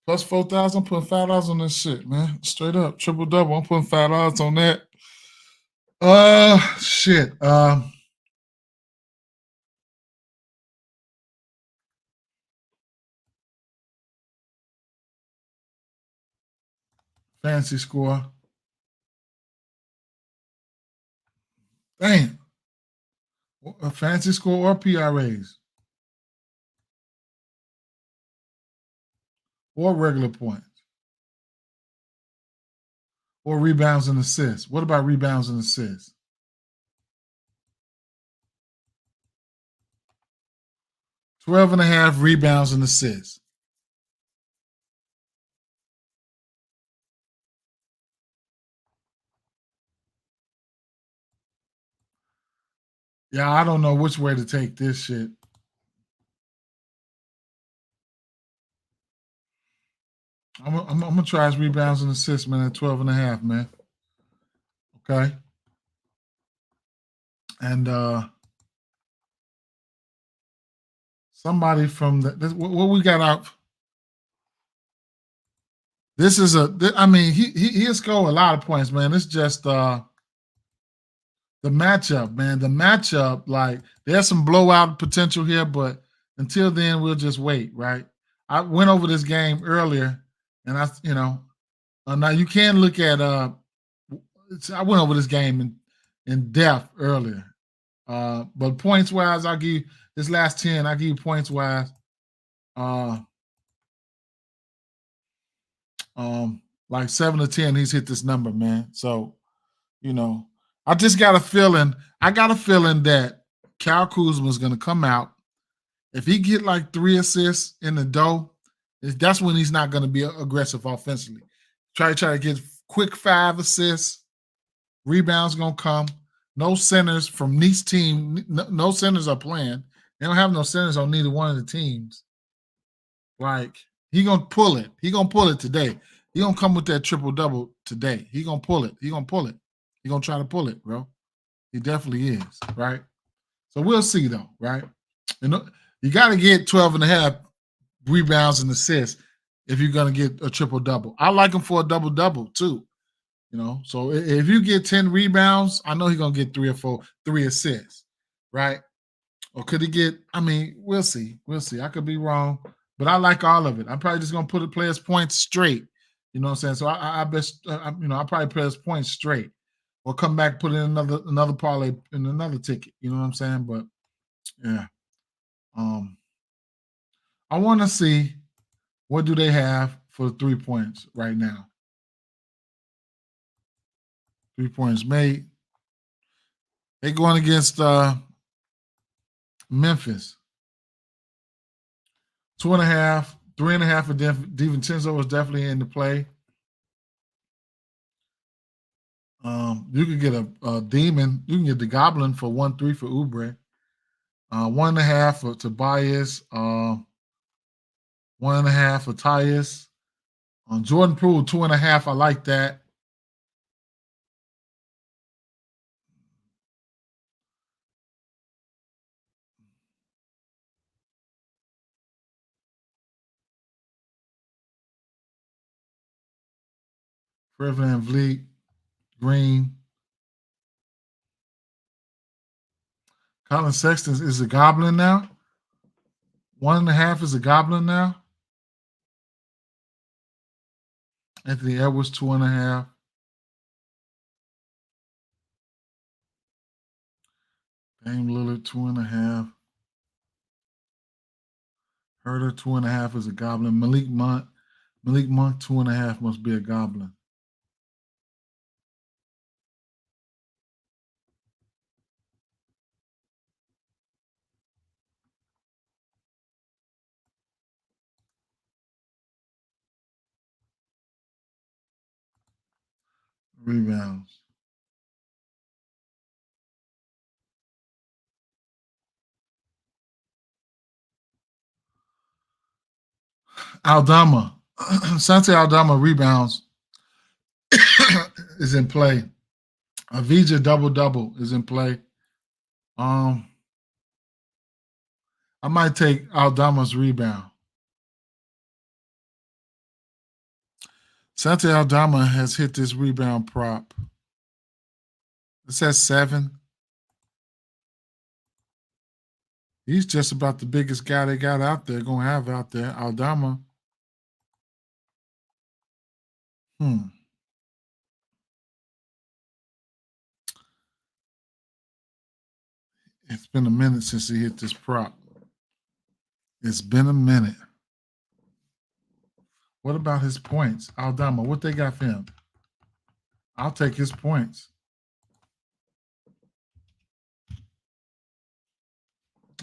Plus 4,000. I'm putting $5 on that shit, man. Straight up triple double. I'm putting $5 on that. Shit. Fancy score. Damn. A fancy score or PRAs or regular points or rebounds and assists. What about rebounds and assists? 12.5 rebounds and assists. Yeah, I don't know which way to take this shit. I'm gonna try his rebounds and assists, man, at 12.5, man. Okay. And somebody from what we got out. This is I mean, he'll score a lot of points, man. It's just the matchup, man. The matchup, like there's some blowout potential here, but until then, we'll just wait, right? I went over this game earlier, and now you can look at I went over this game in depth earlier. But points wise, I'll give you this last 10, I'll give you points wise. Like 7 to 10, he's hit this number, man. So, I just got a feeling. I got a feeling that Kyle Kuzma's gonna come out. If he get like 3 assists in the dough, that's when he's not gonna be aggressive offensively. Try to get quick 5 assists. Rebounds gonna come. No centers from Knicks team. No centers are playing. They don't have no centers on neither one of the teams. Like he gonna pull it. He gonna pull it today. He gonna come with that triple double today. He gonna pull it. He gonna pull it. He gonna try to pull it, bro. He definitely is, right? So we'll see though, right? You got to get 12.5 rebounds and assists if you're gonna get a triple double. I like him for a double double too. So if you get 10 rebounds, I know he's gonna get 3 or 4, 3 assists, right? Or could he get? I mean, we'll see. We'll see. I could be wrong, but I like all of it. I'm probably just gonna put the players' points straight. You know what I'm saying? So I best, I'll probably play his points straight, or come back, put in another parlay in another ticket. You know what I'm saying? But yeah, I want to see what do they have for 3 points right now. 3 points made. They going against Memphis. 2.5, 3.5 for DiVincenzo was definitely in the play. You can get a demon. You can get the Goblin for 1.3 for Oubre. 1.5 for Tobias. 1.5 for Tyus. Jordan Poole 2.5. I like that. Fred VanVleet, Green. Colin Sexton is a Goblin now. 1.5 is a Goblin now. Anthony Edwards 2.5. Dame Lillard 2.5. Herder 2.5 is a Goblin. Malik Monk 2.5 must be a Goblin. Rebounds. Aldama. Santi Aldama rebounds is in play. Avija double is in play. I might take Aldama's rebound. Santi Aldama has hit this rebound prop. It says 7. He's just about the biggest guy they got out there, going to have out there. Aldama. It's been a minute since he hit this prop. It's been a minute. What about his points? Aldama, what they got for him? I'll take his points.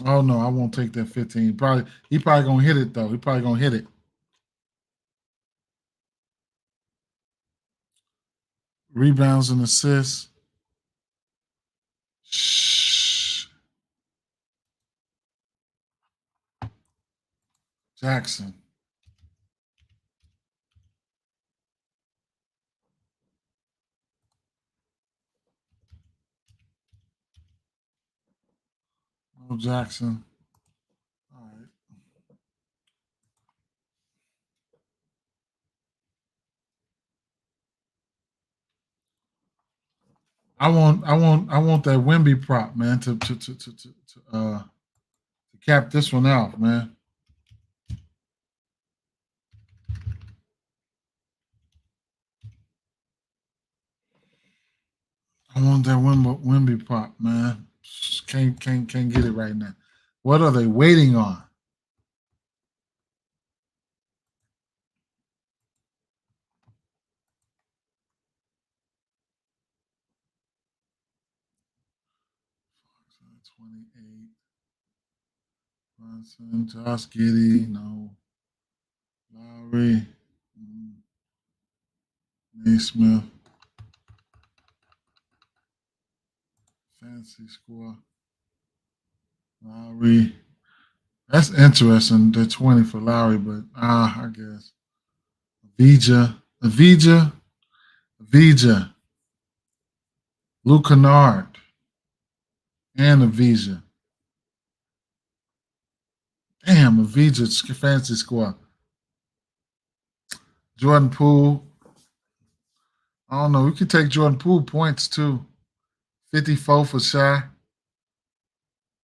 Oh no, I won't take that 15. He probably gonna hit it though. He probably gonna hit it. Rebounds and assists. Shh. Jackson. No Jackson. All right. I want that Wimby prop, man, to cap this one out, man. I want that Wimby prop, man. Can't get it right now. What are they waiting on? 28. Brunson, Josh Giddey, no. Lowry, Naismith, fancy score. Lowry. That's interesting. The 20 for Lowry, but I guess. Avija, Luke Kennard, and Avija. Damn, Avija fancy score. Jordan Poole. I don't know. We could take Jordan Poole points too. 54 for Shy,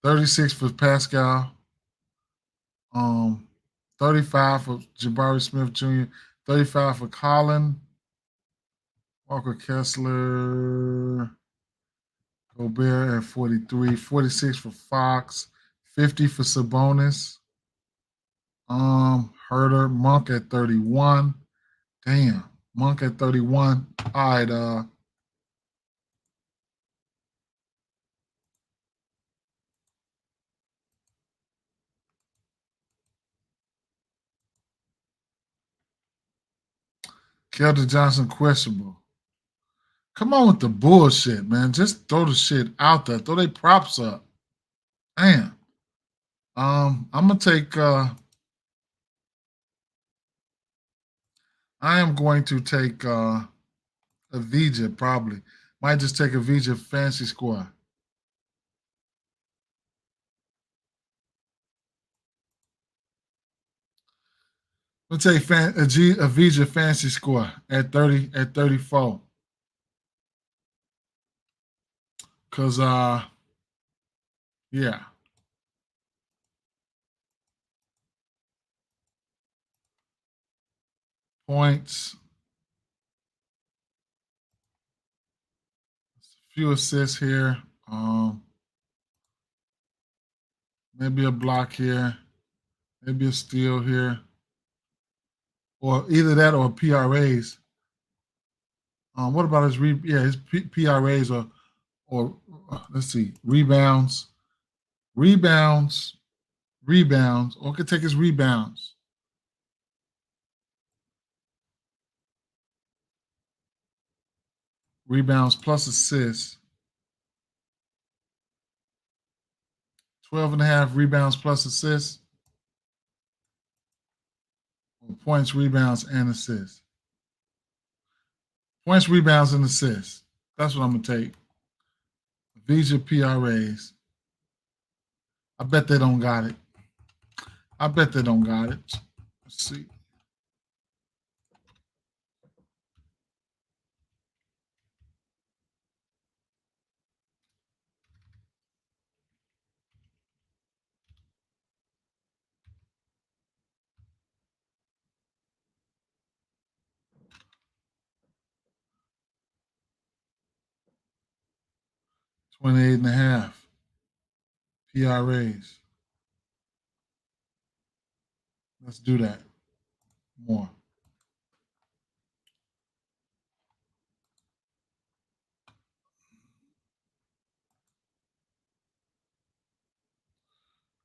36 for Pascal, um, 35 for Jabari Smith Jr., 35 for Colin, Walker Kessler, Gobert at 43, 46 for Fox, 50 for Sabonis, Herder, Monk at 31. Damn, Monk at 31. All right, Keldon Johnson questionable. Come on with the bullshit, man. Just throw the shit out there. Throw their props up. Damn. I'm gonna take I am going to take Avija probably. Might just take Avija fancy squad. We'll take Avija fancy score at 34. Cause yeah. Points, few assists here. Maybe a block here, maybe a steal here. Or either that or PRAs. What about his PRAs or let's see, rebounds, rebounds. Or could take his rebounds. Rebounds plus assists. 12 and a half rebounds plus assists. Or points, rebounds, and assists. Points, rebounds, and assists. That's what I'm gonna take. Visa PRAs. I bet they don't got it. I bet they don't got it. Let's see. $28 and a half PRAs. Let's do that more.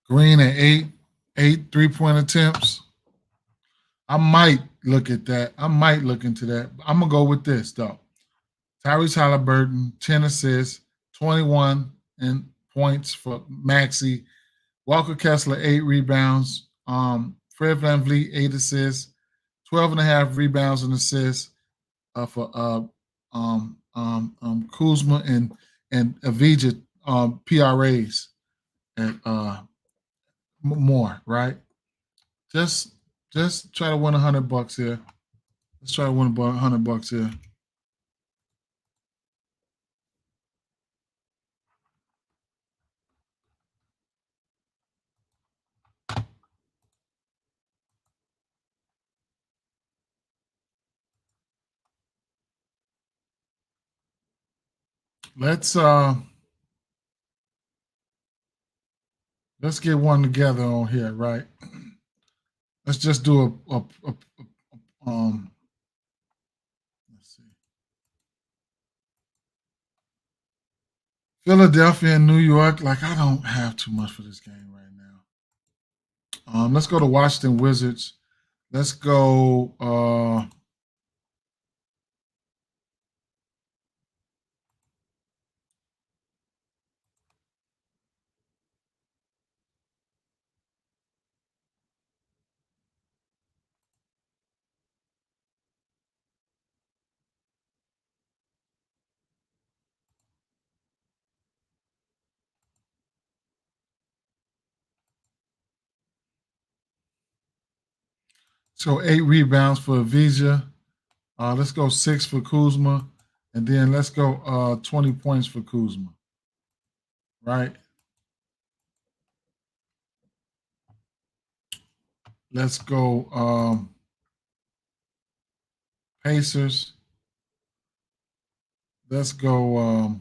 Green at 8 3-point attempts. I might look at that. I might look into that. I'm gonna go with this though. Tyrese Halliburton, 10 assists, 21 in points for Maxey. Walker Kessler, 8 rebounds. Fred VanVleet, 8 assists, 12 and a half rebounds and assists for Kuzma and Avija PRAs and more, right? Just try to win $100 here. Let's try to win $100 here. Let's get one together on here, right? Let's just do let's see. Philadelphia and New York. Like I don't have too much for this game right now. Let's go to Washington Wizards. Let's go. So 8 rebounds for Avija. Let's go 6 for Kuzma, and then let's go 20 points for Kuzma. Right. Let's go Pacers. Let's go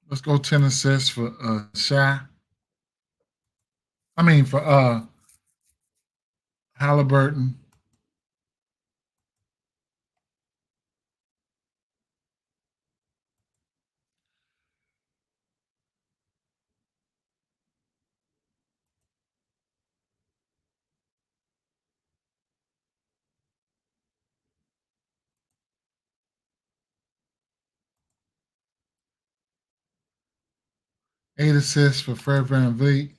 let's go 10 assists for Shy. I mean for Halliburton. Eight assists for Fred VanVleet.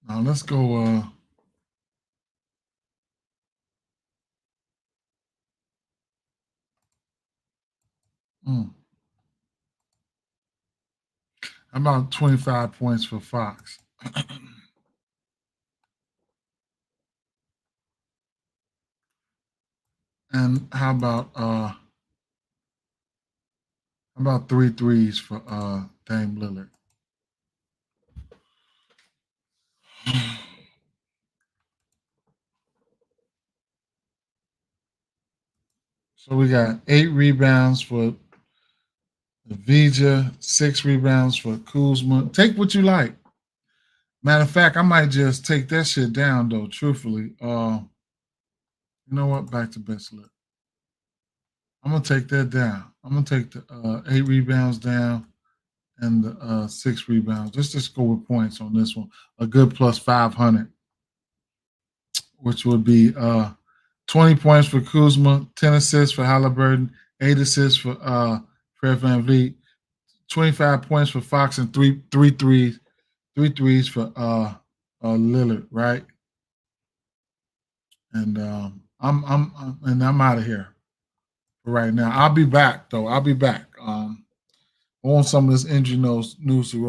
Now let's go. Hmm. About 25 points for Fox. And how about 3 threes for Dame Lillard? So we got 8 rebounds for Vija, 6 rebounds for Kuzma. Take what you like. Matter of fact, I might just take that shit down though. Truthfully, you know what? Back to best look. I'm gonna take that down. I'm gonna take the 8 rebounds down and the 6 rebounds. Let's just go with points on this one. A good plus 500, which would be 20 points for Kuzma, 10 assists for Halliburton, 8 assists for Fred VanVleet, 25 points for Fox, and three threes 3 threes for Lillard, right? And I'm out of here for right now. I'll be back though. I'll be back. I want some of this injury news to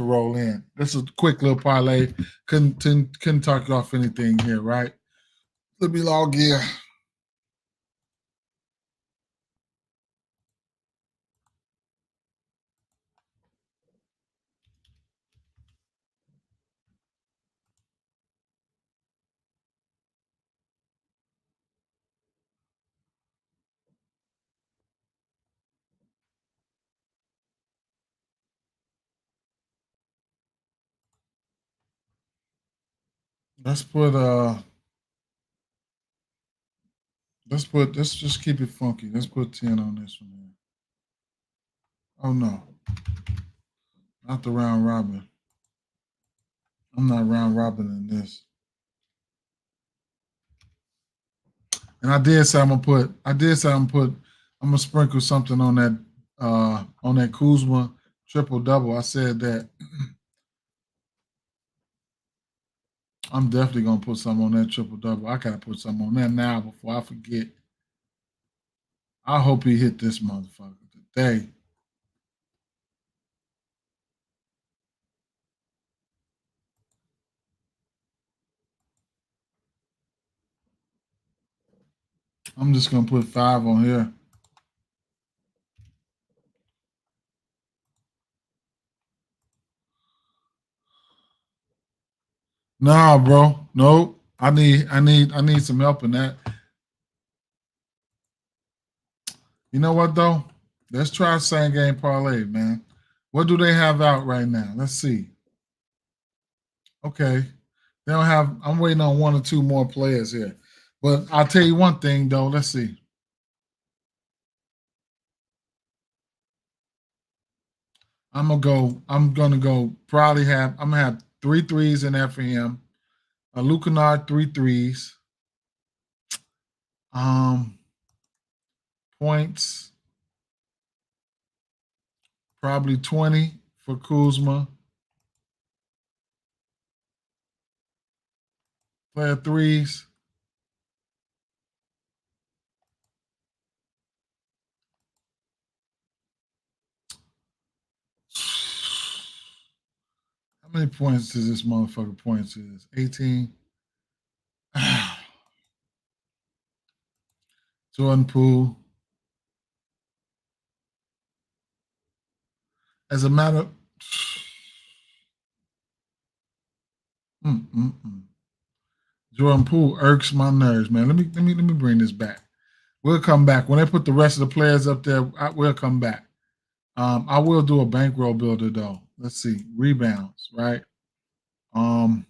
roll in. This is a quick little parlay. Couldn't talk you off anything here, right? Let me log in. Let's put let's just keep it funky. Let's put 10 on this one here. Oh no, not the round robin. I'm not round robin in this. And I did say I'm gonna put. I'm gonna sprinkle something on that Kuzma triple double. I said that I'm definitely gonna put something on that triple double. I gotta put something on that now before I forget. I hope he hit this motherfucker today. I'm just gonna put 5 on here. Nah, bro. Nope. I need some help in that. You know what though? Let's try same game parlay, man. What do they have out right now? Let's see. Okay. They don't have I'm waiting on 1 or 2 more players here. But I'll tell you one thing though. Let's see. I'm gonna go probably I'm gonna have 3 threes in there for him. Lucanard 3 threes. Points, probably 20 for Kuzma. Player threes. How many points does this motherfucker points is? 18. Jordan Poole. As a matter, Jordan Poole irks my nerves, man. Let me bring this back. We'll come back when they put the rest of the players up there. We'll come back. I will do a bankroll builder though. Let's see rebounds, right? Um,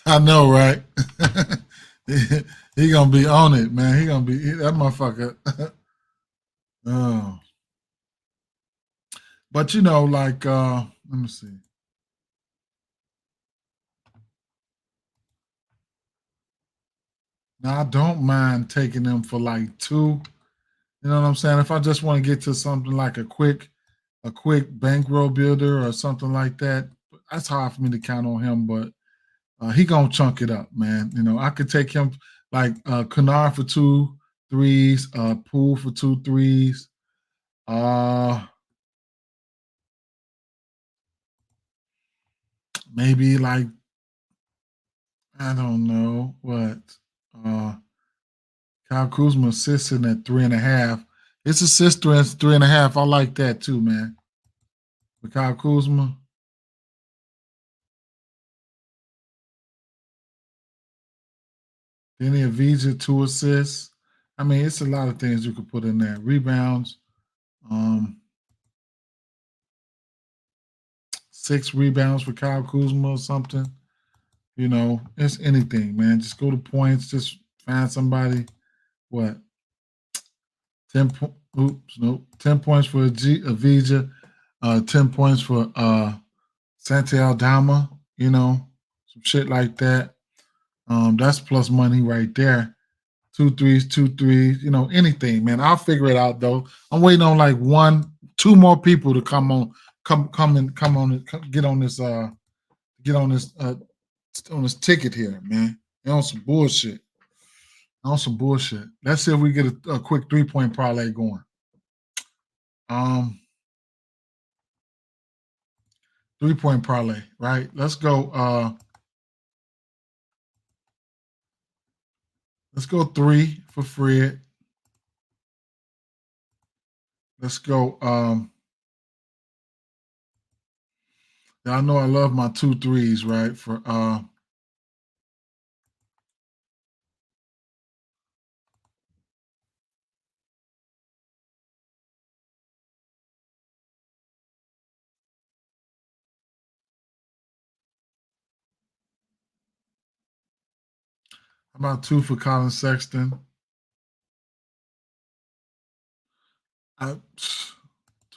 I know, right? he gonna be on it, man. He gonna be that motherfucker. Oh, but you know, like, let me see. Now I don't mind taking them for like 2. You know what I'm saying? If I just want to get to something like a quick bankroll builder or something like that, that's hard for me to count on him. But he gonna chunk it up, man. You know, I could take him like Kennard for 2 threes, Poole for 2 threes. Maybe like I don't know what. Uh, Kyle Kuzma assisting at 3.5. It's assist 3.5. I like that too, man. With Kyle Kuzma. Then Avija 2 assists. I mean, it's a lot of things you could put in there. Rebounds. Um, 6 rebounds for Kyle Kuzma or something. You know, it's anything, man. Just go to points. Just find somebody. What? 10 points for Avija, 10 points for Santi Aldama, some shit like that. That's plus money right there. 2 threes, anything, man. I'll figure it out though. I'm waiting on like two more people to come on on this ticket here, man. They're on some bullshit. Let's see if we get a quick 3-point parlay going. 3-point parlay, right? Let's go. Let's go 3 for Fred. Let's go. Y'all know I love my 2 threes, right? For how about 2 for Colin Sexton?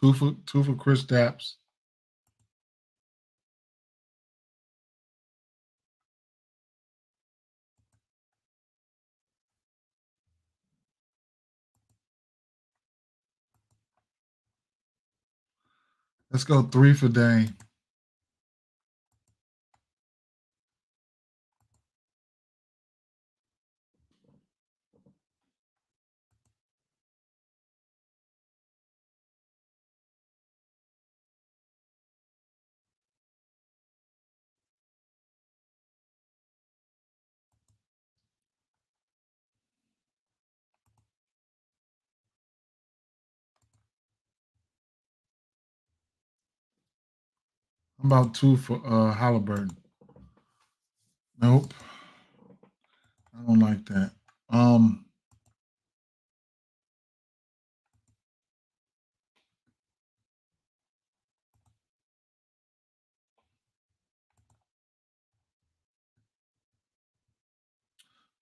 2 for Chris Dapps. Let's go 3 for Dane. How about 2 for Halliburton? Nope. I don't like that.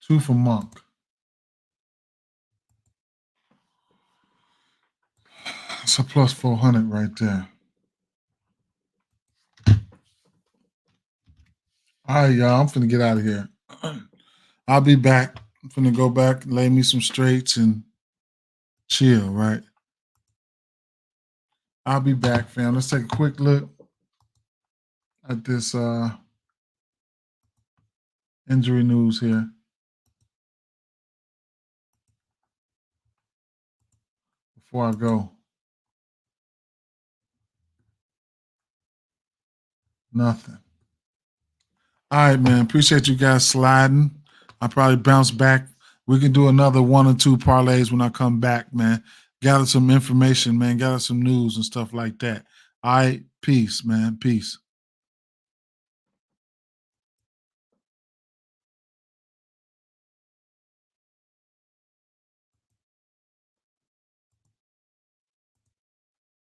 Two for Monk. It's a plus 400 right there. All right, y'all. I'm finna get out of here. I'll be back. I'm finna go back, lay me some straights, and chill, right? I'll be back, fam. Let's take a quick look at this injury news here. Before I go. Nothing. All right, man. Appreciate you guys sliding. I'll probably bounce back. We can do another 1 or 2 parlays when I come back, man. Gather some information, man. Gather some news and stuff like that. All right. Peace, man. Peace.